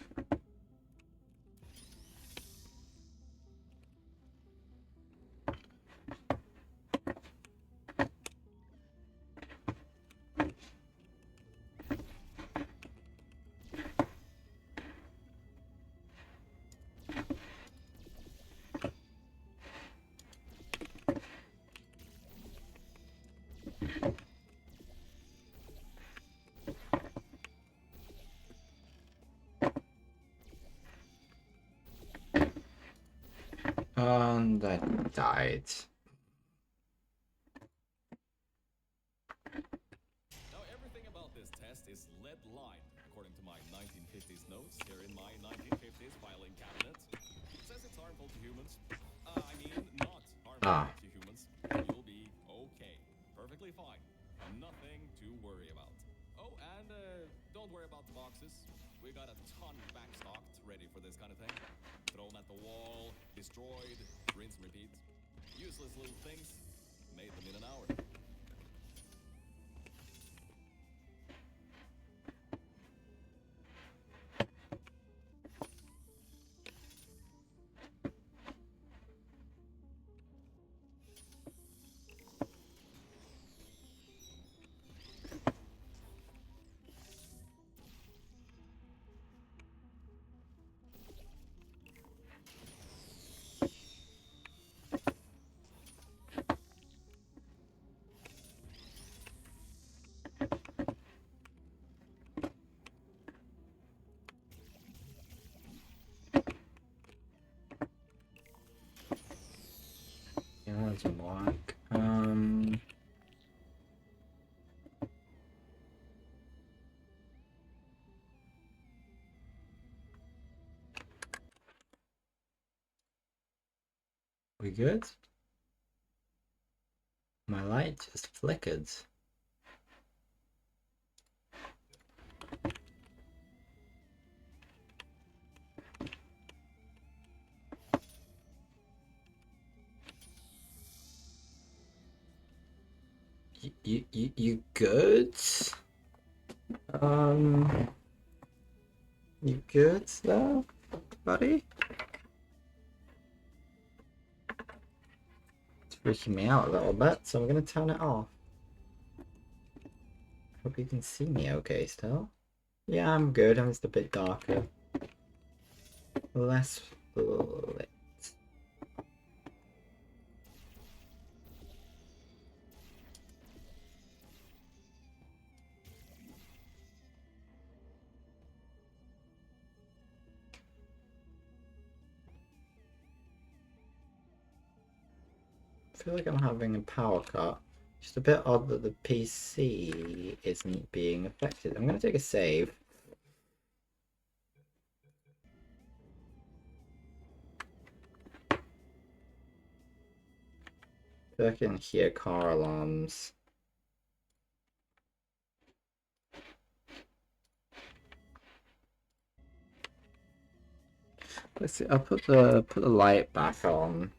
A: And I died.
B: Now, everything about this test is lead-lined, according to my 1950s notes here in my 1950s filing cabinet. Says it's harmful to humans. I mean, not harmful to humans. You'll be okay. Perfectly fine. Nothing to worry about. Oh, and don't worry about the boxes. We got a ton backstocked ready for this kind of thing. Thrown at the wall, destroyed, rinse and repeat. Useless little things. Made them in an hour.
A: It doesn't work. We good? My light just flickered. You good? You good there, buddy? It's freaking me out a little bit, so I'm gonna turn it off. Hope you can see me okay still. Yeah, I'm good. I'm just a bit darker. Less lit. I feel like I'm having a power cut. Just a bit odd that the PC isn't being affected. I'm gonna take a save. I can hear car alarms. Let's see. I'll put the light back on.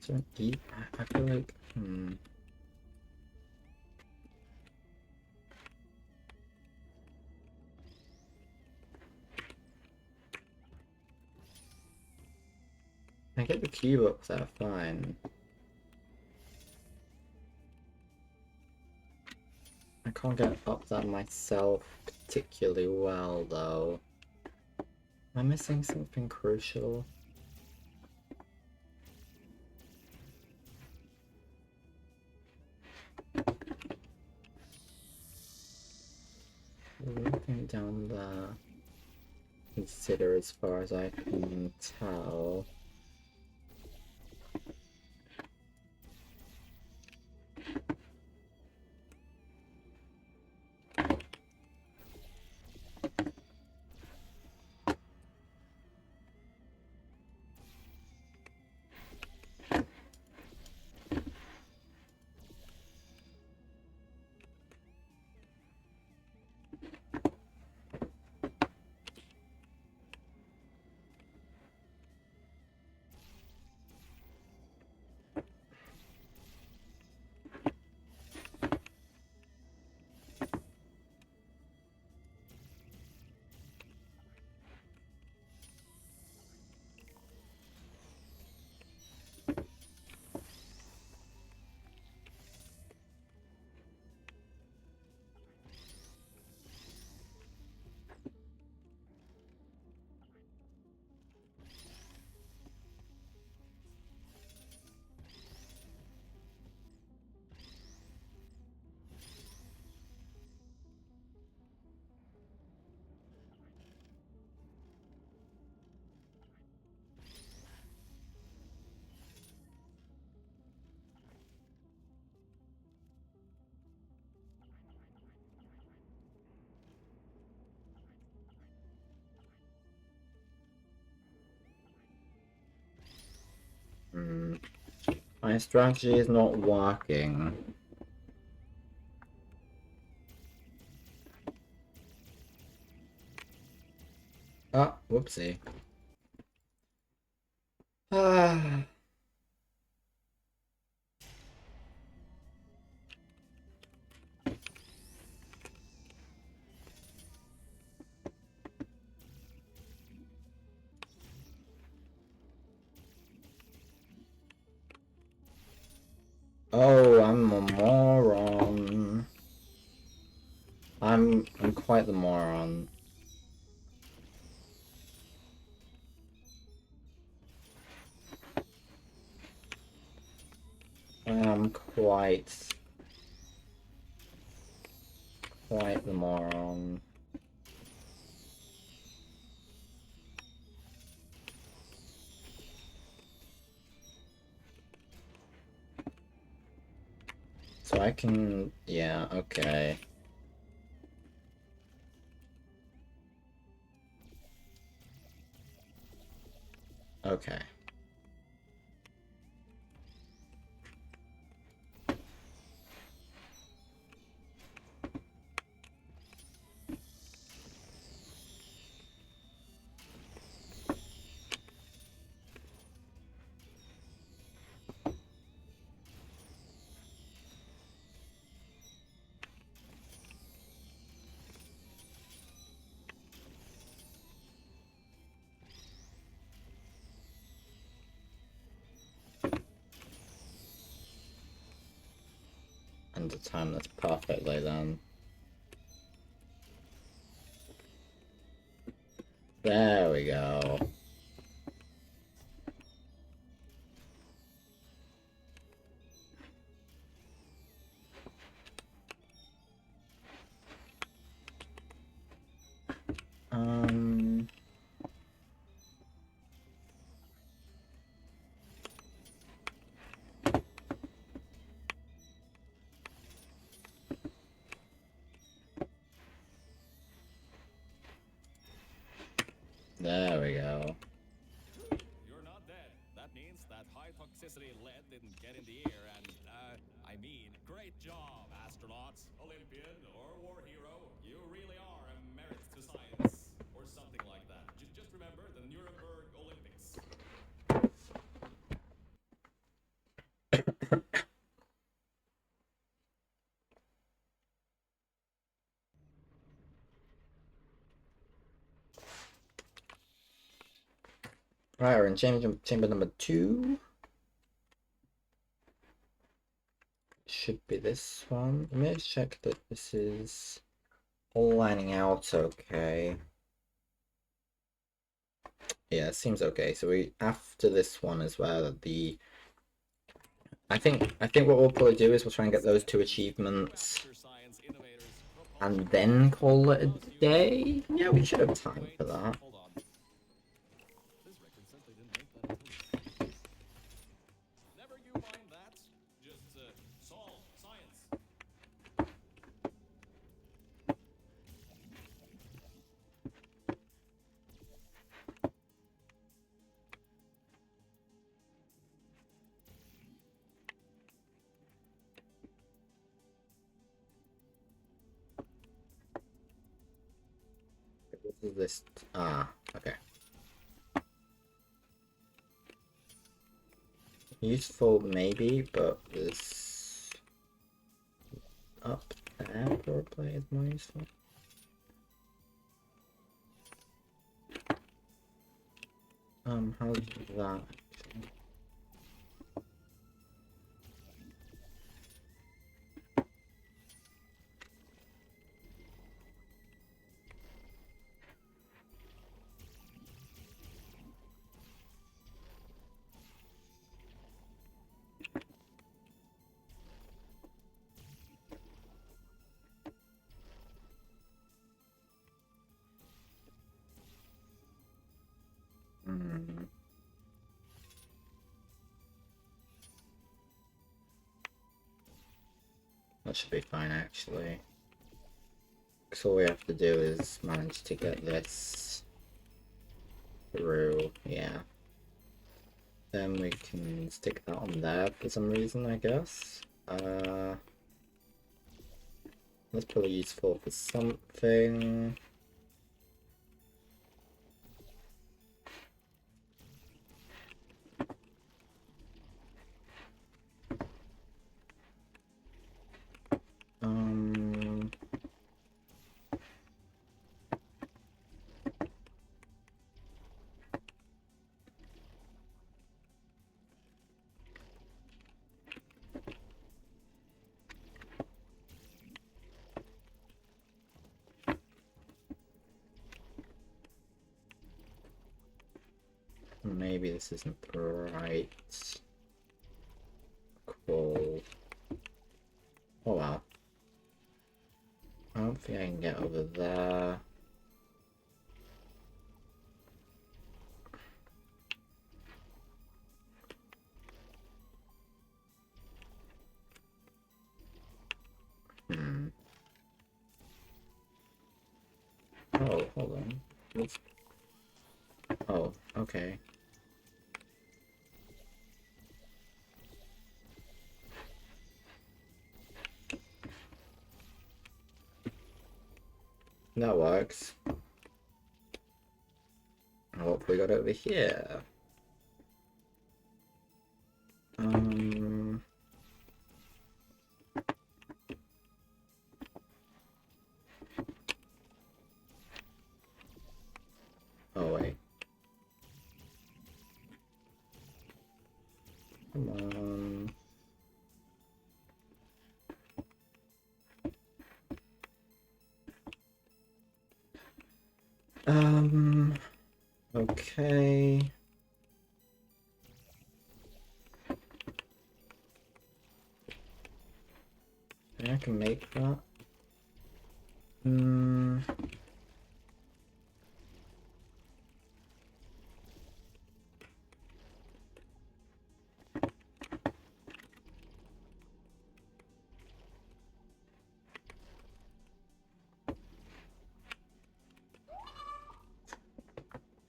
A: So I feel like I get the cube up there, fine. I can't get up that myself particularly well, though. Am I missing something crucial? There's nothing down there. Consider as far as I can tell. My strategy is not working. Ah, whoopsie. Ah. Oh, I'm a moron. I'm quite the moron. I am quite the moron. So I can, yeah, okay. Okay. And to time that's perfectly then. There we go. Um... There we go.
E: You're not dead. That means that high toxicity lead didn't get in the air and, I mean, great job, astronauts. Olympian or war hero, you really are a merit to science. Or something like that. Just remember the Nuremberg Olympics.
A: Right, we're in chamber number 2. Should be this one. Let me just check that this is all lining out okay. Yeah, it seems okay. So we after this one as well, the I think what we'll probably do is we'll try and get those 2 achievements and then call it a day. Yeah, we should have time for that.
E: Hold on. This record says they didn't make that until Never you mind that. Just solve science.
A: What is this? Ah, okay. Useful maybe, but this up there probably is more useful. How's that actually? Hmm. That should be fine actually. So all we have to do is manage to get this through, yeah. Then we can stick that on there for some reason, I guess. That's probably useful for something. Um, Maybe this isn't the right call. Oh wow. I don't think I can get over there. Hmm. Oh, hold on. What's... Oh, okay. That works. What have we got over here? Um... Oh wait. Come on. Okay. I can make that. Hmm.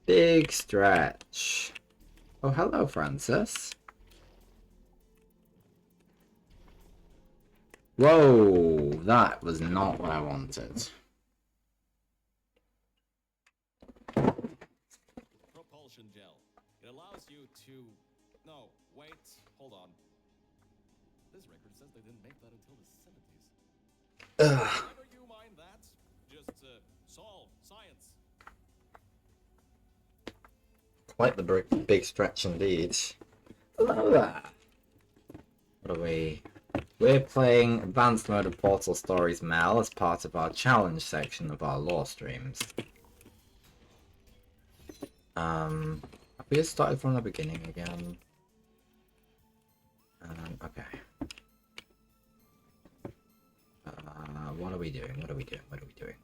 A: Big stretch. Oh, hello, Francis. Whoa, that was not what I wanted.
E: Propulsion gel. It allows you to... No, wait, hold on. This record says they didn't make that until the 70s.
A: Ugh.
E: Never you mind that. Just solve science.
A: Quite the big stretch indeed. Hello there. What are we? We're playing Advanced Mode of Portal Stories Mel as part of our challenge section of our lore streams. Have we just started from the beginning again? Okay. What are we doing? What are we doing? What are we doing?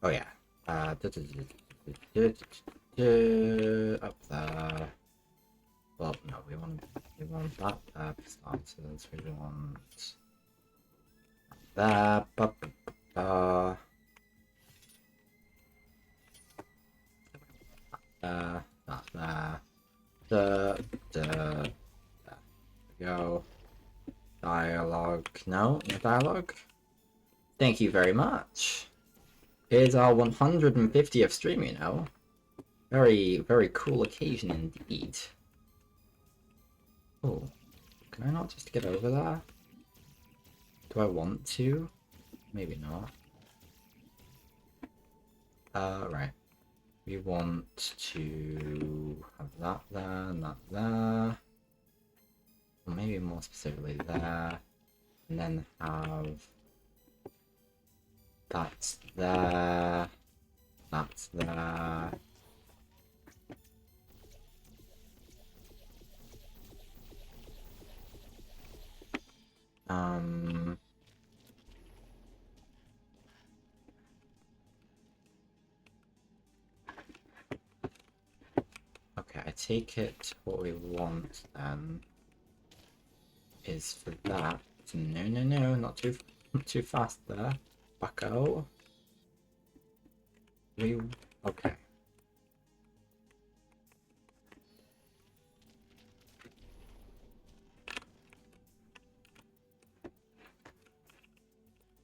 A: Oh yeah. Up there. Well, no, we want that there for starters. We want there. That there. There we go. Dialogue. No dialogue. Thank you very much. Here's our 150th stream, you know. Very, very cool occasion indeed. Oh, can I not just get over there? Do I want to? Maybe not. Right. We want to have that there and that there. Or maybe more specifically there. And then have that's there. That's there. Okay, I take it what we want then is for that. No, not too fast there. Bucko. Okay.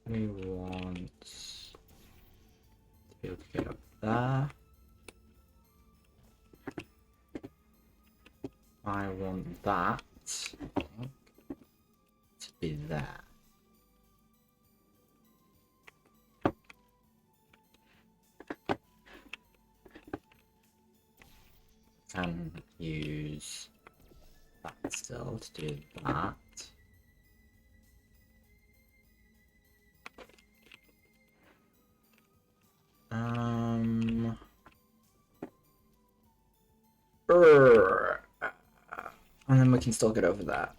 A: We want to be able to get up there. I want that to be there. Can use that still to do that. And then we can still get over that.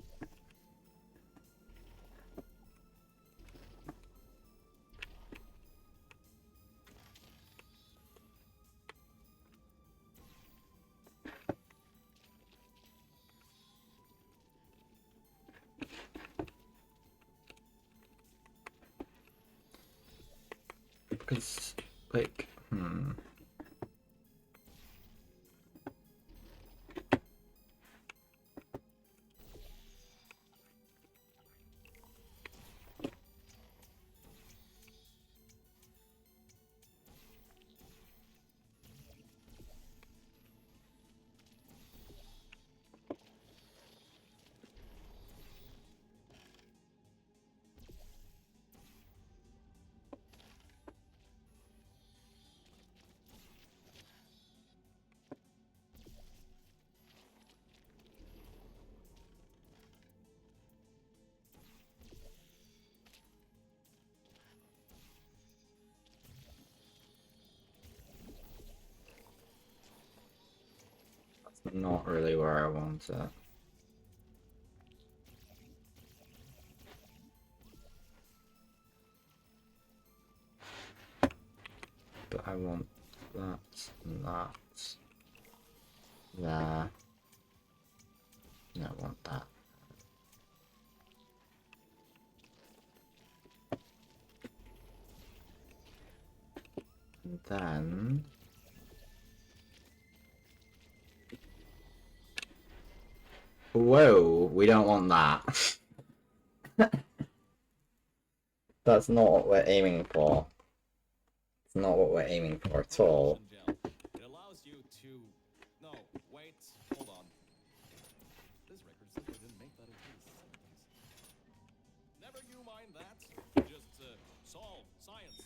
A: Because, like, that's not really where I want it. But I want that and that there. No, I want that. And then whoa, we don't want that. That's not what we're aiming for. It's not what we're aiming for at all.
E: It allows you to... No, wait, hold on. better his symptoms. Never you mind that. Just solve science.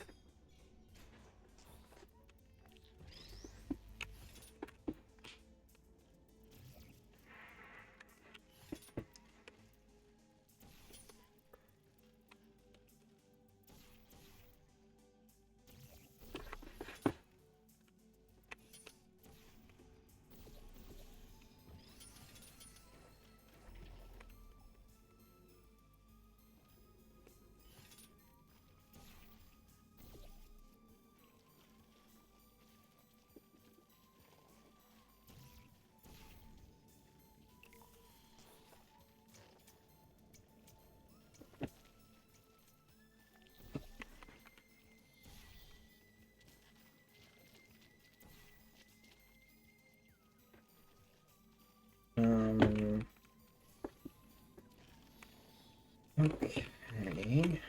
A: Okay.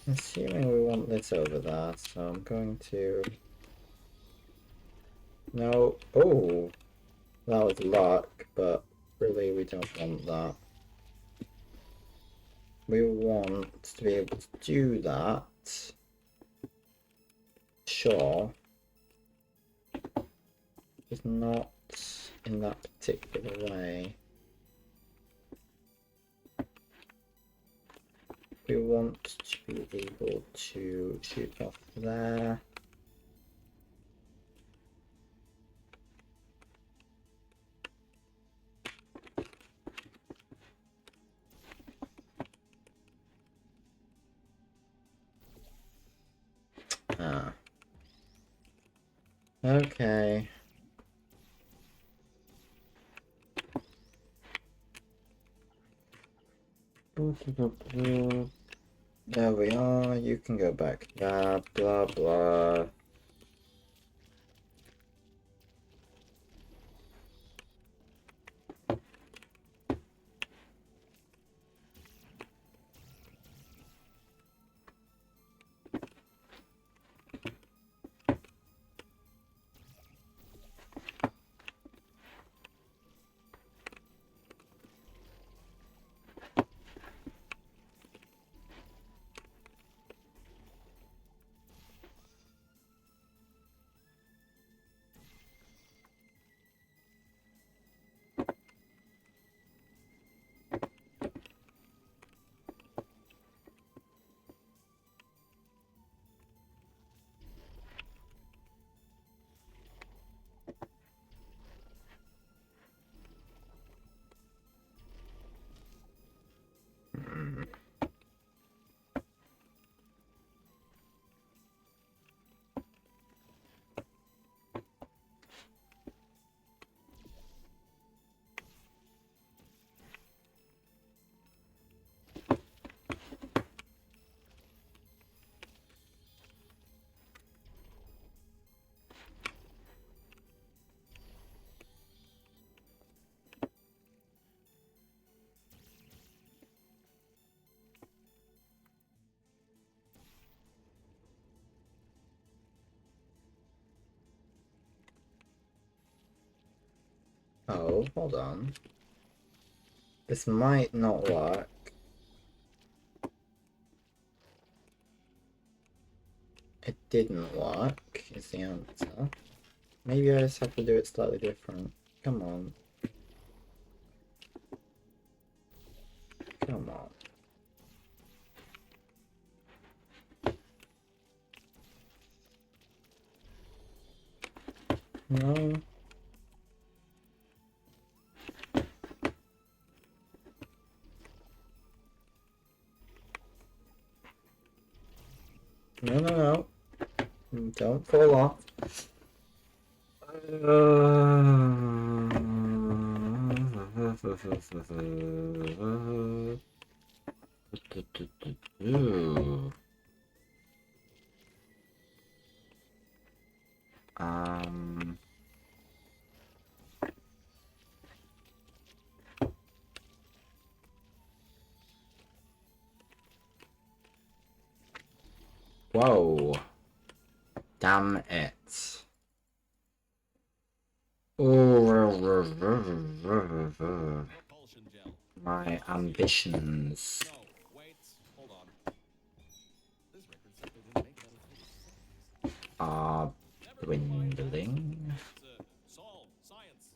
A: Assuming we want this over there, so I'm going to... No. Oh! That was luck, but really we don't want that. We want to be able to do that. Sure. Just not in that particular way. We want to be able to shoot off there. Ah. Okay. There we are, you can go back there, blah blah. Oh, hold on. This might not work. It didn't work, is the answer. Maybe I just have to do it slightly different. Come on. Come on. No. No, no, no. Don't fall off. Um. Whoa. Damn it.
E: Propulsion gel.
A: My ambitions
E: No, wait, hold on. This record simply didn't make that a full sentence.
A: are
E: Never you mind that.
A: dwindling.
E: Just solve science.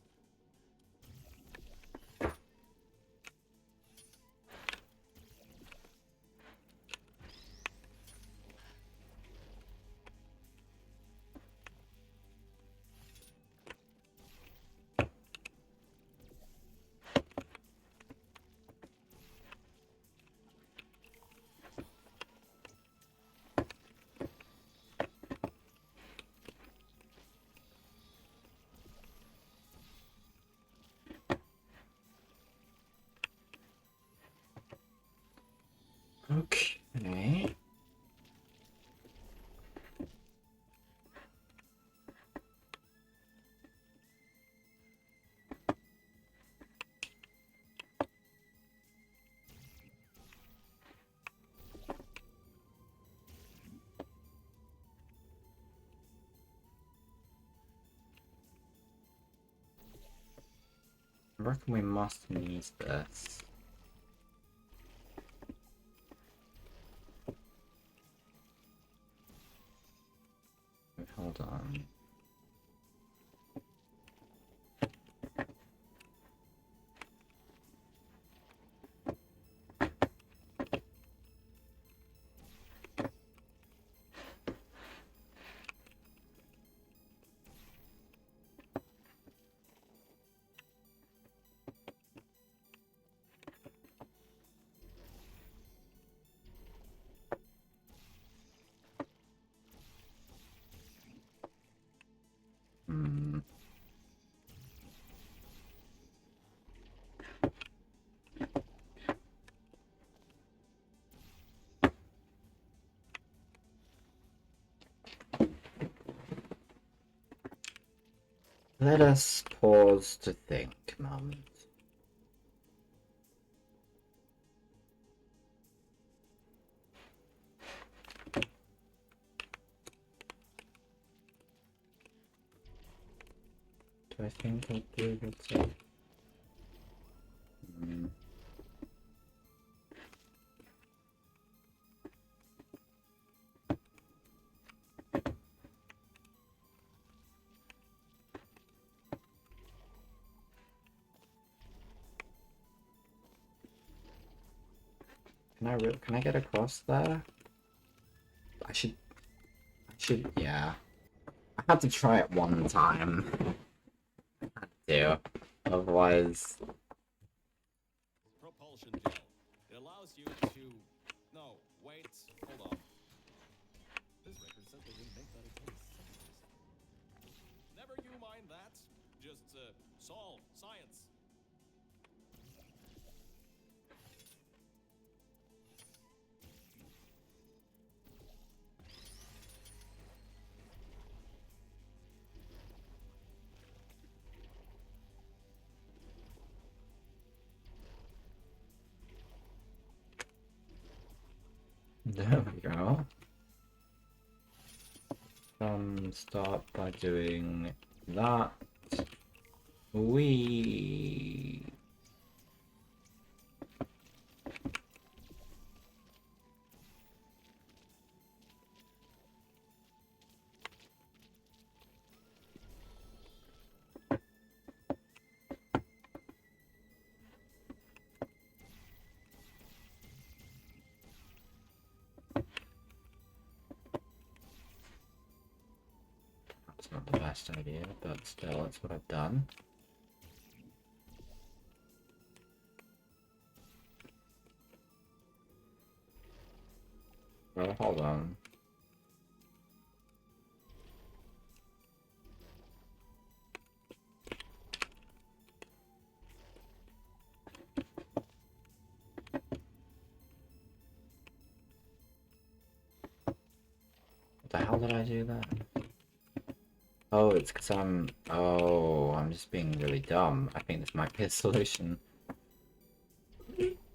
A: Okay. I reckon we must use this. Wait, hold on. Hmm. Let us pause to think a moment. Do I think I'll be able to? Hmm. Can I get across there? I should, yeah. I had to try it one time. I had to. Otherwise,
E: Propulsion gel. It allows you to. No, wait, hold on. This record simply didn't make that a full sentence. Never you mind that. Just solve science.
A: there we go. Start by doing that. We. That's not the best idea, but still, that's what I've done. Well, hold on. What the hell did I do that? Oh, it's because I'm... Oh, I'm just being really dumb. I think this might be a solution.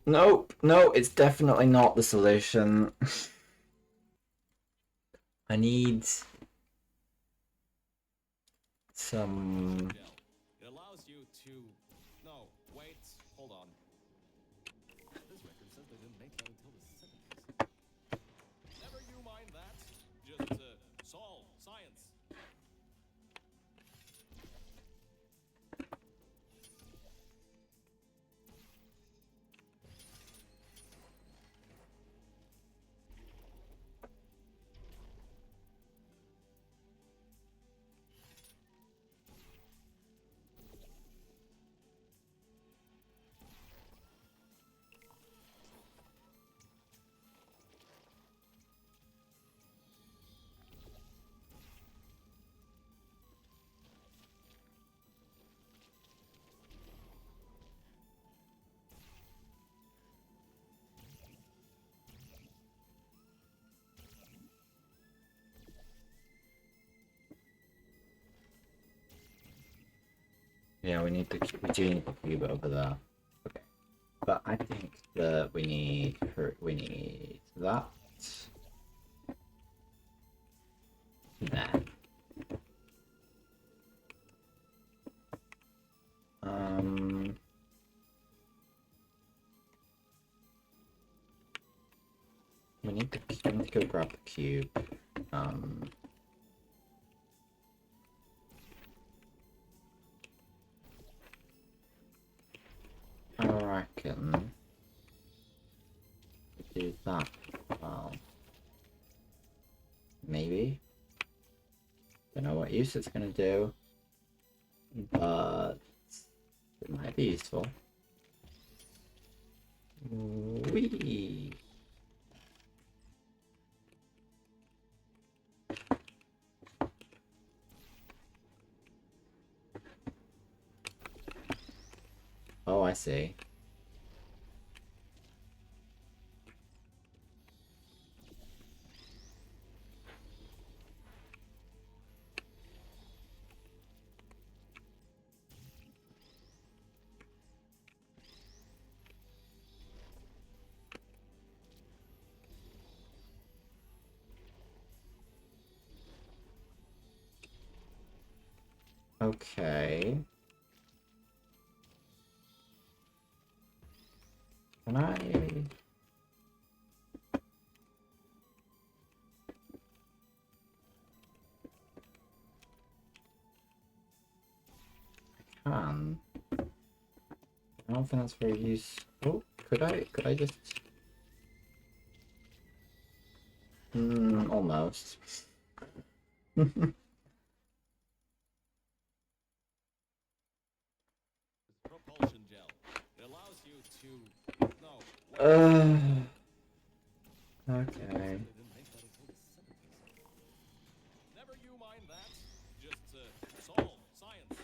A: Nope, no, it's definitely not the solution. I need some...
E: Gel. to... No, wait, hold on. This record says they didn't make that until the 70s. Never you mind that. Just, solve science.
A: Yeah, we do need the cube over there. Okay. But I think that we need that. There. We need to go grab the cube. I reckon we do that. Well, maybe. Don't know what use it's gonna do, but it might be useful. Whee! Oh, I see. Okay. Can I... can. I don't think that's very useful. Could I just... almost.
E: Propulsion gel. It allows you to... No, wait.
A: Okay.
E: They didn't make that until the 70s. Never you mind that. Just, solve science.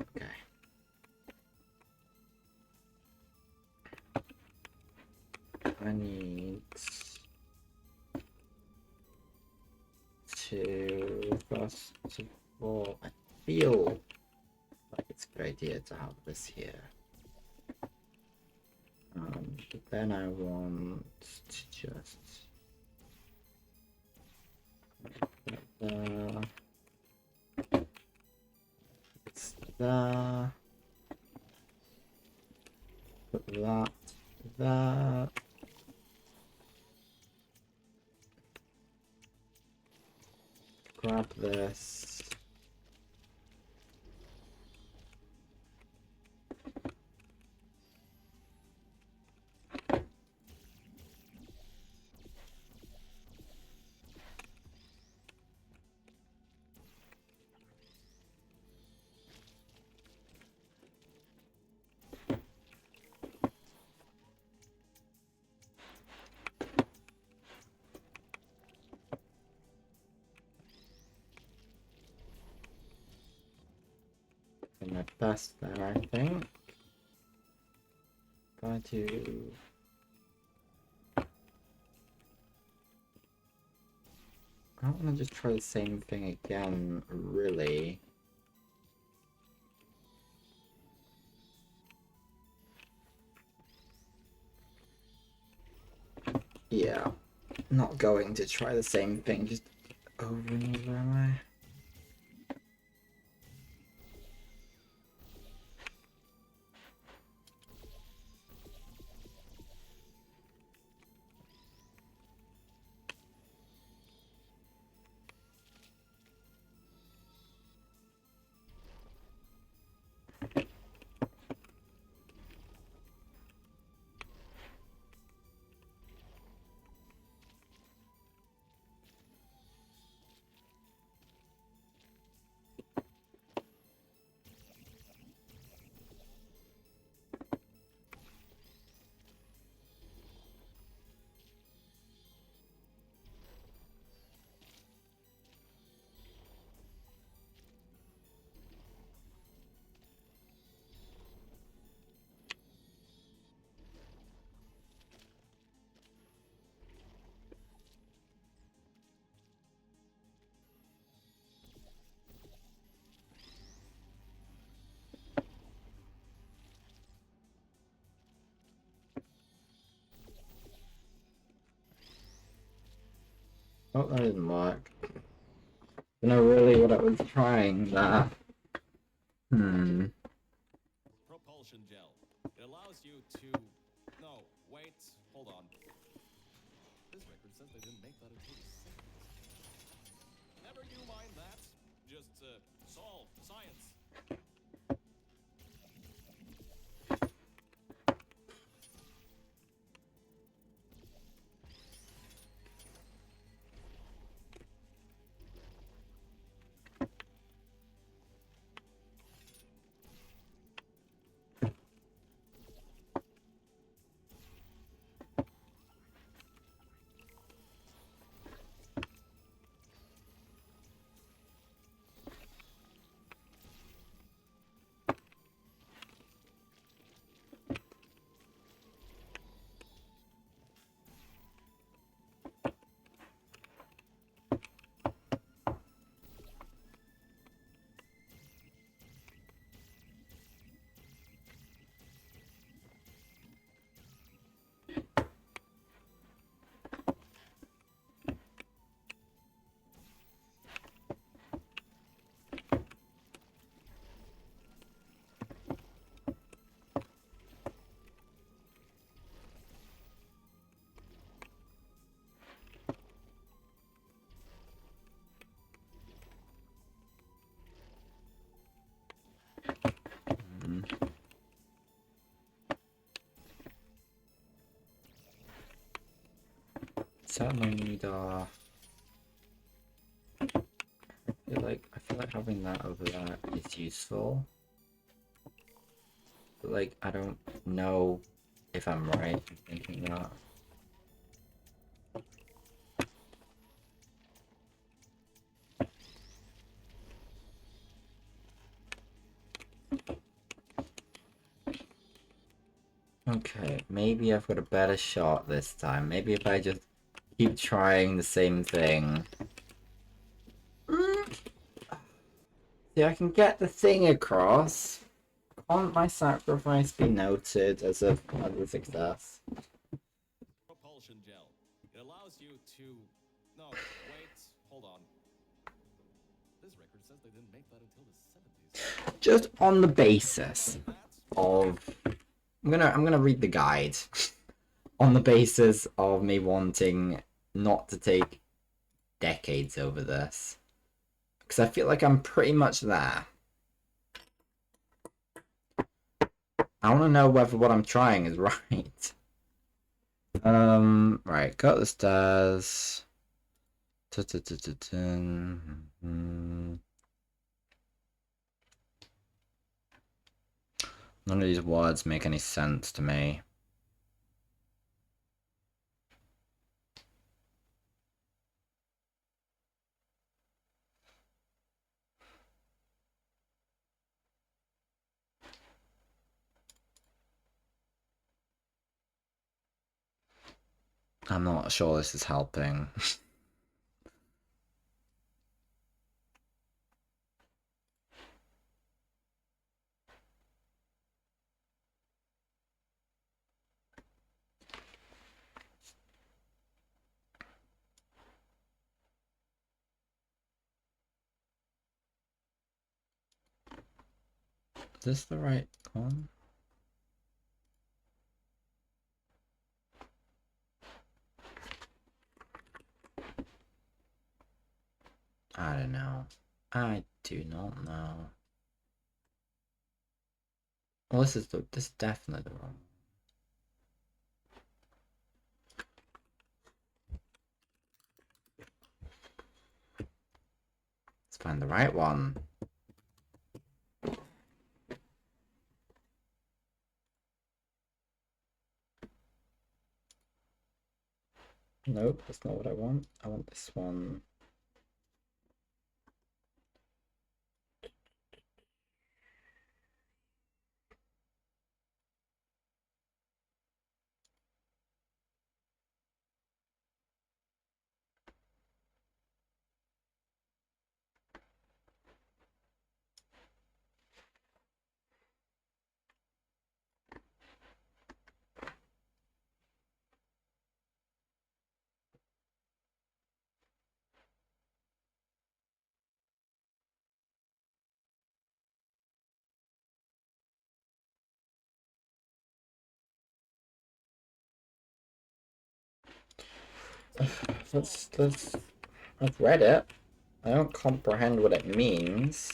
A: Okay. I need to first of all, I feel like it's a good idea to have this here. But then I want to just it's there. Put that there. Grab this. my best there, I think. Try to... I don't want to just try the same thing again, really. Yeah, not going to try the same thing just over and over, am I? Oh, that didn't work. You know really what I was trying there.
E: Propulsion gel. It allows you to... No, wait, hold on. This record says they didn't make that until the 70s. Never you mind that. Just, solve science.
A: Certainly need I feel like having that over there is useful. But like I don't know if I'm right in thinking that. Okay, maybe I've got a better shot this time. Maybe if I just keep trying the same thing. See, I can get the thing across. Can't my sacrifice be noted as a success?
E: Propulsion gel. It allows you to... No, wait, hold on. This record says they didn't make that until the 70s.
A: Just on the basis of... I'm gonna read the guide. On the basis of me wanting not to take decades over this. Because I feel like I'm pretty much there. I want to know whether what I'm trying is right. Right, go up the stairs. None of these words make any sense to me. I'm not sure this is helping. Is this the right one? I don't know. I do not know. Well, this is definitely the wrong. Let's find the right one. Nope, that's not what I want. I want this one. Let's. I've read it. I don't comprehend what it means.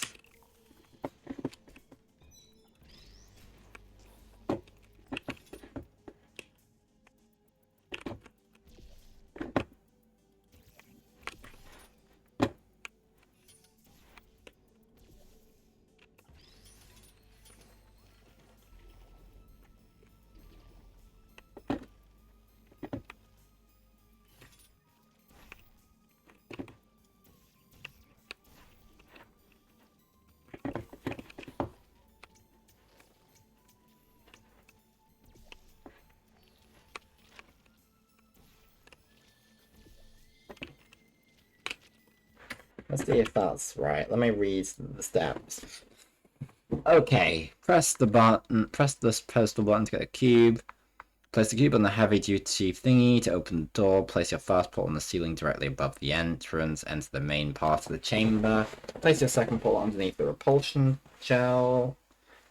A: Let's see if that's right. Let me read the steps. Okay, press the button. Press this postal button to get a cube. Place the cube on the heavy-duty thingy to open the door. Place your first port on the ceiling directly above the entrance. Enter the main part of the chamber. Place your second port underneath the repulsion gel.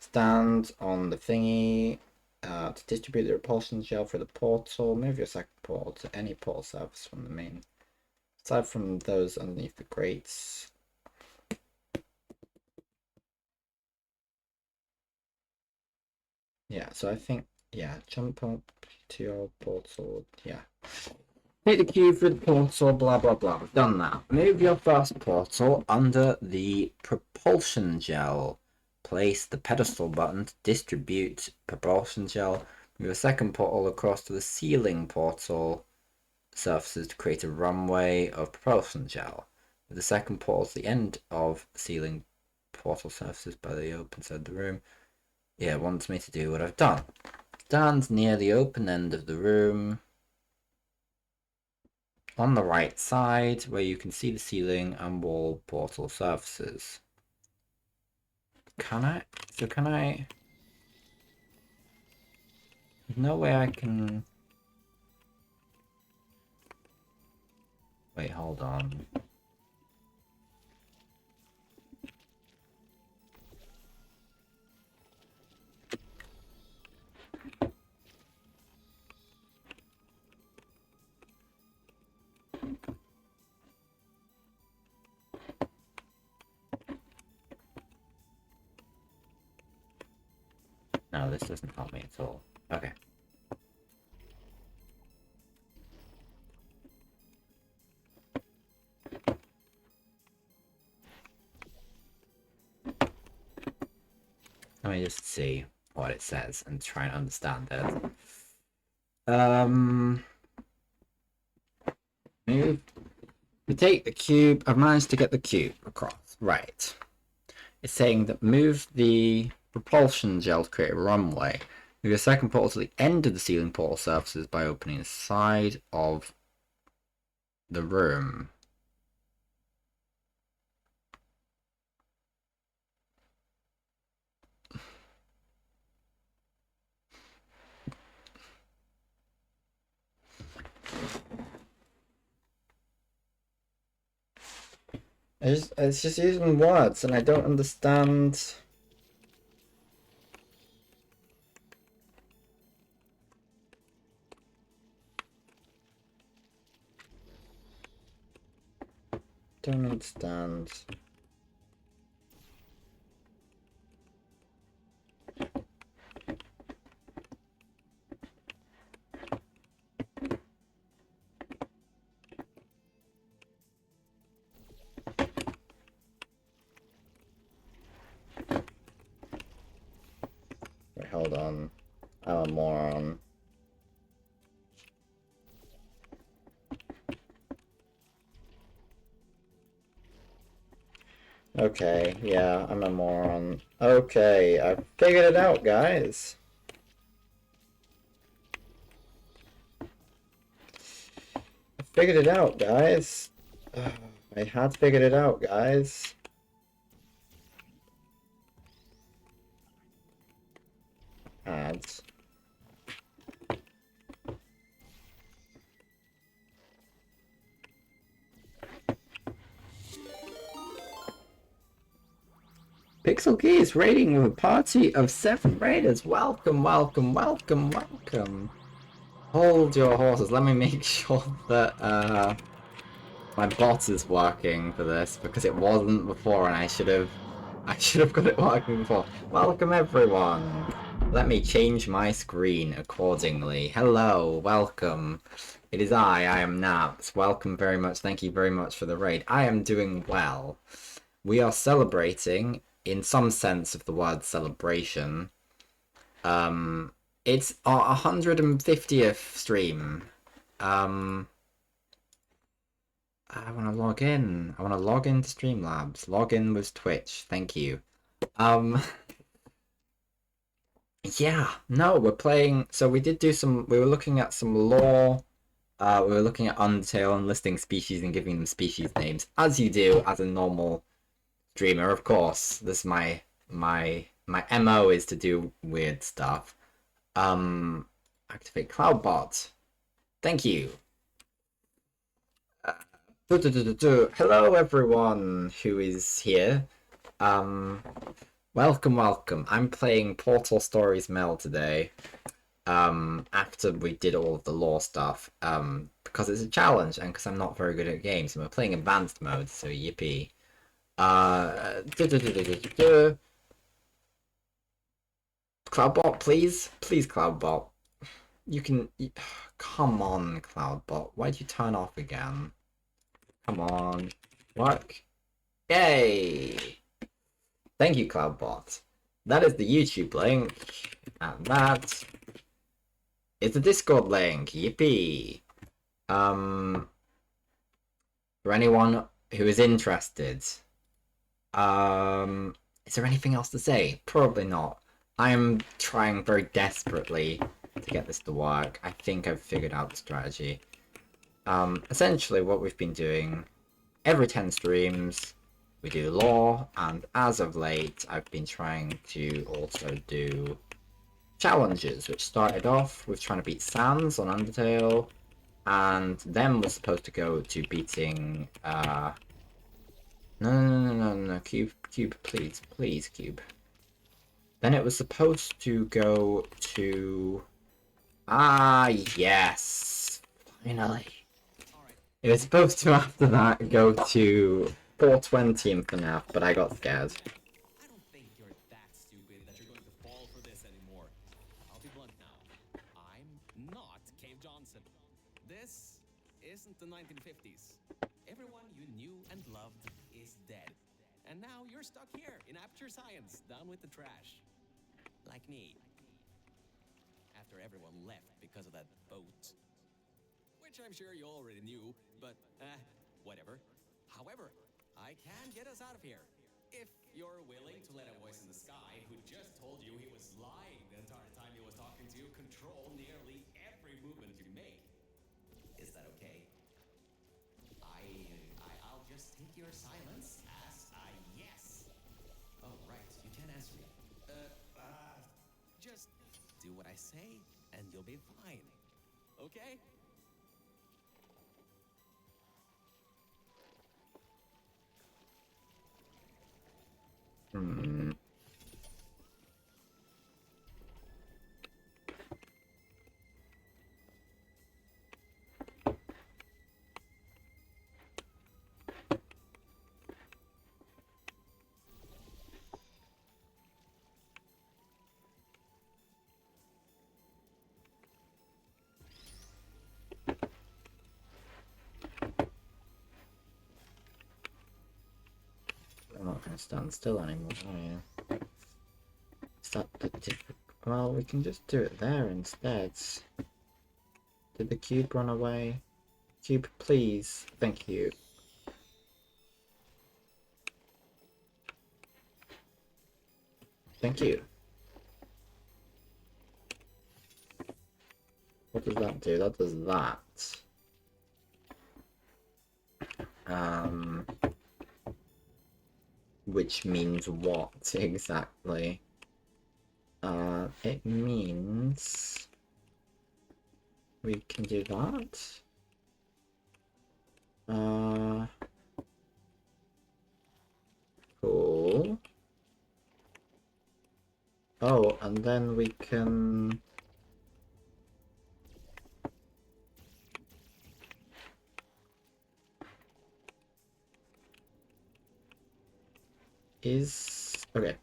A: Stand on the thingy to distribute the repulsion gel through the portal. Move your second port to any portal surface from the main. Aside from those underneath the grates. Yeah, so I think, yeah, jump up to your portal, yeah. Take the cube through the portal, blah blah blah. We've done that. Move your first portal under the propulsion gel. Place the pedestal button to distribute propulsion gel. Move your second portal across to the ceiling portal surfaces to create a runway of propulsion gel. With the second portal to the end of the ceiling portal surfaces by the open side of the room. Yeah, it wants me to do what I've done. Stand near the open end of the room. On the right side, where you can see the ceiling and wall portal surfaces. Can I? So can I? There's no way I can... Wait, hold on. No, this doesn't help me at all. Okay. Let me just see what it says and try and understand it. Move. We take the cube. I've managed to get the cube across. Right. It's saying that move the propulsion gel to create a runway. Move your second portal to the end of the ceiling portal surfaces by opening the side of the room. It's just using words and I don't understand. Don't understand. Wait, hold on. I'm a moron. Okay, yeah, I'm a moron. Okay, I figured it out, guys. I figured it out, guys. I had figured it out, guys. Ads. Pixel Geese raiding with a party of 7 raiders. Welcome, welcome, welcome, welcome. Hold your horses. Let me make sure that my bot is working for this because it wasn't before, and I should have got it working before. Welcome everyone. Let me change my screen accordingly. Hello, welcome. It is I am Naps. Welcome very much. Thank you very much for the raid. I am doing well. We are celebrating, in some sense of the word celebration. It's our 150th stream. I want to log in. I want to log into Streamlabs. Log in with Twitch. Thank you. Yeah, no, we're playing. So we did do some. We were looking at some lore. We were looking at Undertale and listing species and giving them species names, as you do as a normal streamer. Of course, this is my MO is to do weird stuff. Activate Cloudbot. Thank you. Hello everyone who is here. Welcome, welcome. I'm playing Portal Stories Mail today. After we did all of the lore stuff. Because it's a challenge and because I'm not very good at games, and we're playing advanced mode, so yippee. Cloudbot, please? Please, Cloudbot. You can... Come on, Cloudbot. Why'd you turn off again? Come on. Work. Yay! Thank you, Cloudbot. That is the YouTube link. And that is the Discord link. Yippee! For anyone who is interested, is there anything else to say? Probably not. I'm trying very desperately to get this to work. I think I've figured out the strategy. Essentially what we've been doing, every 10 streams, we do lore, and as of late, I've been trying to also do challenges, which started off with trying to beat Sans on Undertale, and then was supposed to go to beating, no, Cube, please, Cube. Then it was supposed to go to, yes, finally. It was supposed to, after that, go to 420 in FNAF, but I got scared.
E: I don't think you're that stupid that you're going to fall for this anymore. I'll be blunt now. I'm not Cave Johnson. This isn't the 1950s. Everyone you knew and loved is dead. And now you're stuck here in Aperture Science, down with the trash. Like me. After everyone left because of that boat. Which I'm sure you already knew, but, whatever. However, I can get us out of here. If You're willing to let a voice in the sky who just told you he was lying the entire time he was talking to you control nearly every movement you make. Is that okay? I'll just take your silence as a yes. Oh, right, you can't answer me. Just do what I say, and you'll be fine. Okay?
A: Hmm. I'm not going to stand still anymore, are you? Is that the difficult? Well, we can just do it there instead. Did the cube run away? Cube, please. Thank you. Thank you. What does that do? That does that. Which means what exactly? It means we can do that. Cool. Oh, and then we can... Okay.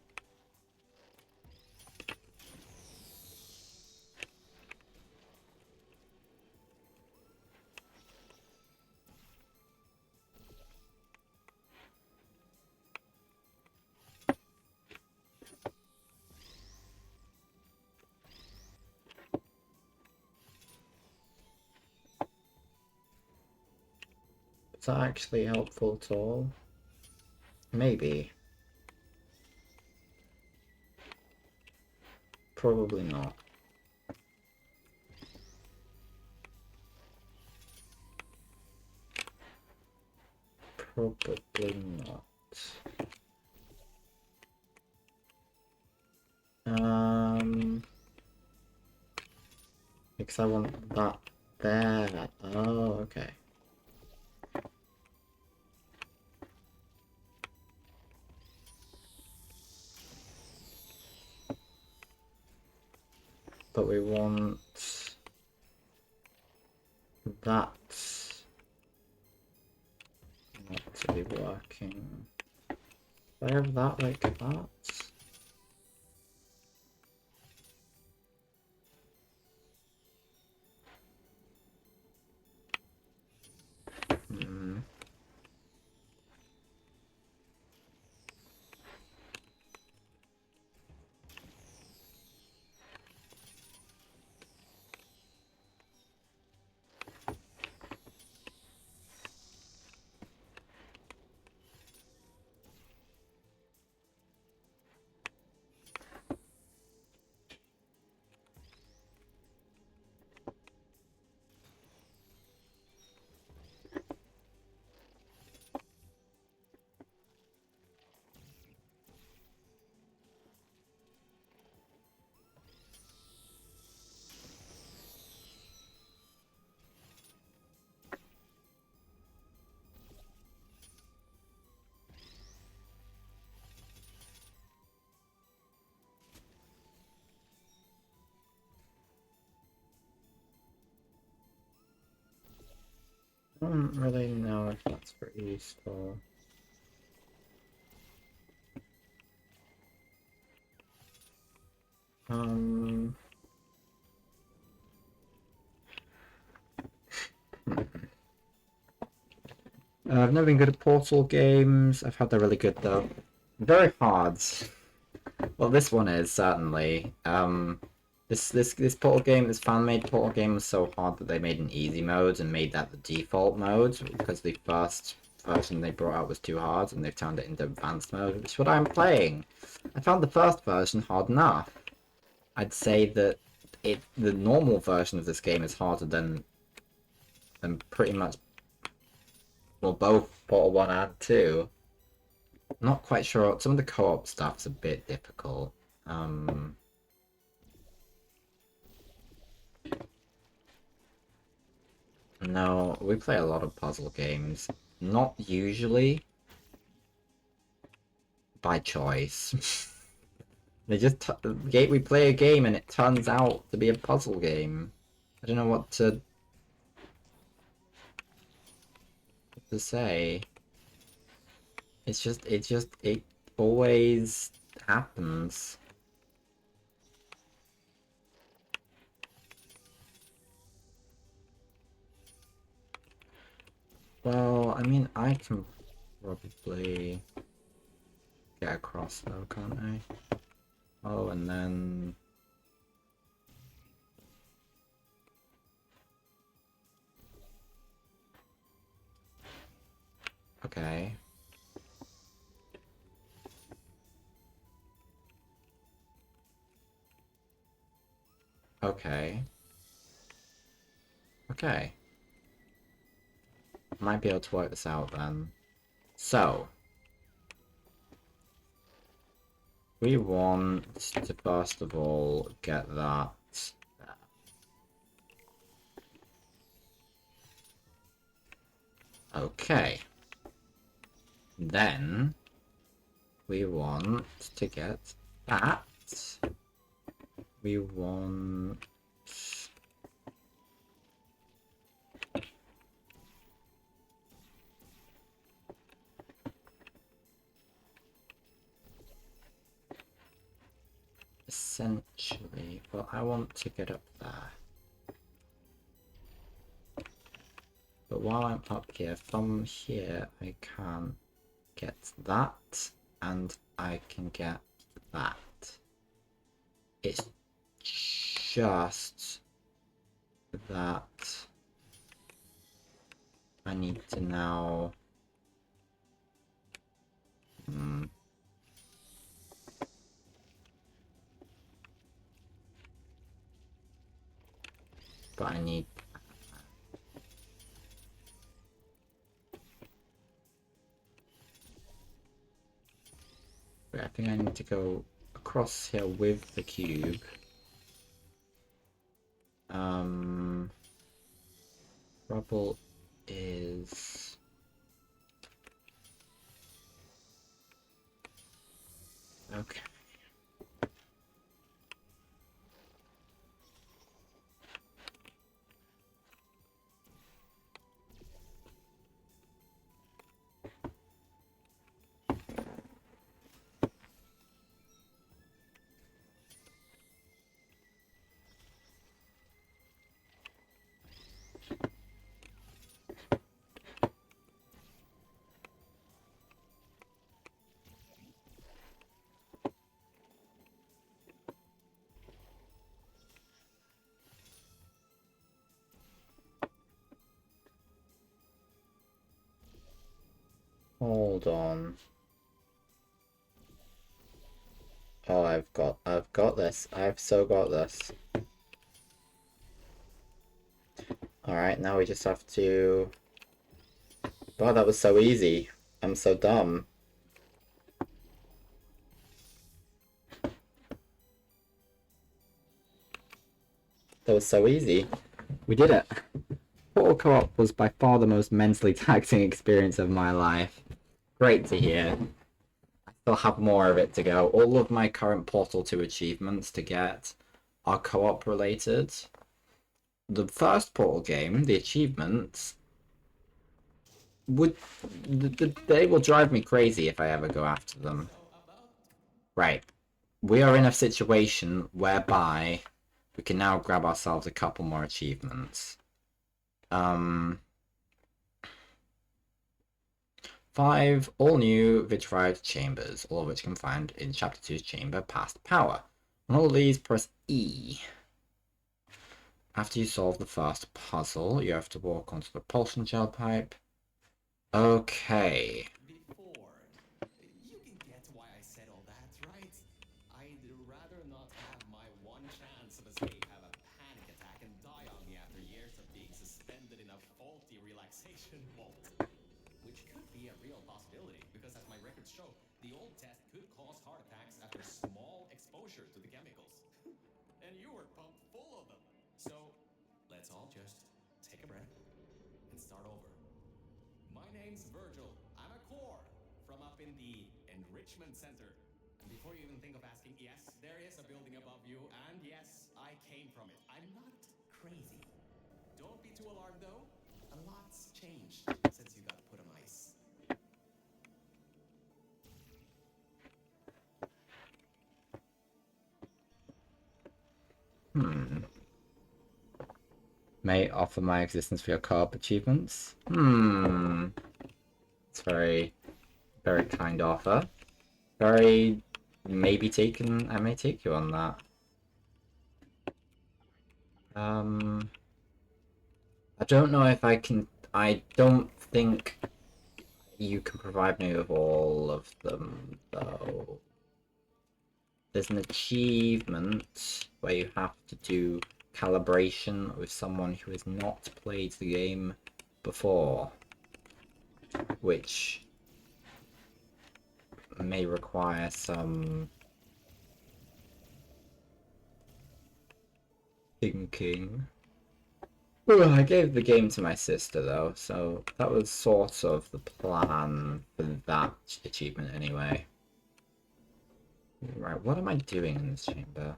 A: Is that actually helpful at all? Maybe. Probably not. Probably not. Because I want that there. Oh, okay. But we want that not to be working. Do I have that like that? Hmm. I don't really know if that's very useful. I've never been good at Portal games. I've had they're really good though. Very hard. Well, this one is certainly. This Portal game, this fan-made Portal game was so hard that they made an easy mode and made that the default mode because the first version they brought out was too hard, and they've turned it into advanced mode, which is what I'm playing. I found the first version hard enough. I'd say that the normal version of this game is harder than pretty much, well, both Portal 1 and 2. Not quite sure. Some of the co-op stuff's a bit difficult. No, we play a lot of puzzle games. Not usually by choice. They just we play a game and it turns out to be a puzzle game. I don't know what to say. It always happens. Well, I mean, I can probably get across though, can't I? Oh, and then... Okay. Okay. Okay. Might be able to work this out then. So, we want to first of all get that there. Okay. Then we want to get that. We want... Essentially, well, I want to get up there. But while I'm up here, from here, I can get that, and I can get that. It's just that I need to now... But I need... Wait, I think I need to go across here with the cube. Rubble is... Okay. Hold on. Oh, I've got this. I've so got this. Alright, now we just have to... Wow, that was so easy. I'm so dumb. That was so easy. We did it. Portal Co-op was by far the most mentally taxing experience of my life. Great to hear. I still have more of it to go. All of my current Portal 2 achievements to get are co-op related. The first Portal game, the achievements, they will drive me crazy if I ever go after them. Right. We are in a situation whereby we can now grab ourselves a couple more achievements. 5 all-new vitrified chambers, all of which you can find in Chapter 2's chamber past power. On all of these, press E. After you solve the first puzzle, you have to walk onto the propulsion gel pipe. Okay.
E: Before. You can get why I said all that, right? I'd rather not have my one chance of escape have a panic attack and die on me after years of being suspended in a faulty relaxation vault. Which could be a real possibility, because as my records show, the old test could cause heart attacks after small exposure to the chemicals. And you were pumped full of them. So, let's all just take a breath and start over. My name's Virgil. I'm a core from up in the Enrichment Center. And before you even think of asking, yes, there is a building above you, and yes, I came from it. I'm not crazy. Don't be too alarmed, though. A lot's changed since you got put on ice.
A: May offer my existence for your co-op achievements. It's very, very kind offer. Very maybe taken. I may take you on that. I don't know if I can. I don't think you can provide me with all of them, though. There's an achievement where you have to do calibration with someone who has not played the game before, which may require some thinking. Ooh, I gave the game to my sister though, so that was sort of the plan for that achievement anyway. Right, what am I doing in this chamber?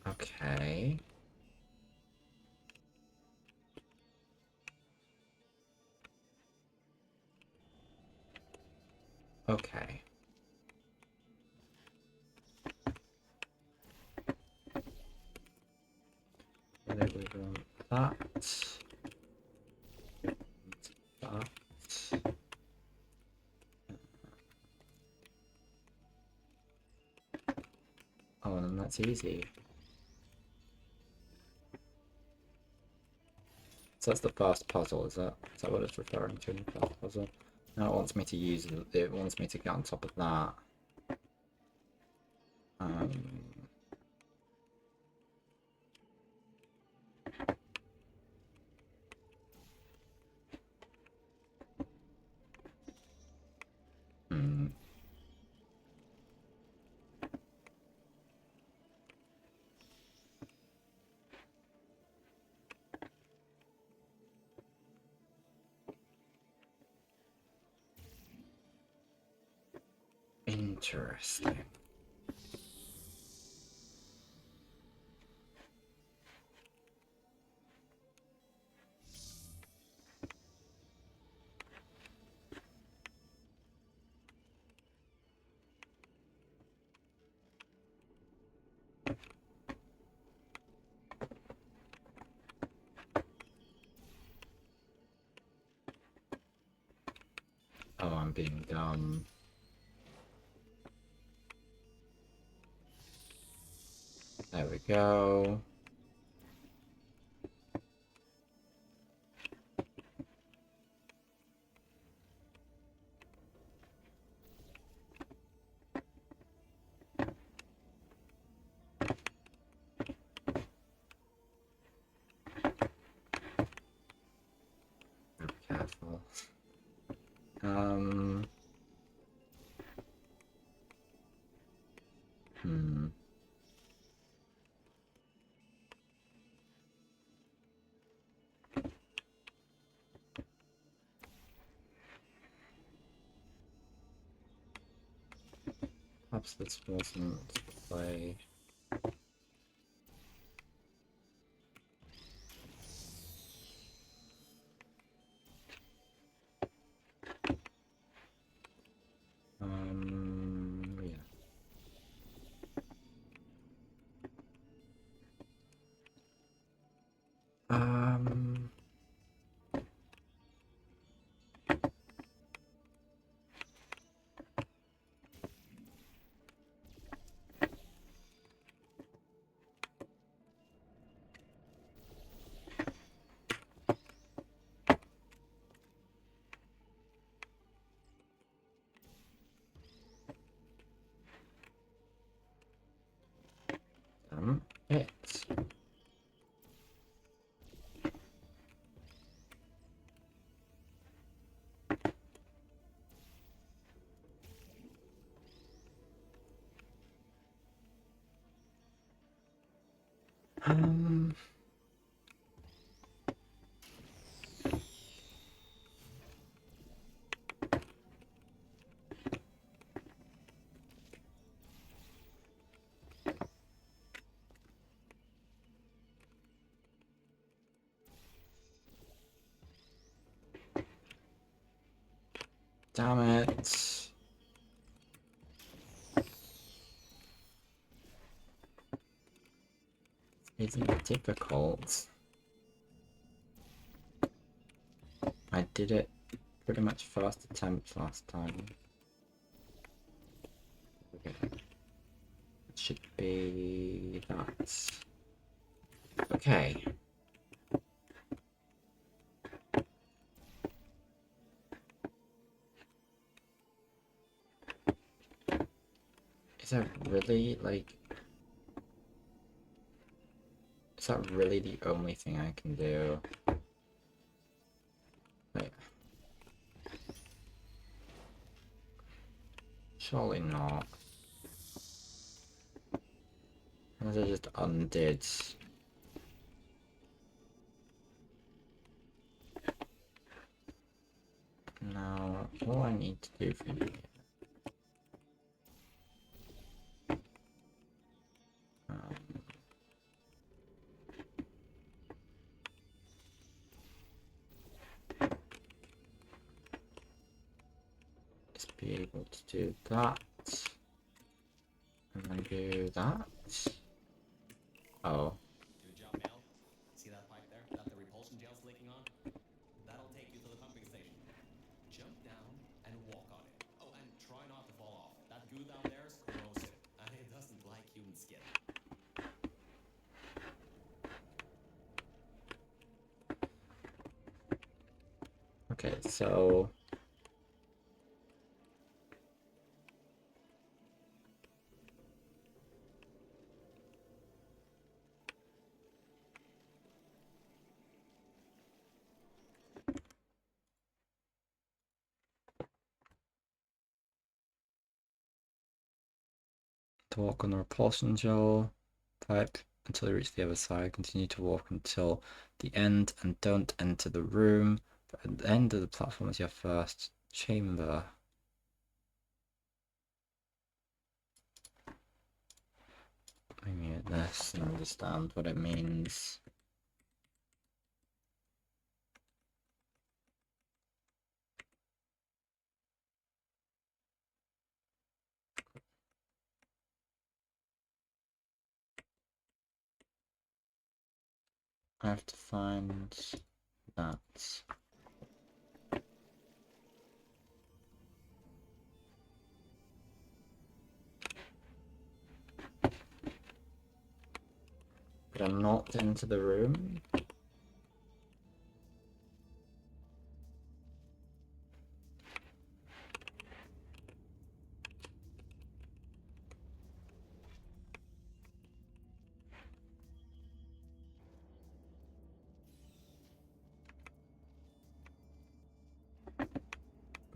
A: Okay. Okay. There we go. That. That. Oh, and then that's easy. So that's the first puzzle, is that? Is that what it's referring to in the first puzzle? Now it wants me to use it wants me to get on top of that. Um, hmm. Interesting. Oh, I'm being dumb. There we go. Be careful. Um. Hmm. Perhaps this wasn't the play. Yeah. Um. it. Um, damn it. Isn't difficult. I did it pretty much first attempt last time. Okay. It should be that. Okay. Is that really, like... Is that really the only thing I can do? Wait. Surely not. Unless I just undid. Now, what do I need to do from here? Um, just be able to do that. And then do that. Oh.
E: Good job, Mel. See that pipe there that the repulsion gel's leaking on? That'll take you to the pumping station. Jump down and walk on it. Oh, and try not to fall off. That goo down there is corrosive, and it doesn't like human skin.
A: Okay, so... To walk on the repulsion gel pipe until you reach the other side. Continue to walk until the end and don't enter the room. But at the end of the platform is your first chamber. Let me get this and understand what it means. I have to find that. But I'm not into the room.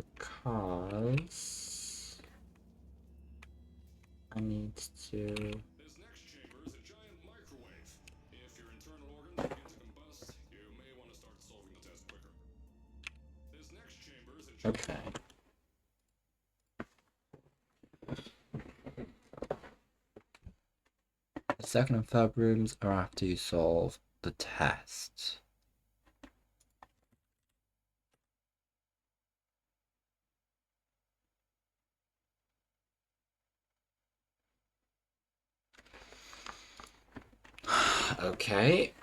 A: Because I need to...
B: This next chamber is a giant microwave. If your internal organs begin to combust, you may want to start solving the test quicker. This next chamber is a giant...
A: Okay. The second and third rooms are after you solve the test. Okay.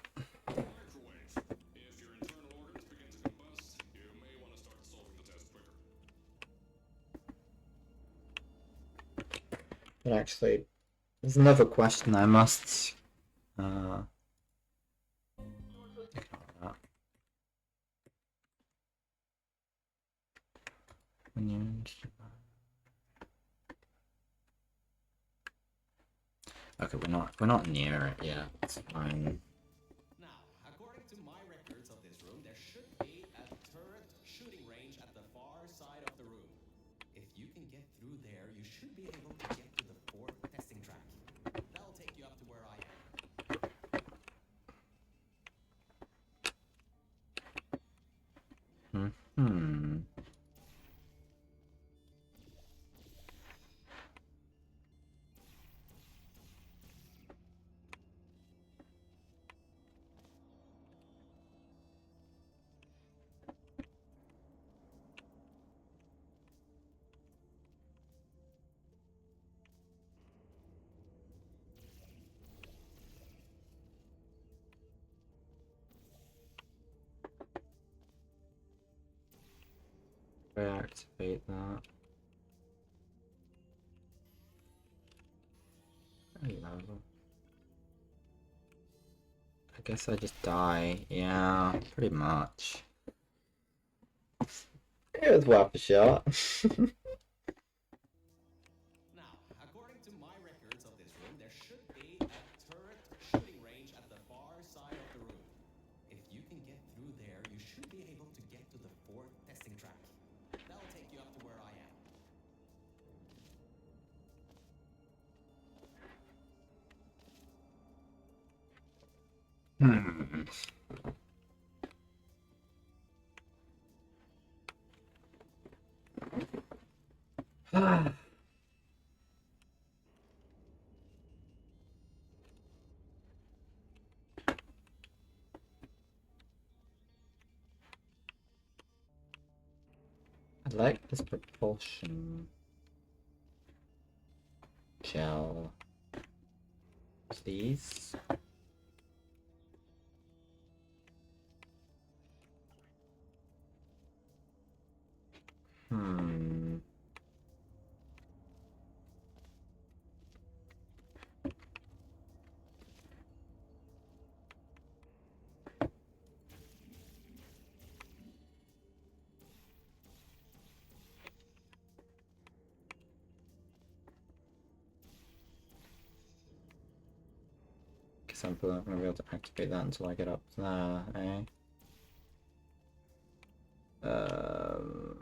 B: microwave. If your internal organs begin to combust, you may want to start solving the test quicker.
A: But actually, there's another question I must ignore that. Okay, we're not near it yet. It's fine.
E: Now, according to my records of this room, there should be a turret shooting range at the far side of the room. If you can get through there, you should be able to get to the fourth testing track. That'll take you up to where I am.
A: Hmm. Reactivate that. Hello. I guess I just die. Yeah, pretty much. It was worth a shot.
E: Now, according to my records of this room, there should be a turret shooting range at the far side of the room. If you can get through there, you should be able to get to the fourth testing track. That'll take you up to where I am.
A: Hmm. I like this propulsion gel. Please. Hmm. Guess I'm not gonna be able to activate that until I get up there, eh? Um.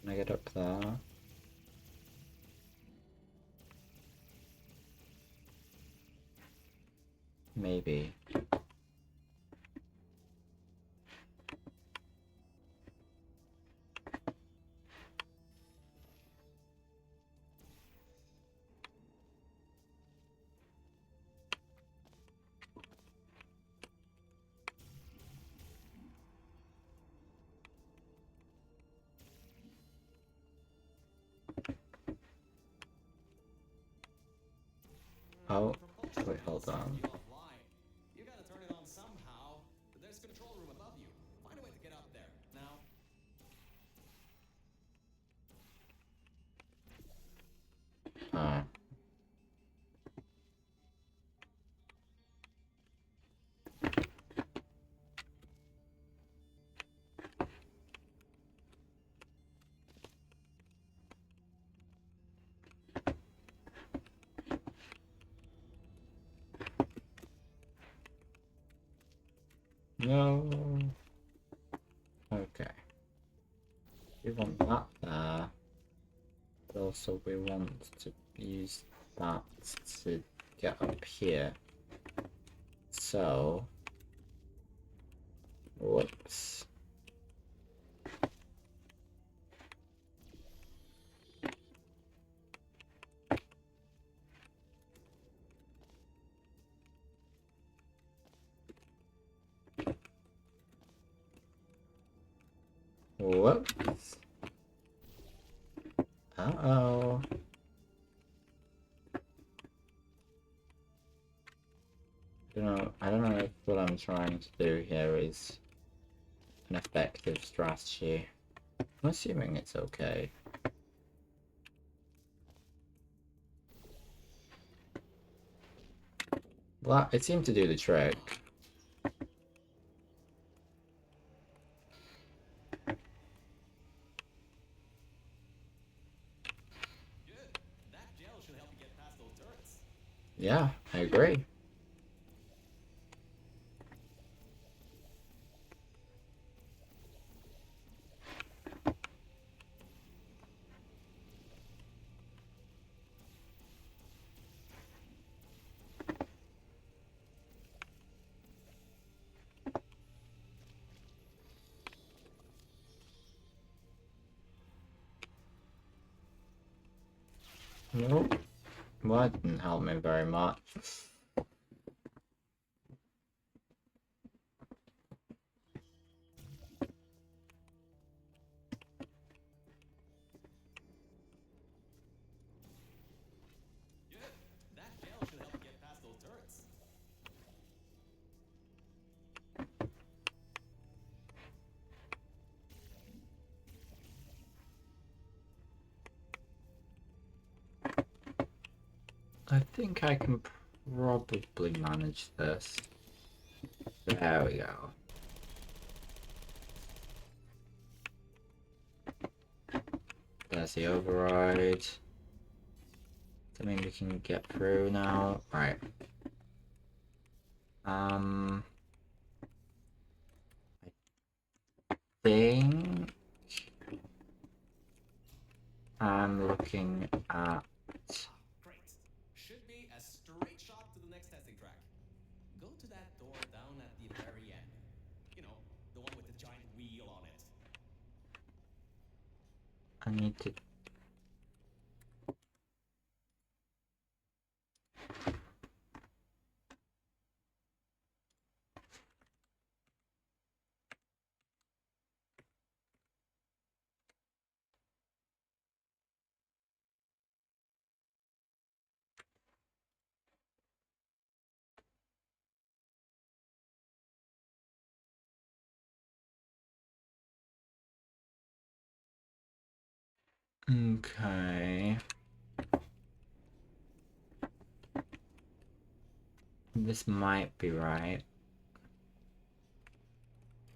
A: Can I get up there? Maybe. Oh, wait, hold on.
E: You gotta turn it on somehow. There's a control room above you. Find a way to get up there. Now.
A: Ah. No. Okay. We want that there. But also we want to use that to get up here. So, whoops. Whoops. Uh-oh. I don't know if what what I'm trying to do here is an effective strategy. I'm assuming it's okay. Well, it seemed to do the trick.
E: Good. That gel should help you get past those turrets.
A: Yeah, I agree. Nope. Well, that didn't help me very much.
E: Good. That gel should help you get past those turrets.
A: I think I can probably manage this. There we go. There's the override. That means we can get through now. Right. I think I'm looking at.
E: Great. Should be a straight shot to the next testing track. Go to that door down at the very end. You know, the one with the giant wheel on it.
A: I need to. Okay. This might be right.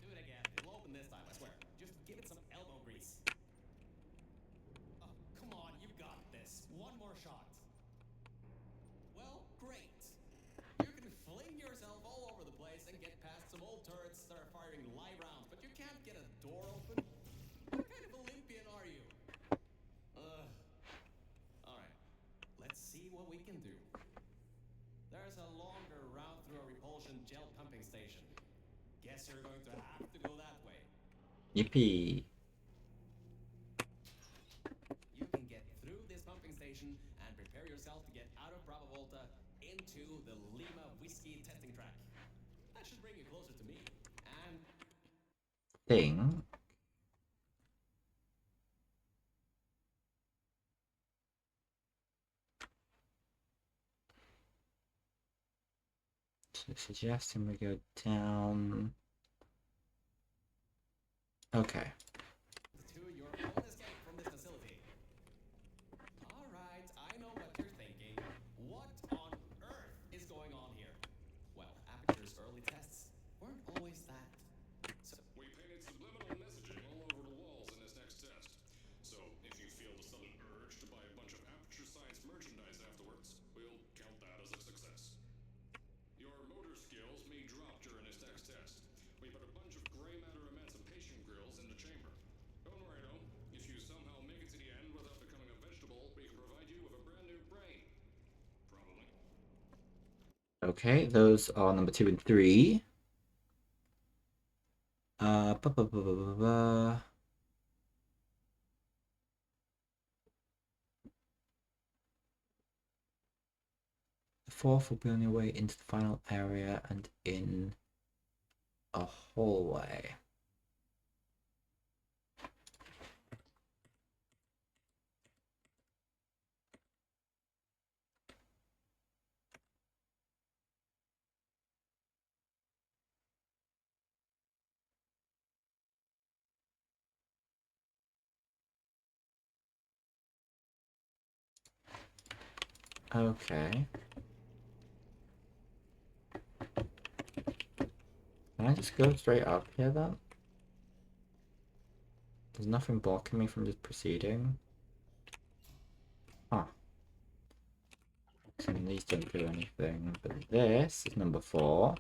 E: Do it again. It'll open this time, I swear. Just give it some elbow grease. Oh, come on, you've got this. One more shot. Well, great. You can fling yourself all over the place and get past some old turrets that are firing live rounds, but you can't get a door open? What kind of Olympian are you? Ugh. Alright, let's see what we can do. There's a longer route through a repulsion gel pumping station. Guess you're going to have to go that way.
A: Yippee.
E: You can get through this pumping station and prepare yourself to get out of Bravo Volta into the Lima Whiskey testing track. That should bring you closer to me. And
A: Thing. Suggesting we go down. Okay.
E: to your own escape from this facility. Alright, I know what you're thinking. What on earth is going on here? Well, Aperture's early tests weren't always that. So
B: We painted subliminal messaging all over the walls in this next test. So if you feel the sudden urge to buy a bunch of Aperture Science merchandise afterwards, we'll count that as a success. Your motor skills may drop during this next test. We put a bunch of gray matter emancipation grills in the chamber. Don't worry though, if you somehow make it to the end without becoming a vegetable, we can provide you with a brand new brain. Probably.
A: Okay, those are number 2 and 3. Ba, ba, ba, ba, ba, ba. The fourth will be on your way into the final area and in a hallway. Okay. Can I just go straight up here then? There's nothing blocking me from just proceeding. Huh. So these don't do anything, but this is number 4.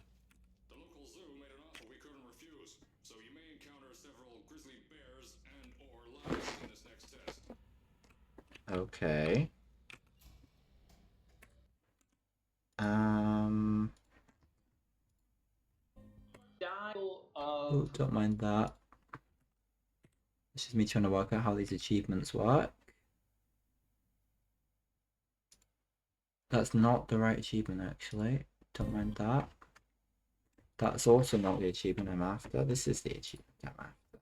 B: The local zoo made an offer we couldn't refuse, so you may encounter several grizzly bears and or lions in this next test.
A: Okay.
C: Style
A: Oh,
C: of
A: don't mind that. It's just me trying to work out how these achievements work. That's not the right achievement, actually. Don't mind that. That's also not the achievement I'm after. This is the achievement I'm after.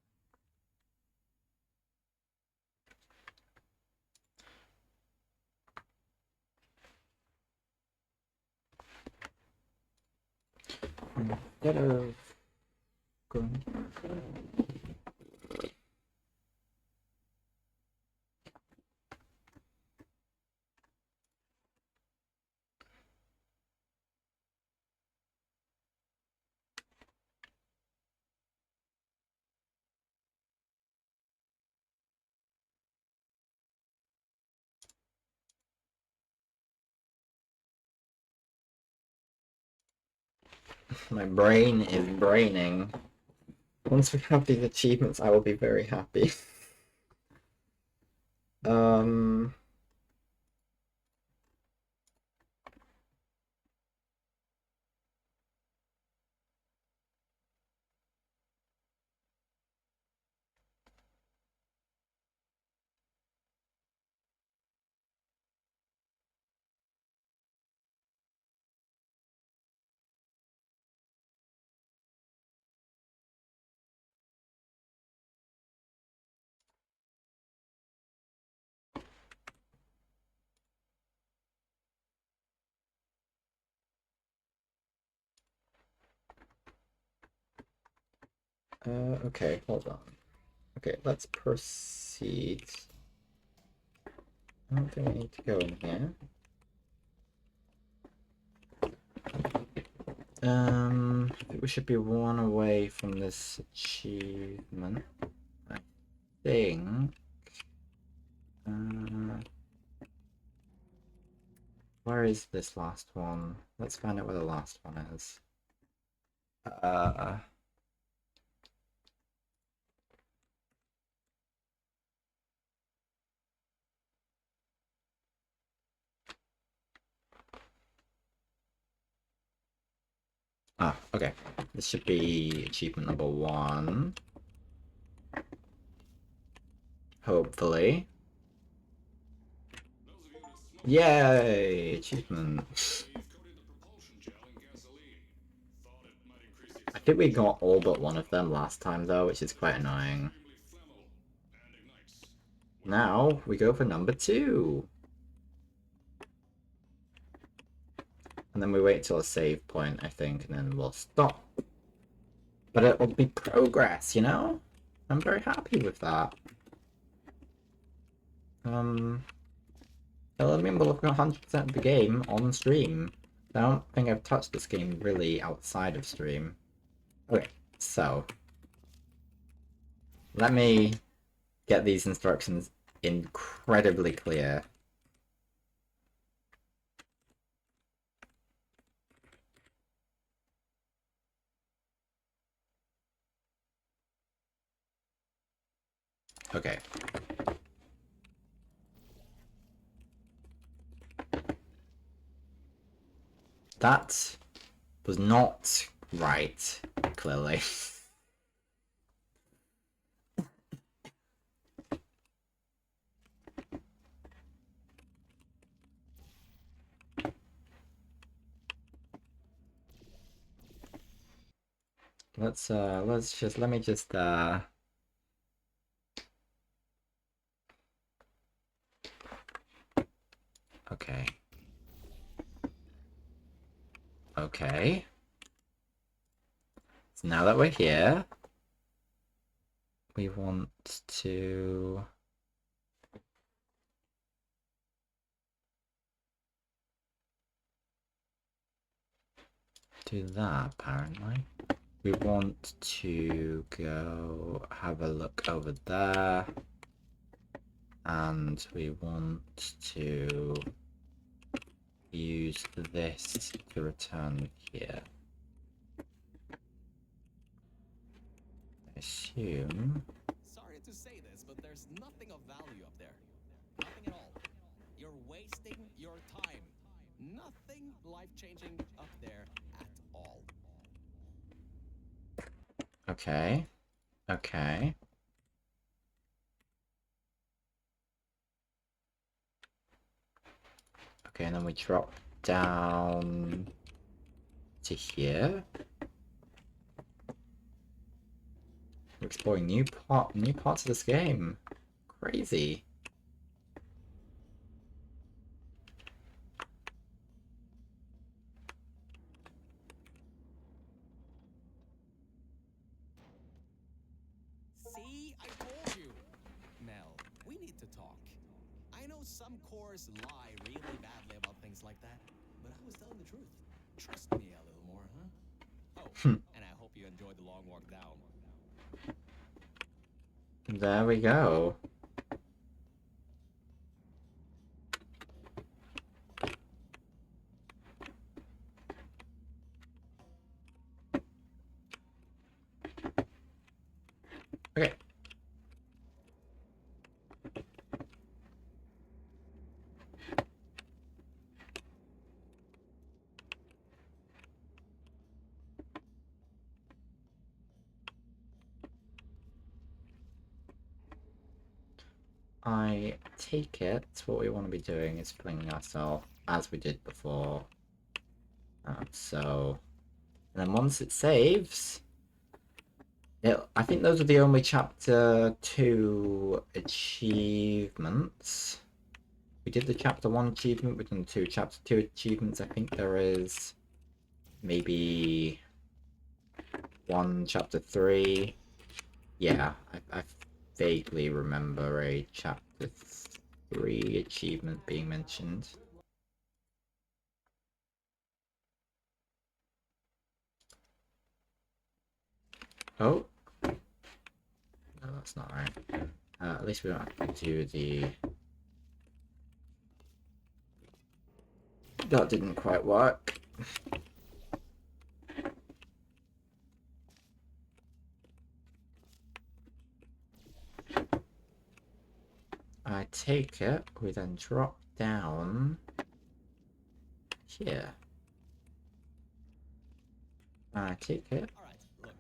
A: Instead of going... My brain is braining. Once we have these achievements, I will be very happy. um... okay, hold on. Okay, let's proceed. I don't think I need to go in here. I think we should be one away from this achievement. I think. Where is this last one? Let's find out where the last one is. Okay. This should be achievement number 1. Hopefully.
B: Those of you that smoked
A: Yay! Achievement.
B: they've coated the propulsion gel in gasoline. Thought it might increase the
A: I think we
B: acceleration.
A: got all but one of them last time though, which is quite annoying.
B: Extremely flammable and ignites.
A: Now we go for number 2. And then we wait till a save point, I think, and then we'll stop. But it'll be progress, you know? I'm very happy with that. It'll mean we'll have got 100% of the game on stream. I don't think I've touched this game really outside of stream. Okay, so let me get these instructions incredibly clear. Okay. That was not right, clearly. let me just okay. Okay. So now that we're here, we want to do that, apparently. We want to go have a look over there. And we want to use this to return here. I assume.
E: Sorry to say this, but there's nothing of value up there. Nothing at all. You're wasting your time. Nothing life-changing up there at all.
A: Okay. Okay. Okay, and then we drop down to here. We're exploring new parts of this game. Crazy.
E: See, I told you. Mel, we need to talk. I know some cores lie really badly about things like that, but I was telling the truth. Trust me a little more, huh? Oh, and I hope you enjoyed the long walk down.
A: There we go. Okay. I take it what we want to be doing is flinging ourselves as we did before. So, and then once it saves, I think those are the only chapter 2 achievements. We did the chapter 1 achievement, we've done the chapter 2 achievements. I think there is maybe one chapter 3. Yeah, I vaguely remember a chapter 3 achievement being mentioned. Oh. No, that's not right. At least we don't have to do the... That didn't quite work. I take it, we then drop down here. I take it.
E: Alright, look,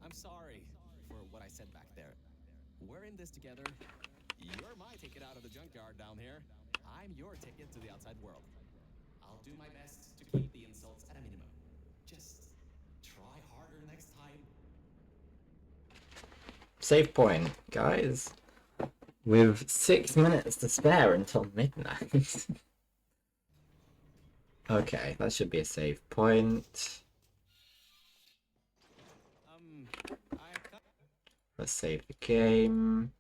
E: I'm sorry for what I said back there. We're in this together. You're my ticket out of the junkyard down here. I'm your ticket to the outside world. I'll do my best to keep the insults at a minimum. Just try harder next time.
A: Save point, guys. With 6 minutes to spare until midnight. Okay, that should be a save point. Let's save the game.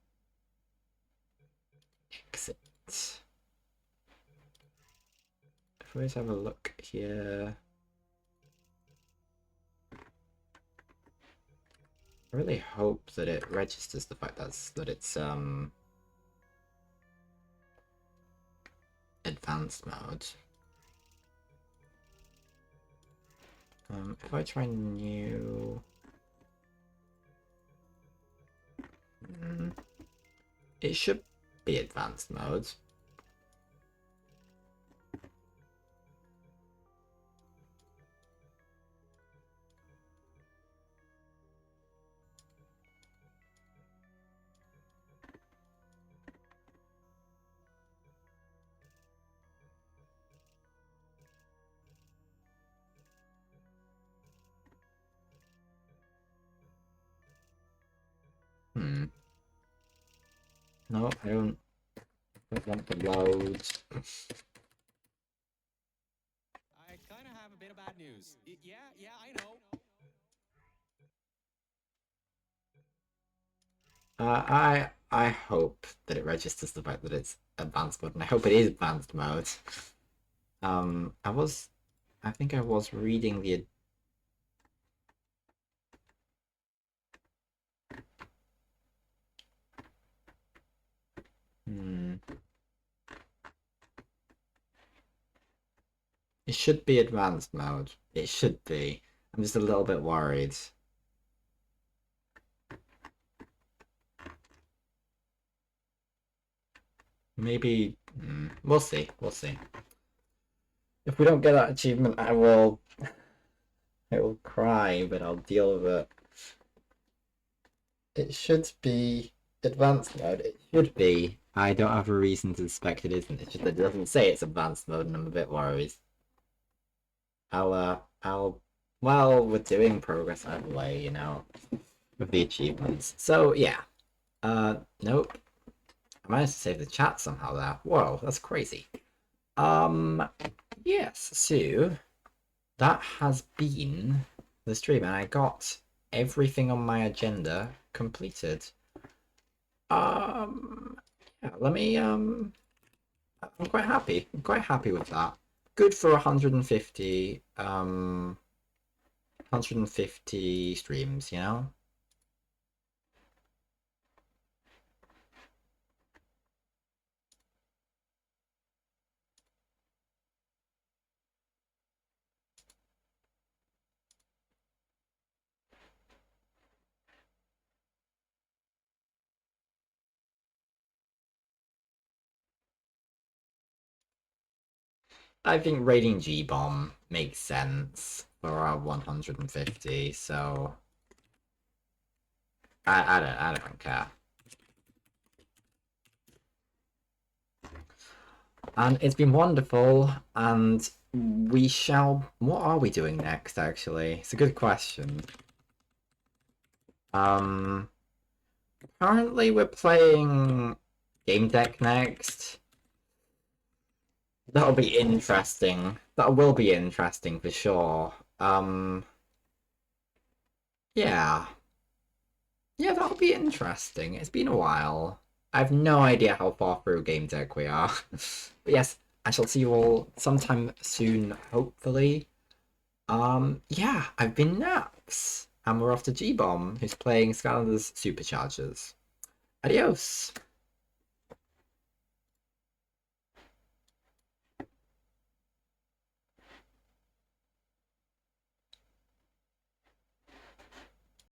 A: Exit. If we just have a look here. I really hope that it registers the fact that it's advanced mode. If I try new, it should be advanced mode. No, I don't want to load.
E: I kind of have a bit of bad news. Yeah, I know.
A: I hope that it registers the fact that it's advanced mode, and I hope it is advanced mode. I think I was reading the It should be advanced mode. It should be. I'm just a little bit worried. Maybe... we'll see. We'll see. If we don't get that achievement, I will cry, but I'll deal with it. It should be advanced mode. It should be. I don't have a reason to suspect it isn't. It's just that it doesn't say it's advanced mode, and I'm a bit worried. Well, we're doing progress either way, you know, with the achievements. So yeah. Nope. I managed to save the chat somehow there. Whoa, that's crazy. Yes. So that has been the stream, and I got everything on my agenda completed. Yeah, let me, I'm quite happy. I'm quite happy with that. Good for 150, 150 streams, you know? I think rating G-Bomb makes sense for our 150, so I don't care. And it's been wonderful, and we shall... What are we doing next, actually? It's a good question. Apparently we're playing Game Deck next. That'll be interesting. That will be interesting for sure. Yeah. Yeah, that'll be interesting. It's been a while. I have no idea how far through Game Deck we are. But yes, I shall see you all sometime soon, hopefully. Yeah, I've been Naps. And we're off to G-Bomb, who's playing Skylanders Superchargers. Adios!